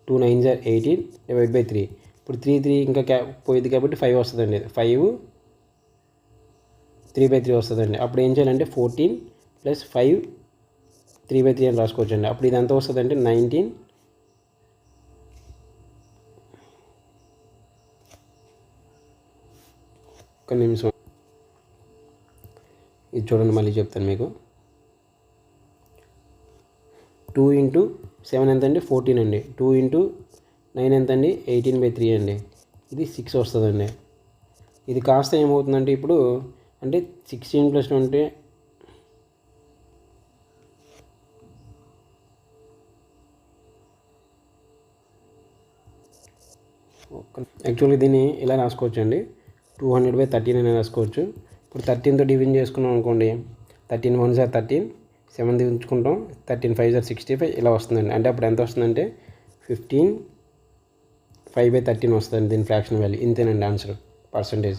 2 9s are 18 డివైడ్ బై 3. ఇప్పుడు 3 ఇంకా పోయింది కాబట్టి 5 వస్తుందండి. 5 3/3 వస్తుందండి. అప్పుడు ఏం చేయాలంటే 14 + 5 3/3 అని రాసుకోవచ్చండి. అప్పుడు ఇది ఎంత వస్తుందంటే 19. ఒక నిమిషం ఇది చూడండి, మళ్ళీ చెప్తాను మీకు. 2 ఇంటూ 7 ఎంత అండి 14 అండి. 2 ఇంటూ 9 ఎంత అండి 18/3 అండి. ఇది 6 వస్తుందండి. ఇది కాస్త ఏమవుతుందంటే ఇప్పుడు అంటే 16 + 20 యాక్చువల్లీ దీన్ని ఇలా రాసుకోవచ్చు అండి. 200/13 అని రాసుకోవచ్చు. ఇప్పుడు 13తో డివిజన్ చేసుకున్నాం అనుకోండి, 13 1 * 13, 7 ఉంచుకుంటాం, 13 5 * 65 ఇలా వస్తుందండి. అంటే అప్పుడు ఎంత వస్తుందంటే 15 5/13 వస్తుందండి దీని ఫ్రాక్షన్ వాల్యూ. ఇంతేనండి ఆన్సర్. పర్సంటేజ్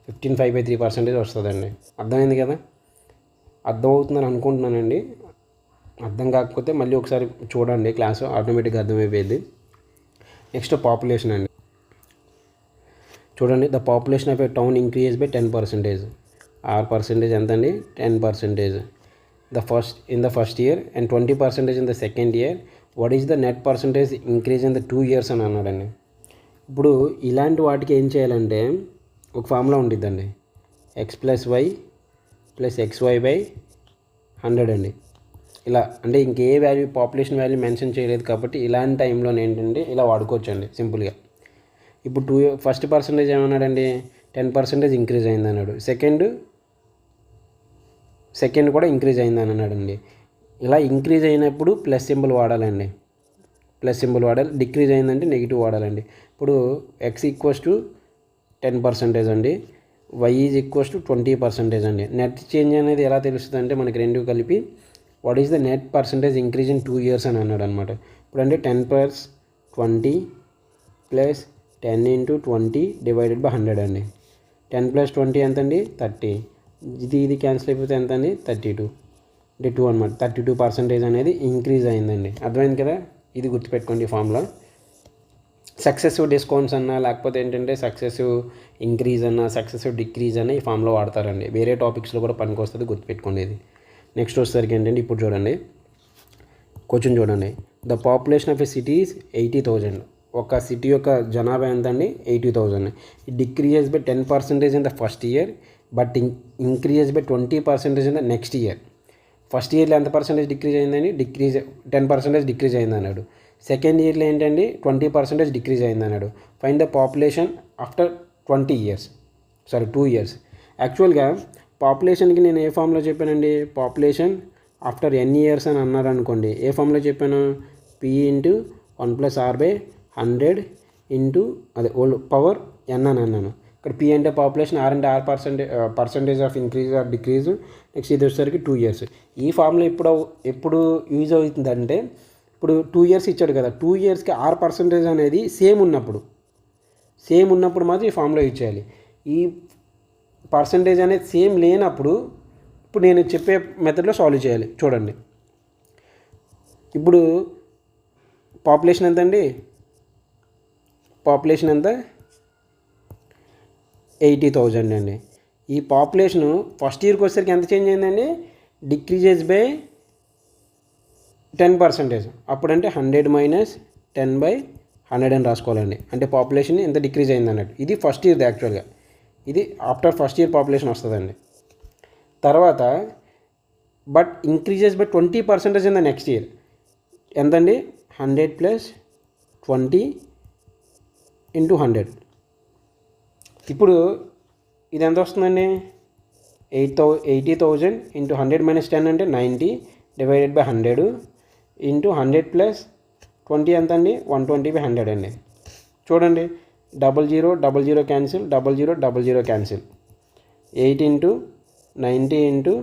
15 5/3% వస్తుందండి. అర్థమైంది కదా? అర్థమవుతుందని అనుకుంటున్నానండి. అర్థం కాకపోతే మళ్ళీ ఒకసారి చూడండి క్లాసు, ఆటోమేటిక్గా అర్థమైపోయింది. నెక్స్ట్ పాపులేషన్ అండి. చూడండి, the population of a town increase by 10%. Are percentage ఎంత అండి 10%. In the first year and 20% in the second year. What is the net percentage increase in the 2 years అని అన్నాడండి. ఇప్పుడు ఇలాంటి వాటికి ఏం చేయాలంటే ఒక ఫార్ములా ఉంటుందండి, x+y + xy/100 అండి. ఇలా అంటే ఇంకే వాల్యూ పాపులేషన్ వాల్యూ మెన్షన్ చేయలేదు కాబట్టి ఇలాంటి టైంలో ఏంటంటే ఇలా వాడుకోవచ్చు అండి సింపుల్గా. ఇప్పుడు ఫస్ట్ పర్సంటేజ్ ఏమన్నాడండి 10% ఇంక్రీజ్ అయింది అన్నాడు. సెకండ్ కూడా ఇంక్రీజ్ అయిందని అన్నాడండి. ఇలా ఇంక్రీజ్ అయినప్పుడు ప్లస్ సింబల్ వాడాలండి. డిక్రీజ్ అయిందంటే నెగిటివ్ వాడాలండి. ఇప్పుడు x = 10% అండి, y = 20% అండి. నెట్ చేంజ్ అనేది ఎలా తెలుస్తుంది అంటే మనకి రెండు కలిపి what is the net percentage increase in 2 years అని అన్నాడు అనమాట. ఇప్పుడు అంటే 10 + 20 + 10 × 20 / 100 అండి. 10 + 20 ఎంత అండి 30. ఇది క్యాన్సిల్ అయిపోతే ఎంత అండి 32. అంటే 2 అనమాట. 32% అనేది ఇంక్రీజ్ అయిందండి. అర్థమైంది కదా? ఇది గుర్తుపెట్టుకోండి ఫార్ములా. సక్సెసివ్ డిస్కౌంట్స్ అన్నా లేకపోతే ఏంటంటే సక్సెసివ్ ఇంక్రీజ్ అన్నా సక్సెసివ్ డిక్రీజ్ అన్న ఈ ఫామ్లో వాడతారండి. వేరే టాపిక్స్లో కూడా పనికి వస్తుంది, గుర్తుపెట్టుకోండి ఇది. నెక్స్ట్ వచ్చేసరికి ఏంటంటే ఇప్పుడు చూడండి, క్వశ్చన్ చూడండి. The population of a city is 80,000. ఒక సిటీ యొక్క జనాభా ఎంత అండి 80,000. It decreases by 10% in the first year but increases by 20% in the next year. First ఇయర్లో ఎంత పర్సెంటేజ్ డిక్రీజ్ అయిందండి 10% డిక్రీజ్ అయింది అన్నాడు. సెకండ్ ఇయర్లో ఏంటండి 20% డిక్రీజ్ అయింది అన్నాడు. Find the population after 2 years. యాక్చువల్గా పాపులేషన్కి నేను ఏ ఫామ్లో చెప్పానండి, పాపులేషన్ ఆఫ్టర్ ఎన్ ఇయర్స్ అని అన్నారు అనుకోండి. ఏ ఫామ్లో చెప్పాను, p × 1 + r/100 × n అని అన్నాను. ఇక్కడ p అంటే పాపులేషన్, r అంటే percentage of increase or decrease. Next ఇది వచ్చేసరికి 2 years. ఈ ఫార్ములా ఎప్పుడు యూజ్ అవుతుందంటే ఇప్పుడు 2 years ఇచ్చాడు కదా, 2 yearsకి r% అనేది సేమ్ ఉన్నప్పుడు మాత్రం ఈ ఫార్ములా యూజ్ చేయాలి. ఈ పర్సంటేజ్ అనేది సేమ్ లేనప్పుడు ఇప్పుడు నేను చెప్పే మెథడ్లో సాల్వ్ చేయాలి. చూడండి, ఇప్పుడు పాపులేషన్ ఎంత అండి, పాపులేషన్ ఎంత 80,000 అండి. ఈ పాపులేషను ఫస్ట్ ఇయర్కి వచ్చేసరికి ఎంత చేంజ్ అయిందండి, డిక్రీజెస్ బై 10%. అప్పుడంటే 100 - 10/100 అని రాసుకోవాలండి. అంటే పాపులేషన్ ఎంత డిక్రీజ్ అయింది అన్నట్టు. ఇది ఫస్ట్ ఇయర్ది యాక్చువల్గా. ఇది ఆఫ్టర్ ఫస్ట్ ఇయర్ పాపులేషన్ వస్తుందండి. తర్వాత but increases by 20% in the next year. ఎంతండి 100 + 20 × 100. ఇప్పుడు ఇది ఎంత వస్తుందండి 80,000 × 100 - 10 అంటే 90 / 100 × 100 + 20 ఎంత అండి 120/100 అండి. చూడండి, 00 00 క్యాన్సిల్, 00 00 క్యాన్సిల్. 8 × 90 ×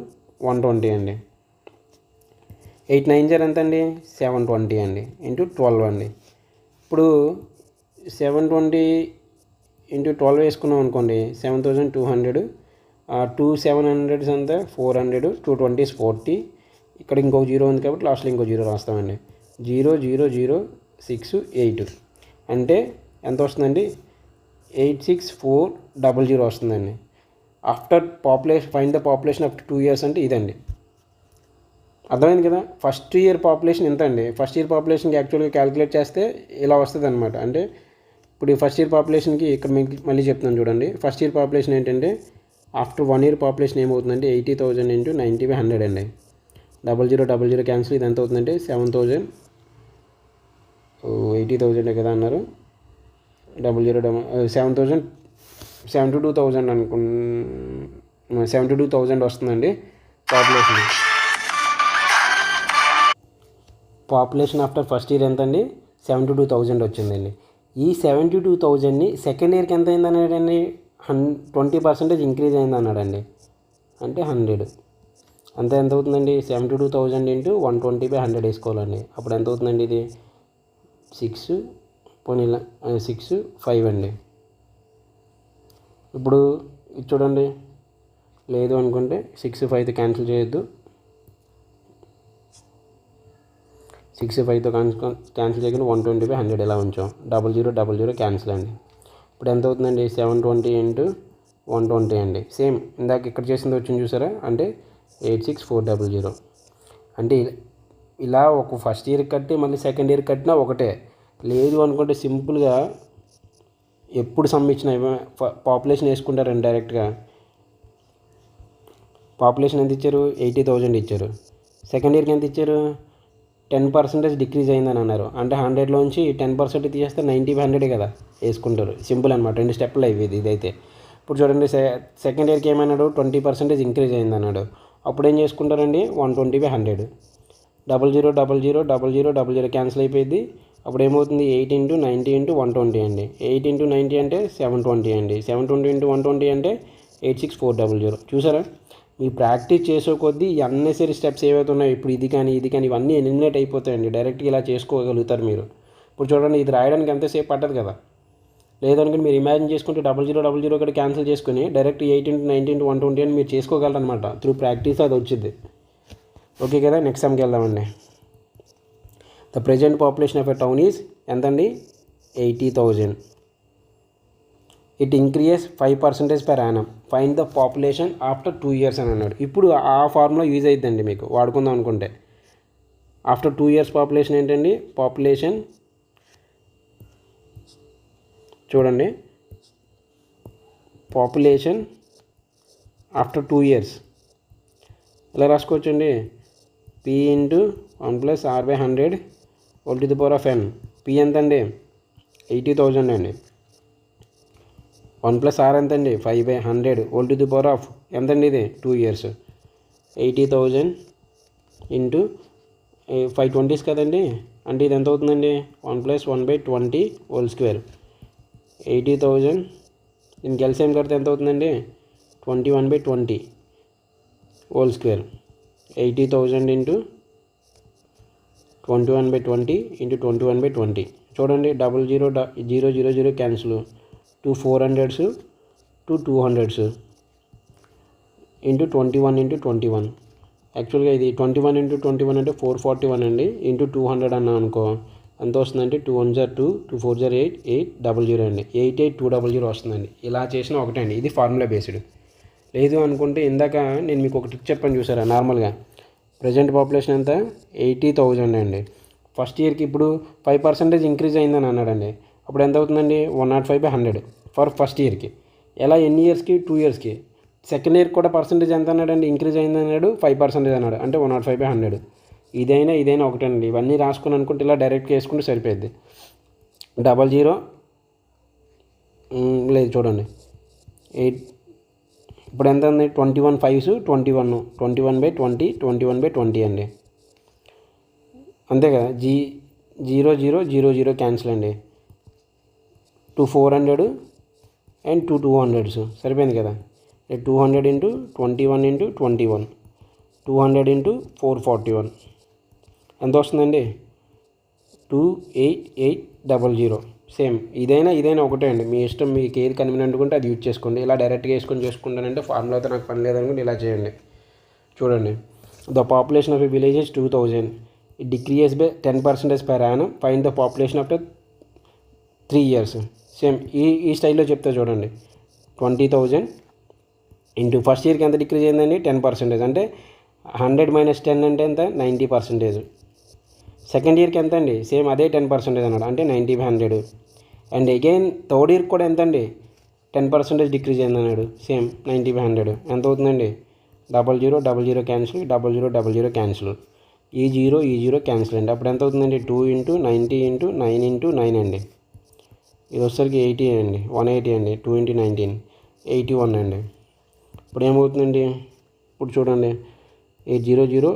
120 అండి. 8 9 0 ఎంత అండి 720 అండి × 12 అండి. ఇప్పుడు 720 × 12 వేసుకున్నాం అనుకోండి 7200. 2 700s అంతా 400, 220 is 40. ఇక్కడ ఇంకో 0 ఉంది కాబట్టి లాస్ట్లో ఇంకో 0 రాస్తామండి. 0 0 0 6 8 అంటే ఎంత వస్తుందండి 86400 వస్తుందండి. After find the population after 2 years అంటే ఇదండి. అర్థమైంది కదా? ఫస్ట్ ఇయర్ పాపులేషన్ ఎంత అండి, ఫస్ట్ ఇయర్ పాపులేషన్కి యాక్చువల్గా క్యాలిక్యులేట్ చేస్తే ఇలా వస్తుంది అనమాట. అంటే ఇప్పుడు ఈ ఫస్ట్ ఇయర్ పాపులేషన్కి ఇక్కడ మళ్ళీ చెప్తున్నాను చూడండి. ఫస్ట్ ఇయర్ పాపులేషన్ ఏంటంటే ఆఫ్టర్ 1 year పాపులేషన్ ఏమవుతుందంటే 80,000 × 90/100 అండి. 0000 క్యాన్సిల్. ఇది ఎంత అవుతుందంటే 7000, 80,000 కదా అన్నారు. 70,000 72,000 అనుకున్న 72,000 వస్తుందండి పాపులేషన్ ఆఫ్టర్ ఫస్ట్ ఇయర్ ఎంత అండి 72,000 వచ్చిందండి. ఈ 72,000ని సెకండ్ ఇయర్కి ఎంత అయింది అన్నాడండి 20% ఇంక్రీజ్ అయింది అన్నాడండి. అంటే 100 అంతే ఎంత అవుతుందండి 72,000 ఇంటూ 120/100 వేసుకోవాలండి. అప్పుడు ఎంత అవుతుందండి ఇది 6 అండి. ఇప్పుడు ఇది చూడండి, లేదు అనుకుంటే 6 5తో క్యాన్సిల్ చేయొద్దు. 6 5తో క్యాన్సిల్ చేయకుండా 120/100 ఎలా ఉంచాం. 0000 క్యాన్సిల్ అండి. ఇప్పుడు ఎంత అవుతుందండి 720 ఇంటూ 120 అండి. సేమ్ ఇందాక ఇక్కడ చేసింది వచ్చింది చూసారా, అంటే 86,400. అంటే ఇలా ఒక ఫస్ట్ ఇయర్ కట్టి మళ్ళీ సెకండ్ ఇయర్ కట్టినా ఒకటే. లేదు అనుకుంటే సింపుల్గా ఎప్పుడు సమ్ ఇచ్చిన పాపులేషన్ వేసుకుంటారండి డైరెక్ట్గా. పాపులేషన్ ఎంత ఇచ్చారు 80,000 ఇచ్చారు. సెకండ్ ఇయర్కి ఎంత ఇచ్చారు 10% డిక్రీజ్ అయిందని అన్నారు. అంటే 100లోంచి 10% తీసేస్తే 90/100 కదా వేసుకుంటారు. సింపుల్ అనమాట. 2 స్టెప్పులు అవి ఇదైతే. ఇప్పుడు చూడండి సెకండ్ ఇయర్కి ఏమన్నాడు 20% ఇంక్రీజ్ అయింది అన్నాడు. అప్పుడు ఏం చేసుకుంటారండి 120/100. 0000 క్యాన్సిల్ అయిపోయింది. అప్పుడు ఏమవుతుంది 8 × 90 × 120 అండి. 8 × 90 అంటే 720 అండి. 720 × 120 అంటే 86,400. చూసారా, మీ ప్రాక్టీస్ చేసే కొద్దీ ఈ అన్నెసరీ స్టెప్స్ ఏవైతే ఉన్నాయో ఇప్పుడు ఇది కానీ ఇవన్నీ ఎలిమినేట్ అయిపోతాయండి. డైరెక్ట్గా ఇలా చేసుకోగలుగుతారు మీరు. ఇప్పుడు చూడండి, ఇది రాయడానికి ఎంతసేపు పట్టదు కదా. లేదనుకుంటే మీరు ఇమాజిన్ చేసుకుంటే 0000 కూడా క్యాన్సిల్ చేసుకుని డైరెక్ట్ 8 × 90 × 120 అని మీరు చేసుకోగలరు అనమాట. త్రూ ప్రాక్టీస్ అది వచ్చింది. ఓకే కదా, నెక్స్ట్ సమ్కి వెళ్దామండి. The present population of a town is ఎంతండి 80,000. It increases 5% per annum. Find the population after 2 years అని అన్నాడు. ఇప్పుడు ఆ ఫార్ములా యూజ్ అవుతుందండి మీకు వాడుకుందాం అనుకుంటే. ఆఫ్టర్ 2 years పాపులేషన్ ఏంటండి, పాపులేషన్ చూడండి, పాపులేషన్ ఆఫ్టర్ 2 years ఎలా రాసుకోవచ్చండి, P × 1 + R/100 (n). P ఎంత అండి 80,000 అండి. 1 + R ఎంత అండి 5/100 ఎంతండి ఇది 2 years. 80,000 ఇంటూ 520s కదండి. అంటే ఇది ఎంత అవుతుందండి 1 + 1/20 80,000 దీనికి ఎల్సిఎం కడితే ఎంత అవుతుందండి 21/20 80,000 ఇంటూ 21/20 ఇంటూ 21/20. చూడండి 0000 cancel. 2 400s 2 200s into 21 into 21. యాక్చువల్గా ఇది 21 ఇంటూ 21 అంటే 441 అండి. ఇంటూ 200 అన్నాం అనుకో ఎంత వస్తుందంటే 2 1s 2 2 4s 8 800 అండి. 88,200 వస్తుందండి. ఇలా చేసిన ఒకటే అండి. ఇది ఫార్ములా బేస్డ్. లేదు అనుకుంటే ఇందాక నేను మీకు ఒక ట్రిక్ చెప్పాను చూసారా, నార్మల్గా ప్రజెంట్ పాపులేషన్ ఎంత 80,000 అండి. ఫస్ట్ ఇయర్కి ఇప్పుడు 5% ఇంక్రీజ్ అయిందని అన్నాడండి. అప్పుడు ఎంత అవుతుందండి 105/100 ఫర్ ఫస్ట్ ఇయర్కి. ఎలా ఎన్ని ఇయర్స్కి 2 yearsకి. సెకండ్ ఇయర్కి కూడా పర్సంటేజ్ ఎంత అన్నాడండి ఇంక్రీజ్ అయింది అన్నాడు 5% అన్నాడు. అంటే 105/100. ఇదైనా ఒకటే అండి. ఇవన్నీ రాసుకుని అనుకుంటే ఇలా డైరెక్ట్గా వేసుకుంటే సరిపోద్ది. 00 లేదు చూడండి 8 ఇప్పుడు ఎంత ఉంది 21 5s 21 21/20 21/20 అండి. అంతే కదా. 0000 క్యాన్సిల్ అండి. 2 400 అండ్ 2 200s సరిపోయింది కదా. 200 ఇంటూ 21 ఇంటూ 21 200 ఇంటూ 441 ఎంత వస్తుందండి 28800. సేమ్ ఇదైనా ఒకటే అండి. మీ ఇష్టం, మీకు ఏది కన్వీనియంట్ ఉంటే అది యూజ్ చేసుకోండి. ఇలా డైరెక్ట్గా చేసుకుంటానంటే ఫార్ములాతో నాకు పని లేదనుకుంటే ఇలా చేయండి. చూడండి, the population of a village is 2,000. It decreases by 10% per annum. Find the population after 3 years. Same ఈ స్టైల్లో చెప్తా చూడండి. 20,000 ఇంటూ ఫస్ట్ ఇయర్కి ఎంత డిక్రీజ్ అయిందండి 10%. అంటే 100 - 10 అంటే ఎంత 90%. సెకండ్ ఇయర్కి ఎంత అండి సేమ్ అదే 10% అన్నాడు. అంటే 90/100. అండ్ అగైన్ థర్డ్ ఇయర్కి కూడా ఎంత అండి 10% డిక్రీజ్ అయింది అన్నాడు. సేమ్ 90/100 ఎంత అవుతుందండి 00 క్యాన్సిల్, 00 క్యాన్సిల్, ఈ జీరో క్యాన్సిల్ అండి. అప్పుడు ఎంత అవుతుందండి? 2 × 90 × 9 × 9 అండి. ఇది వచ్చేసరికి 80 అండి, 180 అండి. 2 × 19 81 అండి. ఇప్పుడు ఏమవుతుందండి? ఇప్పుడు చూడండి, 800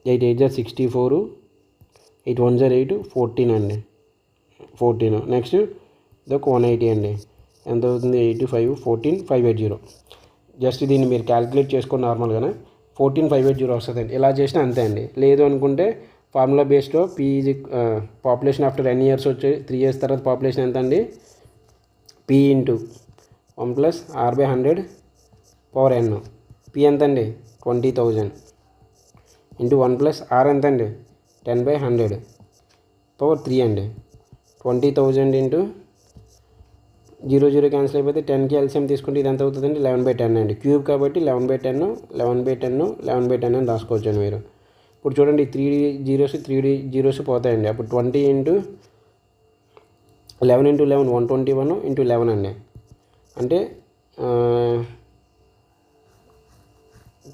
8 8 64, 8 1 8 14 అండి, 14. నెక్స్ట్ ఇదొక 180 అండి. ఎంత అవుతుంది? 85 14 580. జస్ట్ దీన్ని మీరు క్యాలిక్యులేట్ చేసుకోండి నార్మల్గానే. 14580 వస్తుందండి. ఇలా చేసినా అంతే అండి. లేదు అనుకుంటే ఫార్ములా బేస్డ్లో పాపులేషన్ ఆఫ్టర్ ఎన్ ఇయర్స్ వచ్చి 3 years తర్వాత పాపులేషన్ ఎంత అండి? P × 1 + R/100 power n. P ఎంత అండి? 20,000 × 1 + R ఎంత అండి? 10/100 పవర్ 3 అండి. 20,000 × 00 క్యాన్సిల్ అయిపోతే 10కి ఎల్సిఎం తీసుకుంటే ఇది ఎంత అవుతుందండి? 11/10 అండి. క్యూబ్ కాబట్టి 11/10 11/10 11/10 అని రాసుకోవచ్చు అండి మీరు. ఇప్పుడు చూడండి, 3 zeros పోతాయండి. అప్పుడు 20 × 11 × 11 121 × 11 అండి. అంటే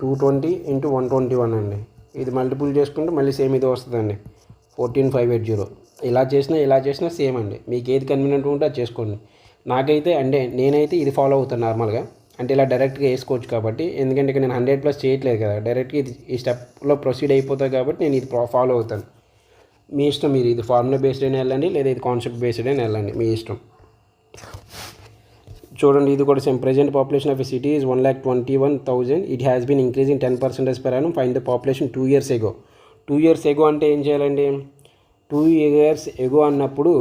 220 × 121 అండి. ఇది మల్టిపుల్ చేసుకుంటే మళ్ళీ సేమ్ ఇది వస్తుందండి, 14580. ఇలా చేసినా సేమ్ అండి. మీకు ఏది కన్వీనియంట్ ఉంటే అది చేసుకోండి. నాకైతే నేనైతే ఇది ఫాలో అవుతాను నార్మల్గా. అంటే ఇలా డైరెక్ట్గా వేసుకోవచ్చు కాబట్టి, ఎందుకంటే ఇక్కడ నేను 100+ చేయట్లేదు కదా, డైరెక్ట్గా ఇది ఈ స్టెప్లో ప్రొసీడ్ అయిపోతాయి కాబట్టి నేను ఇది ఫాలో అవుతాను. మీ ఇష్టం, మీరు ఇది ఫార్ములా బేస్డ్ అయినా వెళ్ళండి, లేదా ఇది కాన్సెప్ట్ బేస్డ్ అయినా వెళ్ళండి, మీ ఇష్టం. చూడండి, ఇది కూడా same. Present population of a city is 1,21,000. It has been increasing 10% per annum. Find the population 2 years ago. 2 years ago అంటే ఏం చేయాలండి? 2 years ago అన్నప్పుడు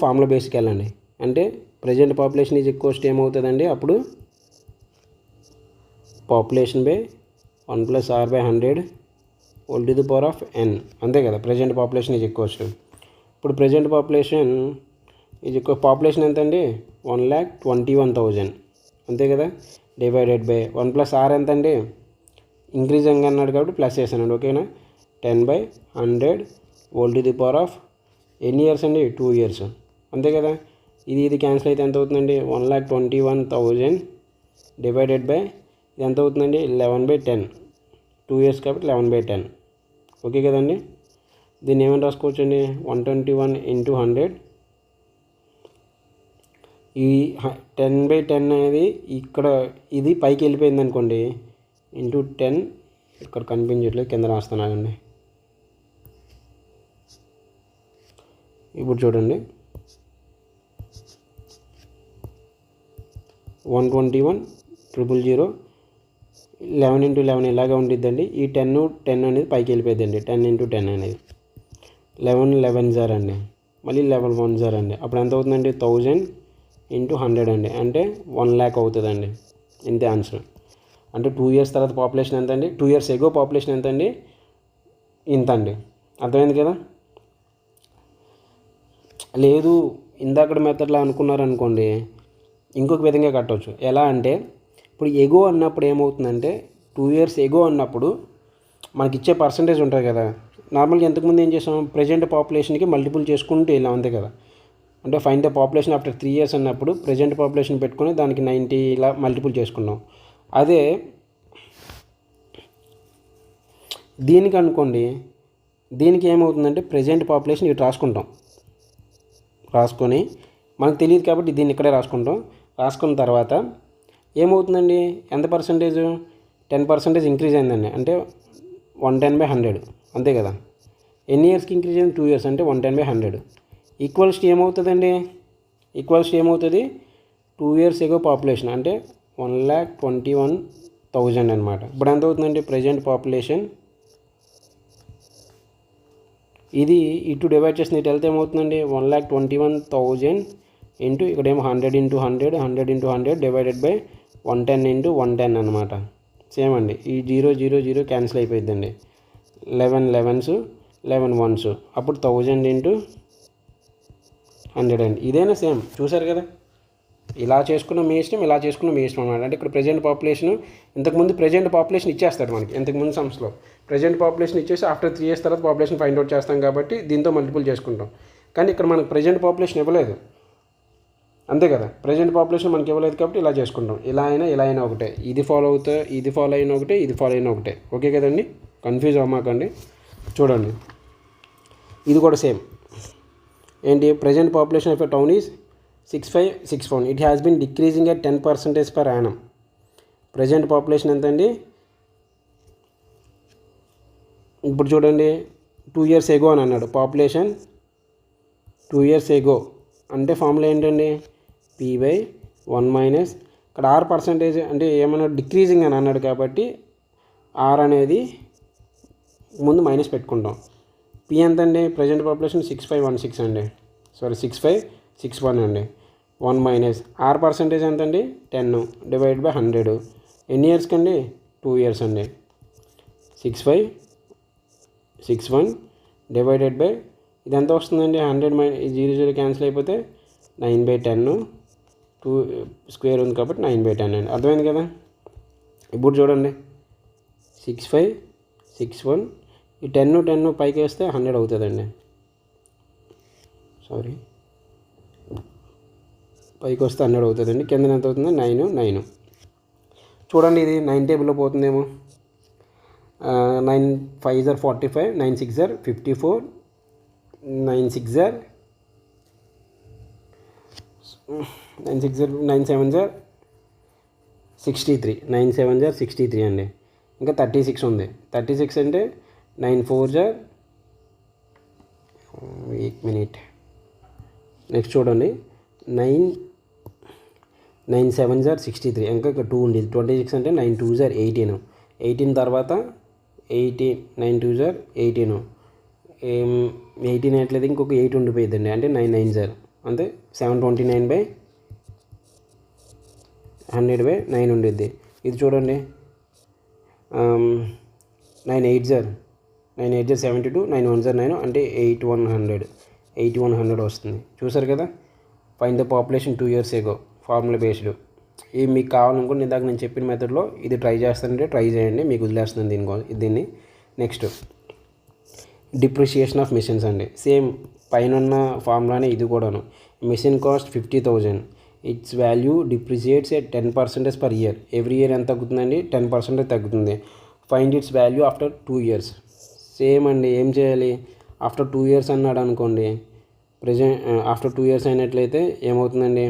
ఫార్ములా బేస్కి వెళ్ళండి. అంటే present population is equals to ఏమవుతుందండి? అప్పుడు population by 1 + R/100 whole to the power of n. అంతే కదా, present population is equals to. ఇప్పుడు ప్రజెంట్ పాపులేషన్ పాపులేషన్ ఎంత అండి? 1,21,000 అంతే కదా, డివైడెడ్ బై 1 + R ఎంత అండి? ఇంక్రీజింగ్ అన్నాడు కాబట్టి ప్లస్ చేశానండి, ఓకేనా. 10/100 whole to the power of ఎన్ని ఇయర్స్ అండి? 2 years అంతే కదా. ఇది క్యాన్సిల్ అయితే ఎంత అవుతుందండి? 1,21,000 డివైడెడ్ బై ఇది ఎంత అవుతుందండి? 11/10. 2 years కాబట్టి 11/10. ఓకే కదండి. దీన్ని ఏమైనా రాసుకోవచ్చు అండి? 121 × 100. ఈ 10/10 అనేది ఇక్కడ ఇది పైకి వెళ్ళిపోయింది అనుకోండి, ఇంటూ 10. ఇక్కడ కనిపించట్లేదు, కింద రాస్తున్నానండి. ఇప్పుడు చూడండి, 121,000 11 × 11 ఇలాగే ఉండిద్దండి. ఈ 10 అనేది పైకి వెళ్ళిపోయిందండి. 10 × 10 అనేది 11 11 అండి, మళ్ళీ 11 1 అండి. అప్పుడు ఎంత అవుతుందండి? 1000 × 100 అండి, అంటే 1,00,000 అవుతుందండి. ఇంతే ఆన్సర్. అంటే 2 years తర్వాత పాపులేషన్ ఎంత అండి? 2 years ఎగో పాపులేషన్ ఎంత అండి? ఇంత అండి. అర్థమైంది కదా. లేదు ఇందాకడ మెథడ్లో అనుకున్నారనుకోండి, ఇంకొక విధంగా కట్టవచ్చు. ఎలా అంటే, ఇప్పుడు ఎగో అన్నప్పుడు ఏమవుతుందంటే, 2 years ఎగో అన్నప్పుడు మనకి ఇచ్చే పర్సంటేజ్ ఉంటుంది కదా. నార్మల్గా ఇంతకుముందు ఏం చేసాం? ప్రజెంట్ పాపులేషన్కి మల్టిపుల్ చేసుకుంటూ వెళ్ళాం, అంతే కదా. అంటే find the population after 3 years అన్నప్పుడు ప్రజెంట్ పాపులేషన్ పెట్టుకొని దానికి 90 ఇలా మల్టిపుల్ చేసుకున్నాం. అదే దీనికి అనుకోండి, దీనికి ఏమవుతుందంటే ప్రజెంట్ పాపులేషన్ ఇటు రాసుకొని మనకు తెలియదు కాబట్టి దీన్ని ఇక్కడే రాసుకున్న తర్వాత ఏమవుతుందండి? ఎంత పర్సంటేజ్? 10% ఇంక్రీజ్ అయిందండి. అంటే 110/100 అంతే కదా. ఎన్ని ఇయర్స్కి ఇంక్రీజ్ అయింది? 2 years అంటే 110/100 ఈక్వల్స్ టు ఏమవుతుందండి? 2 years ఎగో పాపులేషన్ అంటే 1,21,000 అనమాట. ఇప్పుడు ఎంత అవుతుందండి? ప్రజెంట్ పాపులేషన్ ఇది ఇటు డివైడ్ చేసిన ఇటు వెళ్తే ఏమవుతుందండి? 1,21,000 ఇంటూ ఇక్కడేమో 100 × 100 100 × 100 డివైడెడ్ బై 110 × 110 అనమాట. సేమ్ అండి. ఈ 0 0 0 క్యాన్సిల్ అయిపోయిందండి. 11 11s 11 1s అప్పుడు 1000 × 100 అండి. ఇదేనా సేమ్? చూసారు కదా. ఇలా చేసుకున్న మీ ఇష్టం, ఇలా చేసుకున్న మీ ఇష్టం అనమాట. అంటే ఇక్కడ ప్రజెంట్ పాపులేషన్, ఇంతకుముందు ప్రజెంట్ పాపులేషన్ ఇచ్చేస్తారు మనకి. ఇంతకుముందు సమ్స్లో ప్రజెంట్ పాపులేషన్ ఇచ్చేసి ఆఫ్టర్ 3 years తర్వాత పాపులేషన్ ఫైండ్ అవుట్ చేస్తాం కాబట్టి దీంతో మల్టిపుల్ చేసుకుంటాం. కానీ ఇక్కడ మనకు ప్రజెంట్ పాపులేషన్ ఇవ్వలేదు. అంతే కదా. ప్రజెంట్ పాపులేషన్ మనకి ఇవ్వలేదు కాబట్టి ఇలా చేసుకుంటాం. ఇలా అయినా ఒకటే. ఇది ఫాలో అయినా ఒకటే, ఇది ఫాలో అయినా ఒకటే. ఓకే కదండి, కన్ఫ్యూజ్ అవ్వమాకండి. చూడండి, ఇది కూడా సేమ్. ఏంటి, present population of a town is 6561. It has been decreasing at 10% per annum. Present population ఎంత అండి? ఇప్పుడు చూడండి, 2 years ago అని అన్నాడు. పాపులేషన్ 2 years ago అంటే ఫార్ములా ఏంటండి? P/1 ఇక్కడ R% అంటే ఏమన్నా డిక్రీజింగ్ అని అన్నాడు కాబట్టి R అనేది ముందు మైనస్ పెట్టుకుంటాం. P ఎంత అండి? ప్రజెంట్ పాపులేషన్ 6516 అండి, 6561 అండి. 1 R% ఎంత అండి? 10 డివైడ్ బై 100. ఎన్ని ఇయర్స్కి అండి? 2 years అండి. 6561 డివైడెడ్ బై ఇది ఎంత వస్తుందండి? 100 0 క్యాన్సిల్ అయిపోతే 9/10. 2 స్క్వేర్ ఉంది కాబట్టి 9/10 అండి. అర్థమైంది కదా. ఇప్పుడు చూడండి, 6561 ఈ 10 పైకి వేస్తే 100 అవుతుందండి. పైకి వస్తే 100 అవుతుందండి. కింద ఎంత అవుతుంది? 9. చూడండి, ఇది 9 టేబుల్లో పోతుందేమో. 9 5 45, 9 6 54, 9 6 9 7 63, 9 7 63 అండి. ఇంకా 36 ఉంది. 36 అంటే 9 4 1 minute. నెక్స్ట్ చూడండి, 9 7 63, ఇంకా 2 ఉంది. 26 అంటే 9 2 18. 18 తర్వాత 18, 9 2 18. 18 అట్లేదు, ఇంకొక 8 ఉండిపోయిందండి. అంటే 9 9 అంటే 729/100/9 ఉండిద్ది. ఇది చూడండి, 9 8 72, 9 1 9 అంటే 8100 వస్తుంది. చూసారు కదా. Find the population 2 years ago, formula based. ఇది మీకు కావాలనుకుంటే ఇందాక నేను చెప్పిన మెథడ్లో ఇది ట్రై చేస్తానంటే ట్రై చేయండి, మీకు వదిలేస్తున్నాను దీన్ని. నెక్స్ట్, డిప్రిషియేషన్ ఆఫ్ మిషన్స్ అండి. సేమ్ పైన ఉన్న ఫార్ములానే ఇది కూడాను. Machine cost 50,000. Its value depreciates at 10% per year. Every year ఎంత తగ్గుతుందండి? 10% తగ్గుతుంది. Find its value after 2 years. Same అండి. ఏం చేయాలి? ఆఫ్టర్ 2 years అన్నాడు అనుకోండి, ఆఫ్టర్ 2 years అయినట్లయితే ఏమవుతుందండి?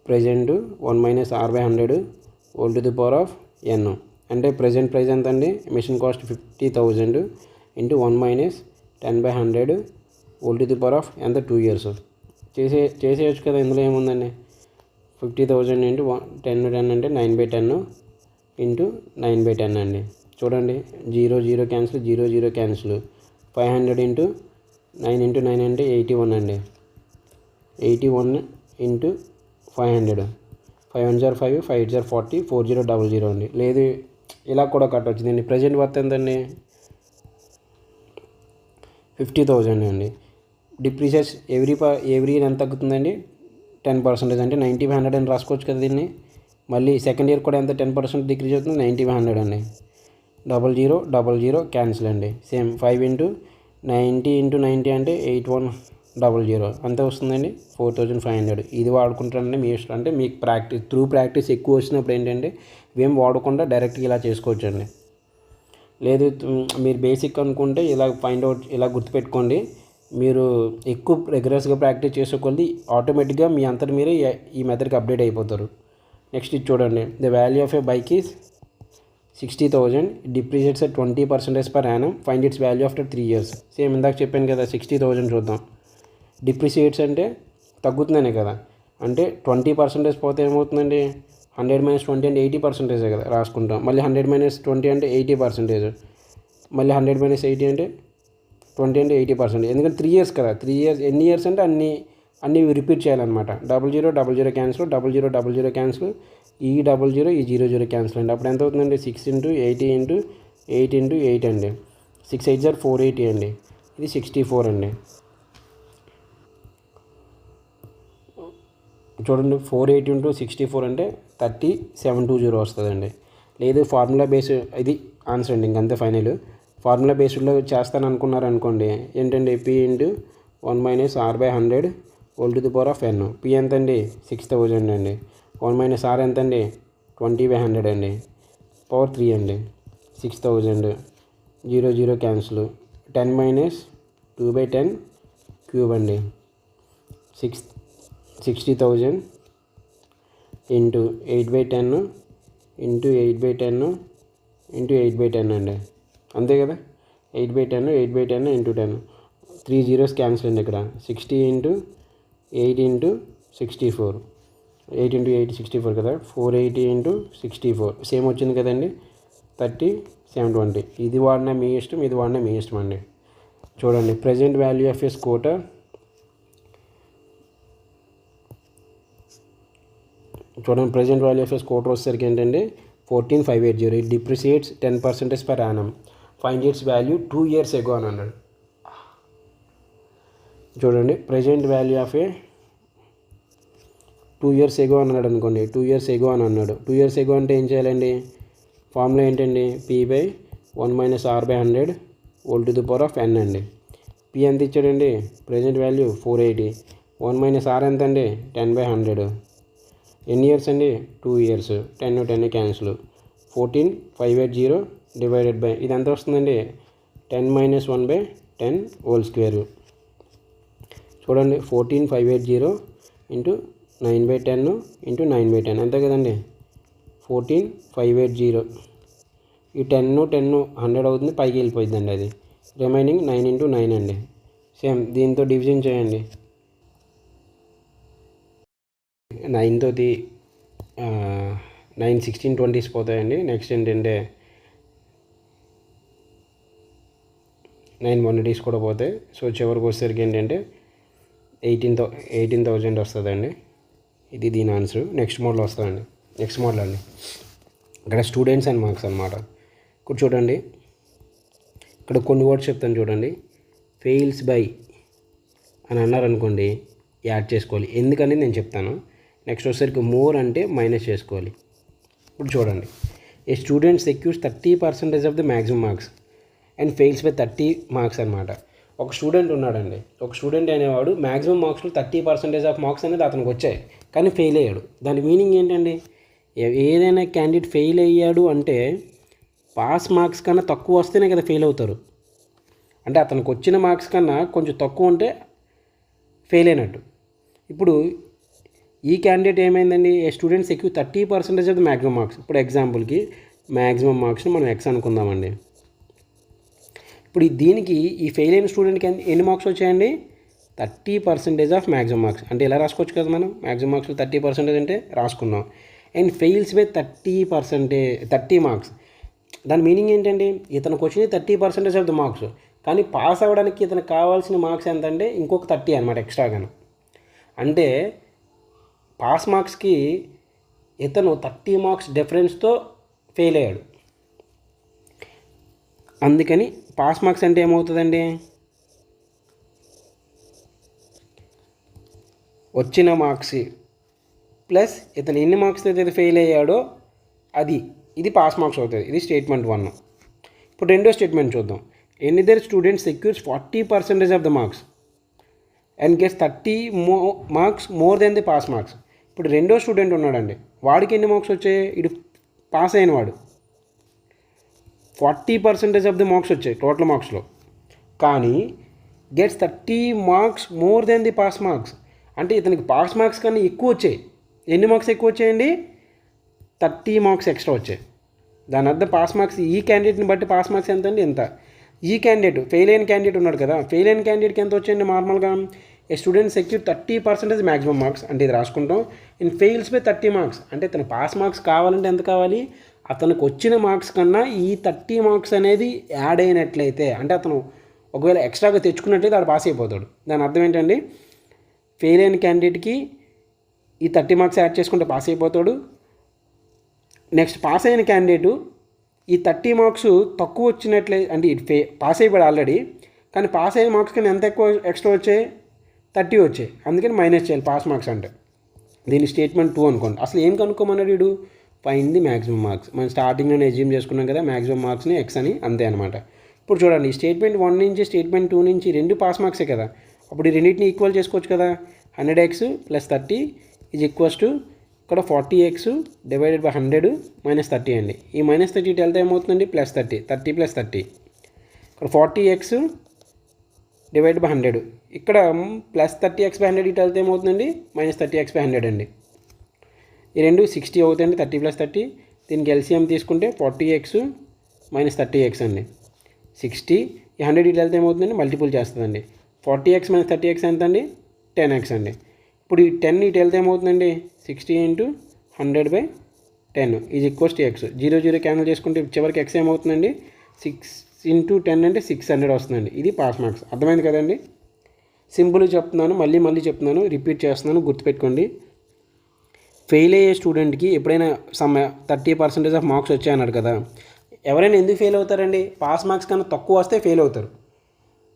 Present 1 - R/100 whole to the power of n. అంటే ప్రజెంట్ ప్రైస్ ఎంత అండి? Machine cost 50,000 into 1 - 10/100 whole to the power of ఎంత? 2 years. చేసేయచ్చు కదా. ఇందులో ఏముందండి? 50,000 ఇంటూ 10 అంటే 9/10 ఇంటూ 9/10 అండి. చూడండి, 0 0 క్యాన్సిల్, 0 0 క్యాన్సిల్. 500 ఇంటూ 9 ఇంటూ 9 అంటే 81 అండి. 81 ఇంటూ 500. 5 1 5, 5 8 40, 4000 అండి. లేదు, ఇలా కూడా కట్టవచ్చు. దీన్ని ప్రజెంట్ వర్త్ ఎంతండి? 50,000 అండి. డిప్రిషియేషన్ ఎవ్రీ ఇయర్ ఎంత తగ్గుతుందండి? 10%. అంటే 90/100 అని రాసుకోవచ్చు కదా దీన్ని. మళ్ళీ సెకండ్ ఇయర్ కూడా ఎంత 10% డిక్రీజ్ అవుతుంది? 90/100 అండి. 00 00 క్యాన్సిల్ అండి. సేమ్ 5 ఇంటూ 90 ఇంటూ 90 అంటే 8100 అంత వస్తుందండి. 4500. ఇది వాడుకుంటారండి మీ ఇష్టం. అంటే మీకు ప్రాక్టీస్ ఎక్కువ వచ్చినప్పుడు ఏంటంటే ఇవేం వాడకుండా డైరెక్ట్గా ఇలా చేసుకోవచ్చు అండి. లేదు, మీరు బేసిక్ అనుకుంటే ఇలా ఇలా గుర్తుపెట్టుకోండి. మీరు ఎక్కువ రెగ్యులర్స్గా ప్రాక్టీస్ చేసేకొద్ది ఆటోమేటిక్గా మీ అంతటి మీరే ఈ మెథడ్కి అప్డేట్ అయిపోతారు. నెక్స్ట్ ఇది చూడండి, the value of A bike is 60,000. డిప్రిషియేట్స్ at 20% per annum. Find its value after 3 years. Same ఇందాక చెప్పాను కదా, 60,000 చూద్దాం. డిప్రిషియేట్స్ అంటే తగ్గుతుందనే కదా. అంటే 20% పోతే ఏమవుతుందండి? 100 - 20 అంటే 80% కదా రాసుకుంటాం. మళ్ళీ 100 - 20 అంటే 80%. మళ్ళీ 100 - 80 అంటే 20 అంటే 80%. ఎందుకంటే 3 years కదా. 3 years ఎన్ని ఇయర్స్ అంటే అన్నీ రిపీట్ చేయాలన్నమాట. 00 00 క్యాన్సిల్, 00 00 క్యాన్సిల్, ఈ 00 ఈ 00 క్యాన్సిల్ అండి. అప్పుడు ఎంత అవుతుందండి? 6 ఇంటూ 80 ఇంటూ 8 ఇంటూ 8 అండి. 6 8 480 అండి. ఇది 64 అండి. చూడండి, 480 ఇంటూ 64 అంటే 3720 వస్తుందండి. లేదు, ఫార్ములా బేస్ ఇది ఆన్సర్ అండి. ఇంకంతే ఫైనల్. ఫార్ములా బేస్డ్లో చేస్తాను అనుకున్నారు అనుకోండి, ఏంటండి? P into 1 - R/100 whole to the power of n. P ఎంత అండి 6000 అండి. 1 - r ఎంత అండి 20/100 అండి. పవర్ 3 అండి. 6000 0 0 క్యాన్సిల్. 10 - 2/10 క్యూబ్ అండి. 60,000 ఇంటూ 8/10 ఇంటూ 8/10 ఇంటూ 8/10 అండి. అంతే కదా. 8/10 8/10 ఇంటూ 10. 3 zeros క్యాన్సిల్ అండి ఇక్కడ. 60 ఇంటూ 8 ఇంటూ 64. 8 ఇంటూ 8 64 కదా. 480 ఇంటూ 64 సేమ్ వచ్చింది కదండి. 30 720. ఇది వాడినా మీ ఇష్టం, ఇది వాడినా మీ ఇష్టం అండి. చూడండి present value of a scooter. చూడండి present value of a scooter వచ్చేసరికి ఏంటంటే 14,580. It depreciates 10% per annum. Find its value 2 years ago అని అన్నాడు. చూడండి present value of a 2 years ago అన్నాడు అనుకోండి. 2 years ago అని అన్నాడు. 2 years ago అంటే ఏం చేయాలండి? ఫార్ములా ఏంటండి? P/1 - r/100 whole to the power of n అండి. పి ఎంత ఇచ్చాడండి? Present value 480. 1 - r ఎంత అండి? 10/100. ఎన్ని ఇయర్స్ అండి? 2 years. 10 10 క్యాన్సిల్. 14,580 డివైడెడ్ బై ఇది ఎంత వస్తుందండి? 10 - 1/10 హోల్ స్క్వేర్. చూడండి 14,580 ఇంటూ 9/10 ఇంటూ 9/10 అంతే కదండి. 14,580. ఈ 10 100 అవుతుంది, పైకి వెళ్ళిపోయిందండి అది. రిమైనింగ్ 9 ఇంటూ 9 అండి. సేమ్ దీంతో డివిజన్ చేయండి. 9 తోటి 9 16 20s పోతాయండి. నెక్స్ట్ ఏంటంటే 9 180s కూడా పోతాయి. సో చివరికి వచ్చేసరికి ఏంటంటే 18,000 వస్తుందండి. ఇది దీని ఆన్సర్. నెక్స్ట్ మోడల్ వస్తుందండి. నెక్స్ట్ మోడల్ అండి ఇక్కడ స్టూడెంట్స్ అండ్ మార్క్స్ అనమాట. ఇక్కడ చూడండి ఇక్కడ కొన్ని వర్డ్స్ చెప్తాను చూడండి. ఫెయిల్స్ బై అని అన్నారనుకోండి యాడ్ చేసుకోవాలి. ఎందుకని నేను చెప్తాను. నెక్స్ట్ వచ్చేసరికి మోర్ అంటే మైనస్ చేసుకోవాలి. ఇప్పుడు చూడండి a student secures 30% of the maximum marks and fails by 30 marks అనమాట. ఒక స్టూడెంట్ ఉన్నాడండి. ఒక స్టూడెంట్ అనేవాడు మ్యాక్సిమం మార్క్స్లో 30% ఆఫ్ మార్క్స్ అనేది అతనికి వచ్చాయి, కానీ ఫెయిల్ అయ్యాడు. దాని మీనింగ్ ఏంటండి? ఏదైనా క్యాండిడేట్ ఫెయిల్ అయ్యాడు అంటే పాస్ మార్క్స్ కన్నా తక్కువ వస్తేనే కదా ఫెయిల్ అవుతారు. అంటే అతనికి వచ్చిన మార్క్స్ కన్నా కొంచెం తక్కువ ఉంటే ఫెయిల్ అయినట్టు. ఇప్పుడు ఈ క్యాండిడేట్ ఏమైందండి? A student secure 30% of the maximum marks. ఇప్పుడు ఎగ్జాంపుల్కి మ్యాక్సిమం మార్క్స్ని మనం ఎక్స్ అనుకుందామండి. ఇప్పుడు దీనికి ఈ ఫెయిల్ అయిన స్టూడెంట్కి ఎన్ని మార్క్స్ వచ్చాయండి? 30% ఆఫ్ మ్యాక్సిమం మార్క్స్. అంటే ఇలా రాసుకోవచ్చు కదా మనం. మ్యాక్సిమం మార్క్స్లో 30% అంటే రాసుకున్నాం. And fails by 30 marks. దాని మీనింగ్ ఏంటండి? ఇతనికి వచ్చింది 30% ఆఫ్ ద మార్క్స్, కానీ పాస్ అవ్వడానికి ఇతనికి కావాల్సిన మార్క్స్ ఎంత అంటే ఇంకొక 30 అనమాట ఎక్స్ట్రాగాను. అంటే పాస్ మార్క్స్కి ఇతను 30 మార్క్స్ డిఫరెన్స్తో ఫెయిల్ అయ్యాడు. అందుకని పాస్ మార్క్స్ అంటే ఏమవుతుందండి? వచ్చిన మార్క్స్ ప్లస్ ఇతను ఎన్ని మార్క్స్ అయితే ఫెయిల్ అయ్యాడో ఇది పాస్ మార్క్స్ అవుతుంది. ఇది స్టేట్మెంట్ 1. ఇప్పుడు రెండో స్టేట్మెంట్ చూద్దాం. Another student secures 40% of the marks and gets 30 marks more than the pass marks. ఇప్పుడు రెండో స్టూడెంట్ ఉన్నాడండి. వాడికి ఎన్ని మార్క్స్ వచ్చాయి? ఇటు పాస్ అయిన వాడు 40% ఆఫ్ ది మార్క్స్ వచ్చాయి టోటల్ మార్క్స్లో, కానీ gets 30 marks more than the pass marks. అంటే ఇతనికి పాస్ మార్క్స్ కన్నా ఎక్కువ వచ్చాయి. ఎన్ని మార్క్స్ ఎక్కువ వచ్చాయండి? 30 మార్క్స్ ఎక్స్ట్రా వచ్చాయి. దాని అర్థం పాస్ మార్క్స్ ఈ క్యాండిడేట్ని బట్టి పాస్ మార్క్స్ ఎంత అండి? ఎంత. ఈ క్యాండిడేట్ ఫెయిల్ అయిన క్యాండిడేట్ ఉన్నాడు కదా, ఫెయిల్ అయిన క్యాండిడేట్కి ఎంత వచ్చాయండి? నార్మల్గా ఏ స్టూడెంట్ సెక్యూర్ 30% మ్యాక్సిమం మార్క్స్ అంటే ఇది రాసుకుంటాం. ఇన్ ఫెయిల్స్ బై 30 మార్క్స్ అంటే ఇతను పాస్ మార్క్స్ కావాలంటే ఎంత కావాలి? అతనికి వచ్చిన మార్క్స్ కన్నా ఈ 30 మార్క్స్ అనేది యాడ్ అయినట్లయితే, అంటే అతను ఒకవేళ ఎక్స్ట్రాగా తెచ్చుకున్నట్లయితే ఆడు పాస్ అయిపోతాడు. దాని అర్థం ఏంటండి? ఫెయిల్ అయిన క్యాండిడేట్కి ఈ 30 మార్క్స్ యాడ్ చేసుకుంటే పాస్ అయిపోతాడు. నెక్స్ట్ పాస్ అయిన క్యాండిడేటు ఈ 30 మార్క్స్ తక్కువ వచ్చినట్లయితే, అంటే పాస్ అయిపోయాడు ఆల్రెడీ, కానీ పాస్ అయిన మార్క్స్ కన్నా ఎంత ఎక్కువ ఎక్స్ట్రా వచ్చాయి? 30 వచ్చాయి. అందుకని మైనస్ చేయాలి పాస్ మార్క్స్ అంటే. దీని స్టేట్మెంట్ 2 అనుకోండి. అసలు ఏం కనుక్కోమన్నాడు వీడు? Find the maximum marks. మనం స్టార్టింగ్లోనే అజ్యూమ్ చేసుకున్నాం కదా మ్యాక్సిమం మార్క్స్ని ఎక్స్ అని, అంతే అనమాట. ఇప్పుడు చూడండి స్టేట్మెంట్ 1 నుంచి స్టేట్మెంట్ 2 నుంచి రెండు పాస్ మార్క్సే కదా. అప్పుడు ఈ రెండింటిని ఈక్వల్ చేసుకోవచ్చు కదా. 100x plus 30 is equals to ఇక్కడ 40x డివైడెడ్ బై 100 మైనస్ 30 అండి. ఈ మైనస్ 30 ఇటు వెళ్తే ఏమవుతుందండి ప్లస్ 30 ప్లస్ 30. ఇక్కడ 40x డివైడ్ బై 100, ఇక్కడ ప్లస్ 30x బై 100 ఇటు వెళ్తే ఏమవుతుందండి మైనస్ 30x బై 100 అండి. ఈ రెండు 60 అవుతాయండి, 30 ప్లస్ 30. దీనికి ఎల్సిఎం తీసుకుంటే 40x మైనస్ 30x అండి. 60 ఈ 100 ఇటు వెళ్తే ఏమవుతుందండి మల్టిపుల్ చేస్తుందండి. 40x మైనస్ 30x ఎంత అండి 10x అండి. ఇప్పుడు ఈ 10 ఇటు వెళ్తే ఏమవుతుందండి 60 into 100/10 is equals to X. 0 0 cancel చేసుకుంటే చివరికి ఎక్స్ ఏమవుతుందండి 6 ఇంటూ 10 అంటే 600 వస్తుందండి. ఇది పాస్ మార్క్స్. అర్థమైంది కదండి. సింపుల్గా చెప్తున్నాను, మళ్ళీ చెప్తున్నాను, రిపీట్ చేస్తున్నాను, గుర్తుపెట్టుకోండి. ఫెయిల్ అయ్యే స్టూడెంట్కి ఎప్పుడైనా 30% ఆఫ్ మార్క్స్ వచ్చాయన్నాడు కదా, ఎవరైనా ఎందుకు ఫెయిల్ అవుతారండి? పాస్ మార్క్స్ కన్నా తక్కువ వస్తే ఫెయిల్ అవుతారు.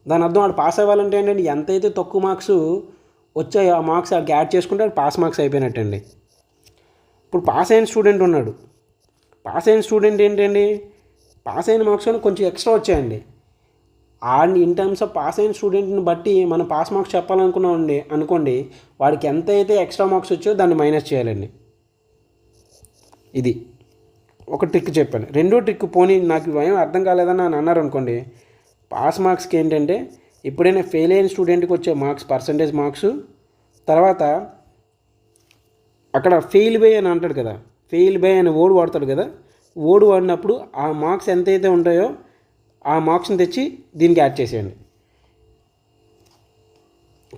దాని అర్థం వాడు పాస్ అవ్వాలంటే ఏంటండి, ఎంతైతే తక్కువ మార్క్స్ వచ్చాయో ఆ మార్క్స్ వాడికి యాడ్ చేసుకుంటే వాడు పాస్ మార్క్స్ అయిపోయినట్టండి. ఇప్పుడు పాస్ అయిన స్టూడెంట్ ఉన్నాడు. పాస్ అయిన స్టూడెంట్ ఏంటండి, పాస్ అయిన మార్క్స్ కానీ కొంచెం ఎక్స్ట్రా వచ్చాయండి. And in terms of pass అయిన స్టూడెంట్ని బట్టి మనం పాస్ మార్క్స్ చెప్పాలనుకున్నామండి అనుకోండి, వాడికి ఎంత అయితే ఎక్స్ట్రా మార్క్స్ వచ్చాయో దాన్ని మైనస్ చేయాలండి. ఇది ఒక ట్రిక్ చెప్పాను. రెండో ట్రిక్, పోనీ నాకు ఏం అర్థం కాలేదని అని అన్నారు అనుకోండి, పాస్ మార్క్స్కి ఏంటంటే ఎప్పుడైనా ఫెయిల్ అయిన స్టూడెంట్కి వచ్చే మార్క్స్ పర్సంటేజ్ మార్క్స్, తర్వాత అక్కడ ఫెయిల్ బై అని అంటాడు కదా, ఫెయిల్ బై అని ఓడి వాడతాడు కదా, ఓడి వాడినప్పుడు ఆ మార్క్స్ ఎంతైతే ఉంటాయో ఆ మార్క్స్ని తెచ్చి దీనికి యాడ్ చేసేయండి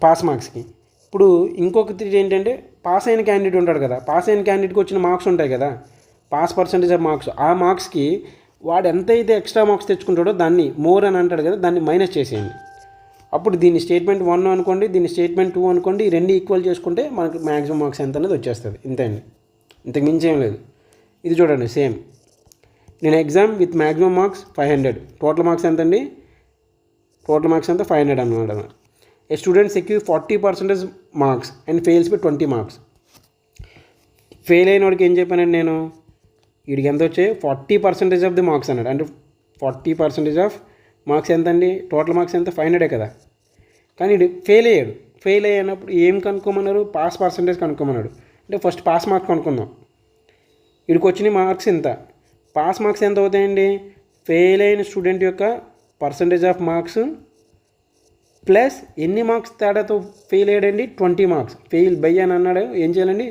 పాస్ మార్క్స్కి. ఇప్పుడు ఇంకొకటి ఏంటంటే పాస్ అయిన క్యాండిడేట్ ఉంటాడు కదా, పాస్ అయిన క్యాండిడేట్కి వచ్చిన మార్క్స్ ఉంటాయి కదా, పాస్ పర్సంటేజ్ ఆఫ్ మార్క్స్, ఆ మార్క్స్కి వాడు ఎంతైతే ఎక్స్ట్రా మార్క్స్ తెచ్చుకుంటాడో దాన్ని మోర్ అని అంటాడు కదా, దాన్ని మైనస్ చేసేయండి. అప్పుడు దీన్ని స్టేట్మెంట్ 1 అనుకోండి, దీన్ని స్టేట్మెంట్ 2 అనుకోండి, ఈ రెండు ఈక్వల్ చేసుకుంటే మనకు మ్యాక్సిమం మార్క్స్ ఎంత అనేది వచ్చేస్తుంది. ఇంతే అండి, ఇంతకు మించి ఏం లేదు. ఇది చూడండి సేమ్. నేను exam with maximum marks 500, total marks ఎంత అండి, టోటల్ మార్క్స్ ఎంత 500 అన్నమాట. A student secure 40% marks and fails by 20 marks. Fail అయిన వాడికి ఏం చెప్పానండి నేను, వీడికి ఎంత వచ్చాయి 40% ఆఫ్ ది మార్క్స్ అన్నాడు. అంటే 40% ఆఫ్ మార్క్స్ ఎంత అండి, టోటల్ మార్క్స్ ఎంత 500 కదా. కానీ ఇది ఫెయిల్ అయ్యాడు. ఫెయిల్ అయినప్పుడు ఏం కనుక్కోమన్నారు, పాస్ పర్సంటేజ్ కనుక్కోమన్నాడు. అంటే ఫస్ట్ పాస్ మార్క్స్ కనుక్కుందాం. వీడికి వచ్చిన మార్క్స్ ఎంత, పాస్ మార్క్స్ ఎంత అవుతాయండి, ఫెయిల్ అయిన స్టూడెంట్ యొక్క పర్సంటేజ్ ఆఫ్ మార్క్స్ ప్లస్ ఎన్ని మార్క్స్ తేడాతో ఫెయిల్ అయ్యాడండి 20 మార్క్స్. ఫెయిల్ బై అని అన్నాడు, ఏం చేయాలండి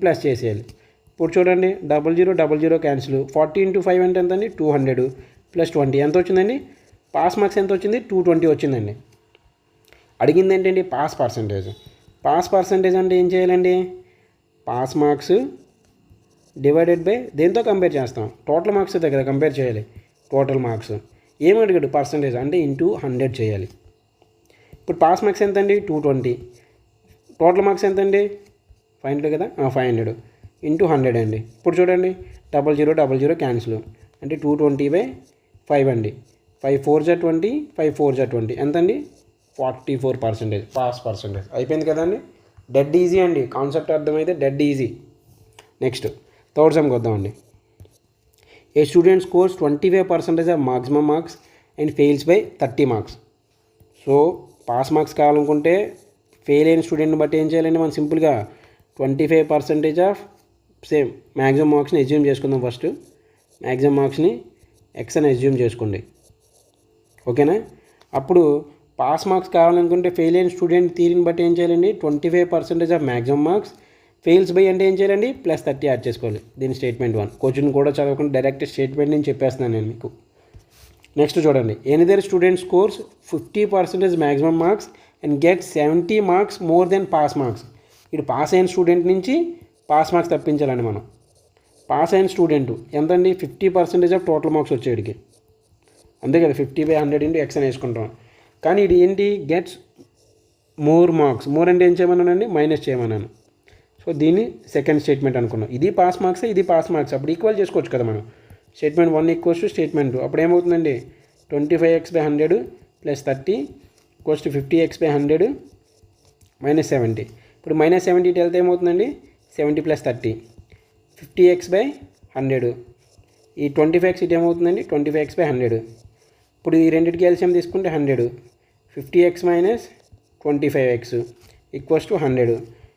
ప్లస్ చేసేయాలి. ఇప్పుడు చూడండి 00 00 క్యాన్సిల్, 40 ఇంటూ 5 అంటే ఎంత అండి 200 ప్లస్ 20 ఎంత వచ్చిందండి, పాస్ మార్క్స్ ఎంత వచ్చింది 220 వచ్చిందండి. అడిగింది ఏంటండి పాస్ పర్సంటేజ్. పాస్ పర్సంటేజ్ అంటే ఏం చేయాలండి, పాస్ మార్క్స్ డివైడెడ్ బై దేంతో కంపేర్ చేస్తాం, టోటల్ మార్క్స్ దగ్గర కంపేర్ చేయాలి. టోటల్ మార్క్స్ ఏమి అడిగాడు పర్సంటేజ్ అంటే ఇంటూ 100 చేయాలి. ఇప్పుడు పాస్ మార్క్స్ ఎంత అండి 220, టోటల్ మార్క్స్ ఎంత అండి 500 కదా, 500 ఇంటూ 100 అండి. ఇప్పుడు చూడండి 00 00 క్యాన్సిల్, అంటే 220/5 అండి. 5 4 జా 20, 5 4 జా 20 ఎంత అండి 44% పాస్ పర్సంటేజ్. అయిపోయింది కదండి, డెడ్ ఈజీ అండి. కాన్సెప్ట్ అర్థమైతే డెడ్ ఈజీ. నెక్స్ట్ థర్డ్ సమ్కి వద్దామండి. A student scores 25% of maximum marks and fails by 30 marks. So pass marks కావాలనుకుంటే ఫెయిల్ అయిన స్టూడెంట్ని బట్టి ఏం చేయాలండి, మనం సింపుల్గా 25% ఆఫ్ సేమ్ మ్యాక్సిమం మార్క్స్ని అజ్యూమ్ చేసుకుందాం. ఫస్ట్ మ్యాక్సిమం మార్క్స్ని ఎక్స్ అని అజ్యూమ్ చేసుకోండి, ఓకేనా. అప్పుడు పాస్ మార్క్స్ కావాలనుకుంటే ఫెయిల్ అయిన స్టూడెంట్ థియరీని బట్టి ఏం చేయాలండి 25% of maximum marks, fails by అంటే ఏం చేయాలండి ప్లస్ 30 యాడ్ చేసుకోవాలి. దీని స్టేట్మెంట్ 1. క్వశ్చన్ కూడా చదవకుండా డైరెక్ట్ స్టేట్మెంట్ నేను చెప్పేస్తున్నాను నేను మీకు. నెక్స్ట్ చూడండి, another student scores 50% maximum marks and get 70 marks more than pass marks. ఇది పాస్ అయిన స్టూడెంట్ నుంచి పాస్ మార్క్స్ తప్పించాలండి మనం. పాస్ అయిన స్టూడెంట్ ఎంతండి 50% ఆఫ్ టోటల్ మార్క్స్ వచ్చేటికి, అంతే కదా, 50/100 ఇంటూ ఎక్స్ అని వేసుకుంటాం. కానీ ఇది ఏంటి గెట్స్ మోర్ మార్క్స్, మోర్ అంటే ఏం చేయమన్నానండి మైనస్ చేయమన్నాను. సో దీన్ని సెకండ్ స్టేట్మెంట్ అనుకున్నాం. ఇది పాస్ మార్క్స్, ఇది పాస్ మార్క్స్, అప్పుడు ఈక్వల్ చేసుకోవచ్చు కదా మనం. Statement 1 equals to statement 2. అప్పుడు ఏమవుతుందండి 25x/100 plus 30 equals to 50x/100 minus 70. ఇప్పుడు మైనస్ 70 ఇటు వెళ్తే ఏమవుతుందండి 70 ప్లస్ 30 50x/100. ఈ 25x ఇటు ఏమవుతుందండి 25x/100. ఇప్పుడు ఈ రెండింటికి ఎల్సిఎం తీసుకుంటే 100, 50x minus 25x equals to 100.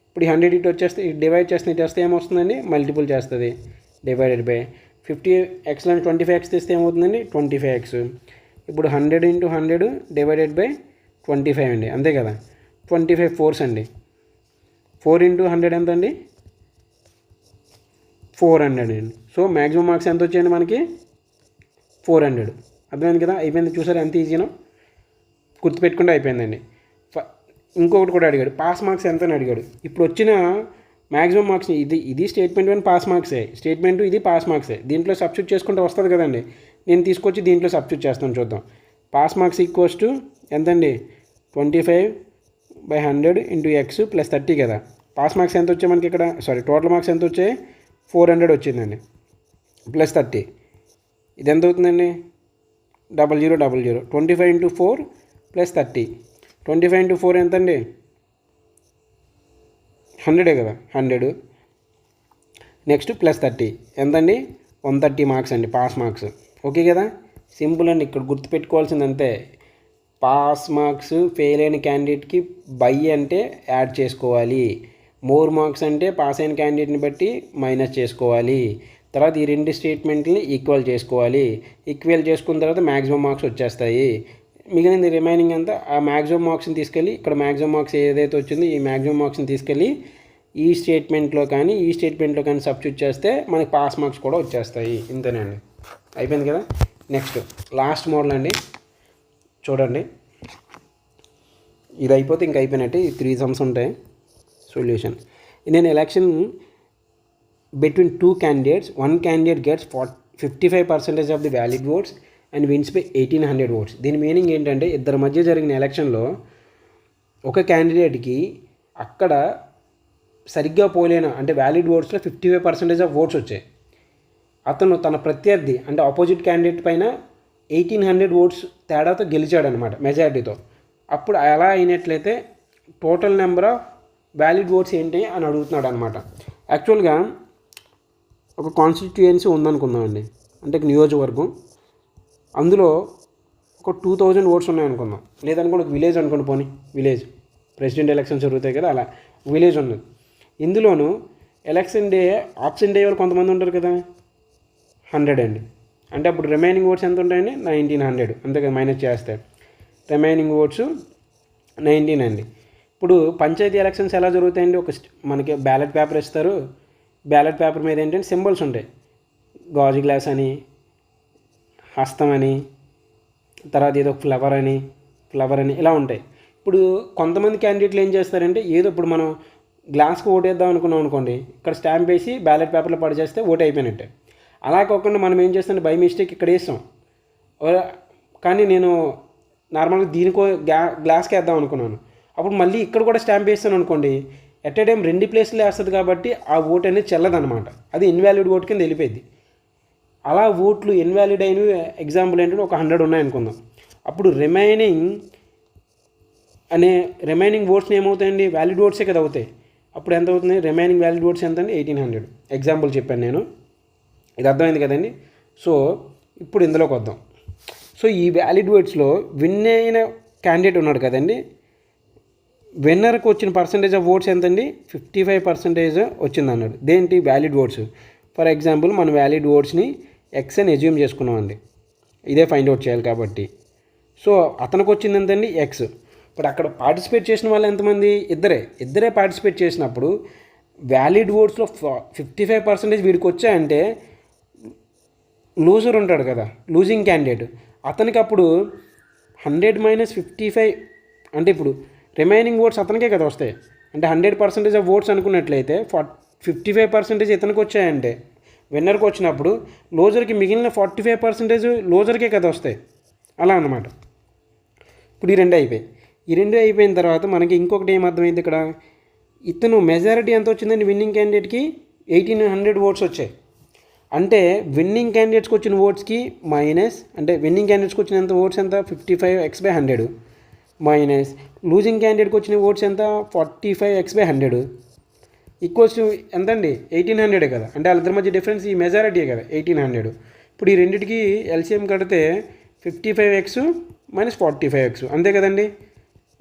ఇప్పుడు ఈ 100 ఇటు వచ్చేస్తే ఇటు డివైడ్ చేస్తే ఇటు వస్తే ఏమొస్తుందండి, మల్టిపుల్ చేస్తుంది. డివైడెడ్ బై 50x 25x తీస్తే ఏమవుతుందండి, 25x. ఇప్పుడు 100 × 100 డివైడెడ్ బై 25 అండి, అంతే కదా. 25 4s అండి. 4 × 100 ఎంత అండి, 400 అండి. సో మ్యాక్సిమం మార్క్స్ ఎంత వచ్చాయండి మనకి, 400. అర్థమైంది కదా, అయిపోయింది. చూసారు ఎంత ఈజీనో, గుర్తుపెట్టుకుంటే అయిపోయిందండి. ఇంకొకటి కూడా అడిగాడు, పాస్ మార్క్స్ ఎంత అని అడిగాడు. ఇప్పుడు వచ్చిన మ్యాక్సిమం మార్క్స్ ఇది స్టేట్మెంట్ 1 పాస్ మార్క్సే, స్టేట్మెంట్ 2 ఇది పాస్ మార్క్సే. దీంట్లో సబ్స్టిట్యూట్ చేసుకుంటే వస్తుంది కదండి. నేను తీసుకొచ్చి దీంట్లో సబ్స్టిట్యూట్ చేస్తాను, చూద్దాం. పాస్ మార్క్స్ ఈక్వల్స్ టు ఎంతండి, 25/100 × x + 30 కదా. పాస్ మార్క్స్ ఎంత వచ్చాయి మనకి ఇక్కడ, టోటల్ మార్క్స్ ఎంత వచ్చాయి, 400 వచ్చిందండి, +30. ఇది ఎంత అవుతుందండి, 0000. 25 × 4 + 30. 25 × 4 ఎంత అండి, 100 కదా, 100. నెక్స్ట్ +30 ఎంతండి, 130 మార్క్స్ అండి, పాస్ మార్క్స్. ఓకే కదా, సింపుల్ అండి. ఇక్కడ గుర్తుపెట్టుకోవాల్సింది అంతే, పాస్ మార్క్స్ ఫెయిల్ అయిన క్యాండిడేట్కి బై అంటే యాడ్ చేసుకోవాలి, మోర్ మార్క్స్ అంటే పాస్ అయిన క్యాండిడేట్ని బట్టి మైనస్ చేసుకోవాలి. తర్వాత ఈ రెండు స్టేట్మెంట్ని ఈక్వల్ చేసుకోవాలి. ఈక్వల్ చేసుకున్న తర్వాత మ్యాక్సిమం మార్క్స్ వచ్చేస్తాయి. మిగిలింది రిమైనింగ్ అంతా ఆ మ్యాక్సిమం మార్క్స్ని తీసుకెళ్ళి, ఇక్కడ మ్యాక్సిమం మార్క్స్ ఏదైతే వచ్చిందో ఈ మ్యాక్సిమం మార్క్స్ని తీసుకెళ్ళి ఈ స్టేట్మెంట్లో కానీ సబ్స్టిట్యూట్ చేస్తే మనకి పాస్ మార్క్స్ కూడా వచ్చేస్తాయి. ఇంతేనండి, అయిపోయింది కదా. నెక్స్ట్ లాస్ట్ మోడల్ అండి, చూడండి. ఇది అయిపోతే ఇంక అయిపోయినట్టు. ఈ 3 సమ్స్ ఉంటాయి. Solution. In an election between 2 candidates, one candidate gets 55% of the valid votes and wins by 1800 votes. దీని మీనింగ్ ఏంటంటే, ఇద్దరి మధ్య జరిగిన ఎలక్షన్లో ఒక క్యాండిడేట్కి అక్కడ సరిగ్గా పోలేన అంటే వ్యాలిడ్ ఓట్స్లో 55% ఆఫ్ ఓట్స్ వచ్చాయి. అతను తన ప్రత్యర్థి అంటే ఆపోజిట్ క్యాండిడేట్ పైన 1800 ఓట్స్ తేడాతో గెలిచాడనమాట, మెజారిటీతో. అప్పుడు అలా అయినట్లయితే total number of valid votes ఏంటి అని అడుగుతున్నాడు అనమాట. యాక్చువల్గా ఒక కాన్స్టిట్యుయెన్సీ ఉందనుకుందామండి, అంటే నియోజకవర్గం. అందులో ఒక 2000 ఓట్స్ ఉన్నాయనుకుందాం, లేదనుకోండి ఒక విలేజ్ అనుకోండి, పోనీ విలేజ్ ప్రెసిడెంట్ ఎలక్షన్స్ జరుగుతాయి కదా, అలా విలేజ్ ఉన్నది. ఇందులోనూ ఎలక్షన్ డే ఆప్షన్ డే వాళ్ళు కొంతమంది ఉంటారు కదా, 100 అండి. అంటే అప్పుడు రిమైనింగ్ ఓట్స్ ఎంత ఉంటాయండి, 1900. అంతే కదా, మైనస్ చేస్తే రిమైనింగ్ ఓట్స్ 19 అండి. ఇప్పుడు పంచాయతీ ఎలక్షన్స్ ఎలా జరుగుతాయండి, మనకి బ్యాలెట్ పేపర్ ఇస్తారు. బ్యాలెట్ పేపర్ మీద ఏంటంటే సింబల్స్ ఉంటాయి, గాజు గ్లాస్ అని, హస్తం అని, తర్వాత ఏదో ఫ్లవర్ అని ఇలా ఉంటాయి. ఇప్పుడు కొంతమంది క్యాండిడేట్లు ఏం చేస్తారంటే, ఏదో ఇప్పుడు మనం గ్లాస్కి ఓటేద్దాం అనుకున్నాం అనుకోండి, ఇక్కడ స్టాంప్ వేసి బ్యాలెట్ పేపర్లో పడిచేస్తే ఓటు అయిపోయినట్టే. అలా కాకుండా మనం ఏం చేస్తాం, బై మిస్టేక్ ఇక్కడ వేస్తాం, కానీ నేను నార్మల్గా దీనికో గ్లాస్కి వేద్దాం అనుకున్నాను, అప్పుడు మళ్ళీ ఇక్కడ కూడా స్టాంప్ వేస్తాను అనుకోండి, ఎట్ ఏ టైం 2 ప్లేస్లో వేస్తుంది కాబట్టి ఆ ఓట్ అనేది చెల్లదనమాట, అది ఇన్వాలిడ్ ఓట్ కింద వెళ్ళిపోయింది. అలా ఓట్లు ఇన్వాలిడ్ అయిన ఎగ్జాంపుల్ ఏంటంటే ఒక 100 ఉన్నాయనుకుందాం. అప్పుడు రిమైనింగ్ ఓట్స్ని ఏమవుతాయండి, వ్యాలిడ్ ఓట్సే కదా అవుతాయి. అప్పుడు ఎంత అవుతుంది, రిమైనింగ్ వ్యాలిడ్ ఓట్స్ ఎంత అండి, 1800. ఎగ్జాంపుల్ చెప్పాను నేను, ఇది అర్థమైంది కదండి. సో ఇప్పుడు ఇందులోకి వద్దాం. సో ఈ వ్యాలిడ్ ఓట్స్లో విన్ అయిన క్యాండిడేట్ ఉన్నాడు కదండి, విన్నర్కి వచ్చిన పర్సంటేజ్ ఆఫ్ ఓట్స్ ఎంతండి, 55% వచ్చింది అన్నాడు. దేంటి, వ్యాలిడ్ ఓట్స్. ఫర్ ఎగ్జాంపుల్ మన వ్యాలిడ్ ఓట్స్ని ఎక్స్ అని అజ్యూమ్ చేసుకున్నామండి, ఇదే ఫైండ్ అవుట్ చేయాలి కాబట్టి. సో అతనికి వచ్చింది ఎంతండి, ఎక్స్. ఇప్పుడు అక్కడ పార్టిసిపేట్ చేసిన వాళ్ళు ఎంతమంది, ఇద్దరే పార్టిసిపేట్ చేసినప్పుడు వ్యాలిడ్ ఓట్స్లో 55% వీడికి వచ్చాయంటే లూజర్ ఉంటాడు కదా, లూజింగ్ క్యాండిడేట్, అతనికి అప్పుడు 100 - 55 అంటే ఇప్పుడు రిమైనింగ్ ఓట్స్ అతనికే కదా వస్తాయి. అంటే 100% ఆఫ్ ఓట్స్ అనుకున్నట్లయితే 55% ఇతనికి వచ్చాయంటే విన్నర్కి వచ్చినప్పుడు లూజర్కి మిగిలిన 45% లూజర్కే కదా వస్తాయి, అలా అన్నమాట. ఇప్పుడు ఈ రెండు అయిపోయిన తర్వాత మనకి ఇంకొకటి ఏం అర్థమైంది, ఇక్కడ ఇతను మెజారిటీ ఎంత వచ్చిందండి, విన్నింగ్ క్యాండిడేట్కి 1800 ఓట్స్ వచ్చాయి. అంటే విన్నింగ్ క్యాండిడేట్స్కి వచ్చిన ఓట్స్కి మైనస్, అంటే విన్నింగ్ క్యాండిడేట్స్కి వచ్చినంత ఓట్స్ ఎంత, 55x/100 మైనస్ లూజింగ్ క్యాండిడేట్కి వచ్చిన ఓట్స్ ఎంత, 45x/100 ఈక్వల్స్ టు ఎంత అండి, 1800 కదా. అంటే వాళ్ళిద్దరి మధ్య డిఫరెన్స్ ఈ మెజారిటీ కదా, 1800. ఇప్పుడు ఈ రెండింటికి ఎల్సిఎం కడితే 55x - 45x అంతే కదండి,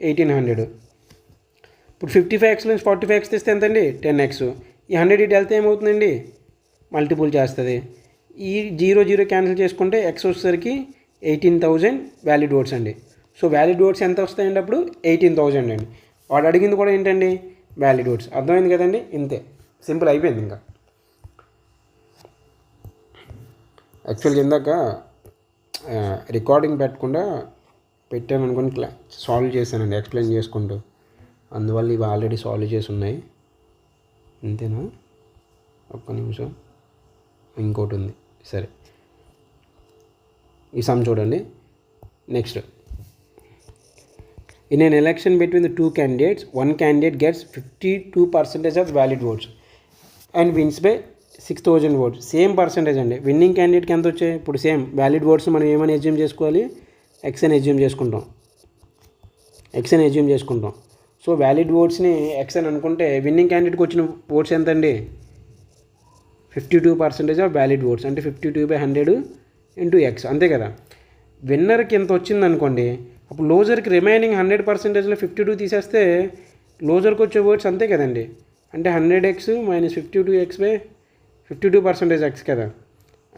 1800. ఇప్పుడు 55x నుంచి 45x తెస్తే ఎంతండి 10x. ఈ 100 ఇటు వెళ్తే ఏమవుతుందండి మల్టిపుల్ చేస్తుంది. ఈ 0 క్యాన్సిల్ చేసుకుంటే x వచ్చేసరికి 18,000 వ్యాలిడ్ వర్డ్స్ అండి. సో వ్యాలిడ్ వర్డ్స్ ఎంత వస్తాయండి అప్పుడు 18,000 అండి. వాడు అడిగింది కూడా ఏంటండి వ్యాలిడ్ వర్డ్స్. అర్థమైంది కదండి, ఇంతే సింపుల్ అయిపోయింది. ఇంకా యాక్చువల్గా ఇందాక రికార్డింగ్ పెట్టకుండా పెట్టాను అనుకుని సాల్వ్ చేశానండి ఎక్స్ప్లెయిన్ చేసుకుంటూ, అందువల్ల ఇవి ఆల్రెడీ సాల్వ్ చేసి ఉన్నాయి. అంతేనా, ఒక్క నిమిషం, ఇంకోటి ఉంది. సరే, ఈ సమ్ చూడండి. Next, in an election between the 2 candidates, one candidate gets 52% of valid votes and wins by 6,000 votes. Same percentage అండి. విన్నింగ్ క్యాండిడేట్కి ఎంత వచ్చాయి? ఇప్పుడు సేమ్ వ్యాలిడ్ ఓట్స్ మనం ఏమని అజ్యూమ్ చేసుకోవాలి? ఎక్స్ అని అజ్యూమ్ చేసుకుంటాం. సో వ్యాలిడ్ ఓట్స్ని ఎక్స్ అని అనుకుంటే విన్నింగ్ క్యాండిడేట్కి వచ్చిన ఓట్స్ ఎంత అండి? 52% ఆఫ్ వ్యాలిడ్ ఓట్స్, అంటే 52/100 ఇంటూ ఎక్స్, అంతే కదా. విన్నర్కి ఎంత వచ్చింది అనుకోండి, అప్పుడు లోజర్కి రిమైనింగ్ 100%లో 52 తీసేస్తే లోజర్కి వచ్చే ఓట్స్ అంతే కదండి. అంటే 100x - 52x/52% ఎక్స్ కదా,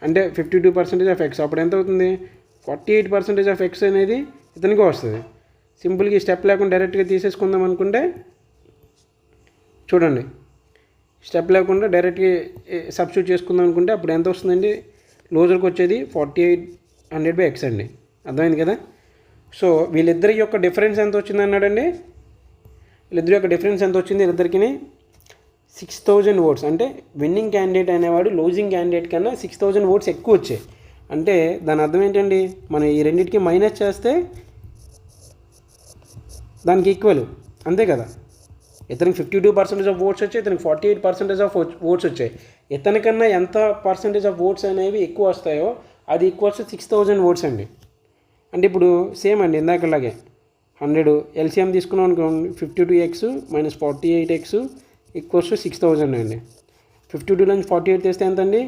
అంటే 52% ఆఫ్ ఎక్స్. అప్పుడు ఎంత అవుతుంది? 48% ఆఫ్ ఎక్స్ అనేది ఇతనికి వస్తుంది. సింపుల్గా ఈ స్టెప్ లేకుండా డైరెక్ట్గా తీసేసుకుందాం అనుకుంటే చూడండి, స్టెప్ లేకుండా డైరెక్ట్గా సబ్స్టిట్యూట్ చేసుకుందాం అనుకుంటే అప్పుడు ఎంత వస్తుందండి? లోజర్కి వచ్చేది 4800/x అండి. అర్థమైంది కదా. సో వీళ్ళిద్దరి యొక్క డిఫరెన్స్ ఎంత వచ్చింది అన్నాడండి? వీళ్ళిద్దరి యొక్క డిఫరెన్స్ ఎంత వచ్చింది? వీళ్ళిద్దరికి 6,000 ఓట్స్. అంటే విన్నింగ్ క్యాండిడేట్ అనేవాడు లూజింగ్ క్యాండిడేట్ కన్నా 6,000 ఓట్స్ ఎక్కువ వచ్చాయి. అంటే దాని అర్థం ఏంటండి? మనం ఈ రెండింటికి మైనస్ చేస్తే దానికి ఈక్వల్, అంతే కదా. ఇతనికి 52% ఆఫ్ ఓట్స్ వచ్చాయి, ఇతనికి 48% ఆఫ్ ఓట్స్ వచ్చాయి. ఇతనికన్నా ఎంత పర్సంటేజ్ ఆఫ్ ఓట్స్ అనేవి ఎక్కువ వస్తాయో అది ఈక్వల్స్ 6,000 ఓట్స్ అండి. అంటే ఇప్పుడు సేమ్ అండి, ఇందాకలాగే 100 ఎల్సిఎం తీసుకున్నాం అనుకోండి, 52x - 48x ఈక్వల్స్ 6,000 అండి. 52 నుంచి 48 తెస్తే ఎంత అండి?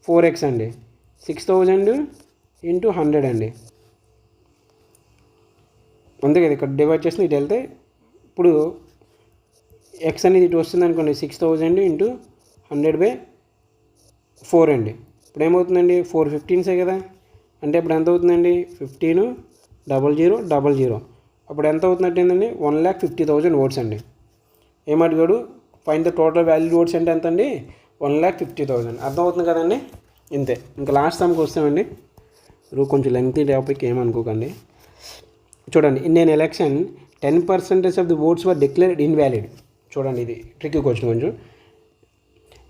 4x అండి. 6,000 ఇంటూ 100 అండి, అంతే కదా. ఇక్కడ డివైడ్ చేసి ఇటు వెళ్తే ఇప్పుడు ఎక్స్ అనేది ఇటు వస్తుంది అనుకోండి, 6,000 ఇంటూ 100/4 అండి. ఇప్పుడు ఏమవుతుందండి? 4 15సే కదా, అంటే ఇప్పుడు ఎంత అవుతుందండి? 15,00,00,00. అప్పుడు ఎంత అవుతున్నట్టు ఏంటండి? 1,50,000 ఓట్స్ అండి. ఏమడిగాడు? Find the total valid votes అంటే ఎంత అండి? 1,50,000. అర్థమవుతుంది కదండి, ఇంతే. ఇంకా లాస్ట్ సమ్కి వస్తామండి. కొంచెం లెంగ్తీ టాపిక్, ఏమనుకోకండి. చూడండి, in an election 10% of the votes were declared invalid. చూడండి, ఇది ట్రిక్కీ క్వశ్చన్ కొంచెం.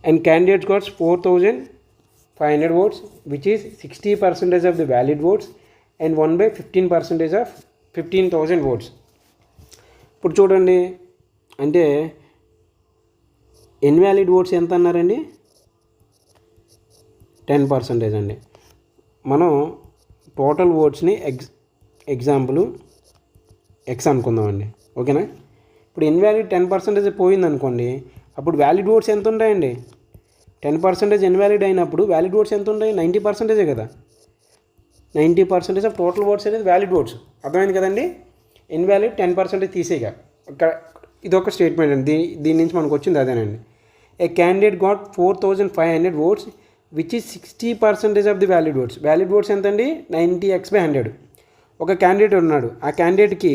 And candidates got 4,500 votes, which is 60% of the valid votes and won by 15% of 15,000 votes. ఇప్పుడు చూడండి, అంటే ఇన్వాలిడ్ ఓట్స్ ఎంత అన్నారండి? 10% అండి. మనం టోటల్ ఓట్స్ని ఎగ్జాంపుల్ ఎక్స్ అనుకుందామండి, ఓకేనా. ఇప్పుడు ఇన్వాలిడ్ 10% పోయింది అనుకోండి, అప్పుడు వ్యాలిడ్ ఓట్స్ ఎంత ఉంటాయండి? 10% ఇన్వాలిడ్ అయినప్పుడు వ్యాలిడ్ ఓట్స్ ఎంత ఉంటాయి? 90% కదా. 90% ఆఫ్ టోటల్ ఓట్స్ అనేది వ్యాలిడ్ ఓట్స్. అర్థమైంది కదండి. ఇన్వాలిడ్ 10% తీసేగా. ఇది ఒక స్టేట్మెంట్ అండి, దీని నుంచి మనకు వచ్చింది అదేనండి. A candidate got 4,500 votes, which is 60% of the valid votes. Valid votes ఎంత అండి? 90x/100. ఒక క్యాండిడేట్ ఉన్నాడు, ఆ క్యాండిడేట్కి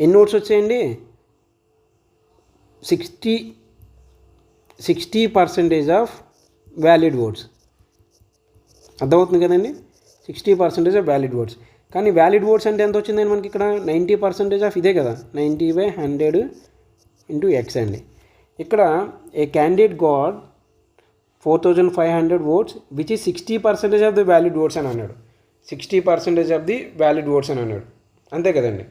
ఎన్ని ఓట్స్ వచ్చాయండి? 60% ఆఫ్ వ్యాలిడ్ ఓట్స్. అర్థమవుతుంది కదండి, 60% ఆఫ్ వ్యాలిడ్ ఓట్స్. కానీ వ్యాలిడ్ ఓట్స్ అంటే ఎంత వచ్చిందండి మనకి ఇక్కడ? 90% ఆఫ్ ఇదే కదా, 90/100 ఇంటూ ఎక్స్ అండి. ఇక్కడ a candidate got 4,500 votes, which is 60% of the valid votes అని అన్నాడు. 60% ఆఫ్ ది వ్యాలిడ్ ఓట్స్ అని అన్నాడు, అంతే కదండి.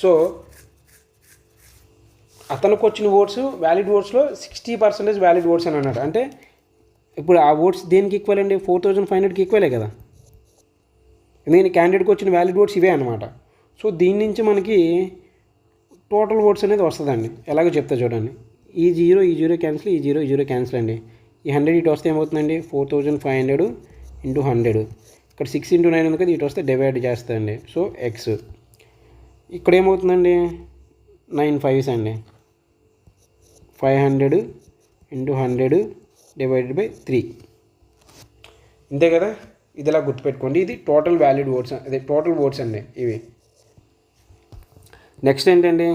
సో అతనికి వచ్చిన ఓట్స్ వ్యాలిడ్ ఓట్స్లో 60% వ్యాలిడ్ ఓట్స్ అని అన్నాడు. అంటే ఇప్పుడు ఆ ఓట్స్ దేనికి ఈక్వల్ అండి? 4,500కి ఈక్వలే కదా, ఎందుకంటే క్యాండిడేట్కి వచ్చిన వ్యాలిడ్ ఓట్స్ ఇవే అనమాట. సో దీని నుంచి మనకి టోటల్ ఓట్స్ అనేది వస్తుందండి. ఎలాగో చెప్తా చూడండి. ఈ జీరో క్యాన్సిల్, ఈ జీరో క్యాన్సిల్ అండి. ఈ 100 ఇటు వస్తే ఏమవుతుందండి? 4,500 ఇంటూ 100. ఇక్కడ 6 × 9 ఉంది కదా, ఇటు వస్తే డివైడ్ చేస్తాయండి. So X. ఇక్కడ ఏమవుతుందండి 9 5s అండి. 500 × 100 / 3 ఇంతే కదా. ఇది ఇలా గుర్తుపెట్టుకోండి. ఇది టోటల్ వ్యాలిడ్ ఓట్స్, అదే టోటల్ ఓట్స్ అండి ఇవి. నెక్స్ట్ ఏంటండి,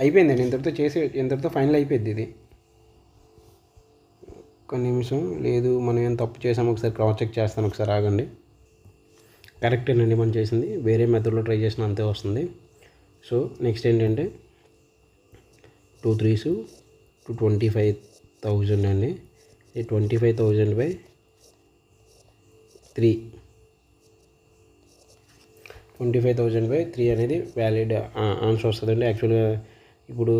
అయిపోయిందండి. ఇంతటితో ఫైనల్ అయిపోయింది ఇది. ఒక నిమిషం, లేదు మనం ఏం తప్పు చేసాము ఒకసారి క్రాస్ చెక్ చేస్తాను, ఒకసారి ఆగండి. కరెక్టేనండి మనం చేసింది, వేరే మెథడ్లో ట్రై చేసిన అంతే వస్తుంది. సో నెక్స్ట్ ఏంటంటే 2 3s 25,000 అండి. ఈ 25,000/3 25,000/3 అనేది వ్యాలిడ్ ఆన్సర్ వస్తుందండి. యాక్చువల్గా ఇప్పుడు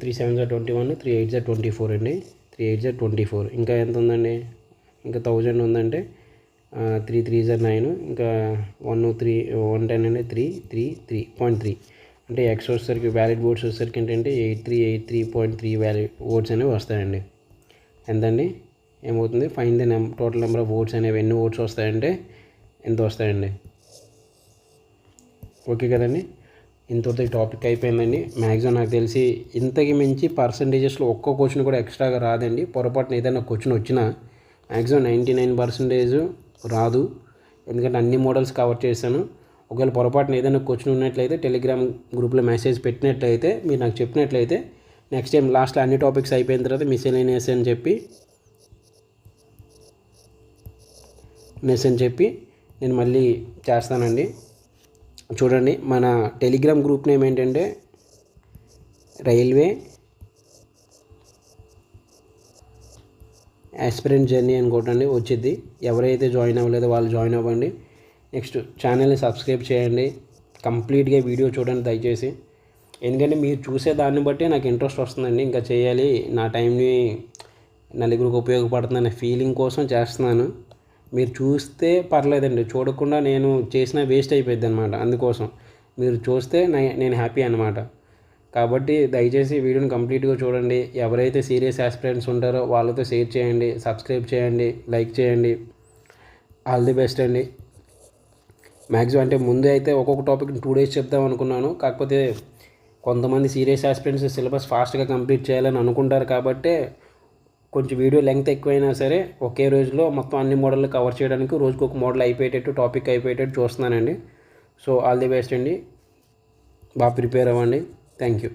3 7s 21, 3 8s 24 అండి. 3 8s 24, ఇంకా ఎంత ఉందండి, ఇంకా 1000 ఉందంటే 3 3s 9, ఇంకా 110 అండి. 3 అంటే ఎక్స్ వచ్చేసరికి వ్యాలిడ్ ఓట్స్ వచ్చేసరికి ఏంటంటే 8383.3 వ్యాలిడ్ ఓట్స్ అనేవి వస్తాయండి. ఎంతండి, ఏమవుతుంది, find the total number of votes అనేవి ఎన్ని ఓట్స్ వస్తాయంటే ఎంత వస్తాయండి. ఓకే కదండి, ఇంతతో ఈ టాపిక్ అయిపోయిందండి. మ్యాక్సిమం నాకు తెలిసి ఇంతకి మించి పర్సంటేజెస్లో ఒక్క క్వశ్చన్ కూడా ఎక్స్ట్రాగా రాదండి. పొరపాటున ఏదైనా క్వశ్చన్ వచ్చినా మ్యాక్సిమం 99% రాదు, ఎందుకంటే అన్ని మోడల్స్ కవర్ చేశాను. ఒకవేళ పొరపాటున ఏదైనా క్వశ్చన్ ఉన్నట్లయితే టెలిగ్రామ్ గ్రూప్లో మెసేజ్ పెట్టినట్లయితే, మీరు నాకు చెప్పినట్లయితే నెక్స్ట్ టైం లాస్ట్లో అన్ని టాపిక్స్ అయిపోయిన తర్వాత మిస్సెలేనియస్ అని చెప్పి నేను మళ్ళీ చేస్తానండి. చూడండి, మన టెలిగ్రామ్ గ్రూప్ నేమ్ ఏంటంటే రైల్వే ఆస్పిరెంట్ జర్నీ అనుకోండి వచ్చింది. ఎవరైతే జాయిన్ అవ్వలేదో వాళ్ళు జాయిన్ అవ్వండి. నెక్స్ట్ ఛానల్ని సబ్స్క్రైబ్ చేయండి, కంప్లీట్గా వీడియో చూడండి దయచేసి, ఎందుకంటే మీరు చూసే దాన్ని బట్టి నాకు ఇంట్రెస్ట్ వస్తుందండి. ఇంకా చేయాలి, నా టైంని నలుగురికి ఉపయోగపడుతుందనే ఫీలింగ్ కోసం చేస్తున్నాను. మీరు చూస్తే పర్లేదండి, చూడకుండా నేను చేసిన వేస్ట్ అయిపోయింది అనమాట. అందుకోసం మీరు చూస్తే నేను హ్యాపీ అనమాట. కాబట్టి దయచేసి వీడియోని కంప్లీట్గా చూడండి. ఎవరైతే సీరియస్ ఆస్పిరెంట్స్ ఉంటారో వాళ్ళతో షేర్ చేయండి, సబ్స్క్రైబ్ చేయండి, లైక్ చేయండి. ఆల్ ది బెస్ట్ అండి. మ్యాక్సిమం అంటే ముందు అయితే ఒక్కొక్క టాపిక్ 2 days చెప్దాం అనుకున్నాను, కాకపోతే కొంతమంది సీరియస్ ఆస్పిరెంట్స్ సిలబస్ ఫాస్ట్గా కంప్లీట్ చేయాలని అనుకుంటారు. కాబట్టి కొంచెం వీడియో లెంగ్త్ ఎక్కువైనా సరే ఒకే రోజులో మొత్తం అన్ని మోడళ్ళు కవర్ చేయడానికి రోజుకి ఒక మోడల్ అయిపోయేటట్టు, టాపిక్ అయిపోయేటట్టు చూస్తున్నానండి. సో ఆల్ ది బెస్ట్ అండి, బాగా ప్రిపేర్ అవ్వండి. Thank you.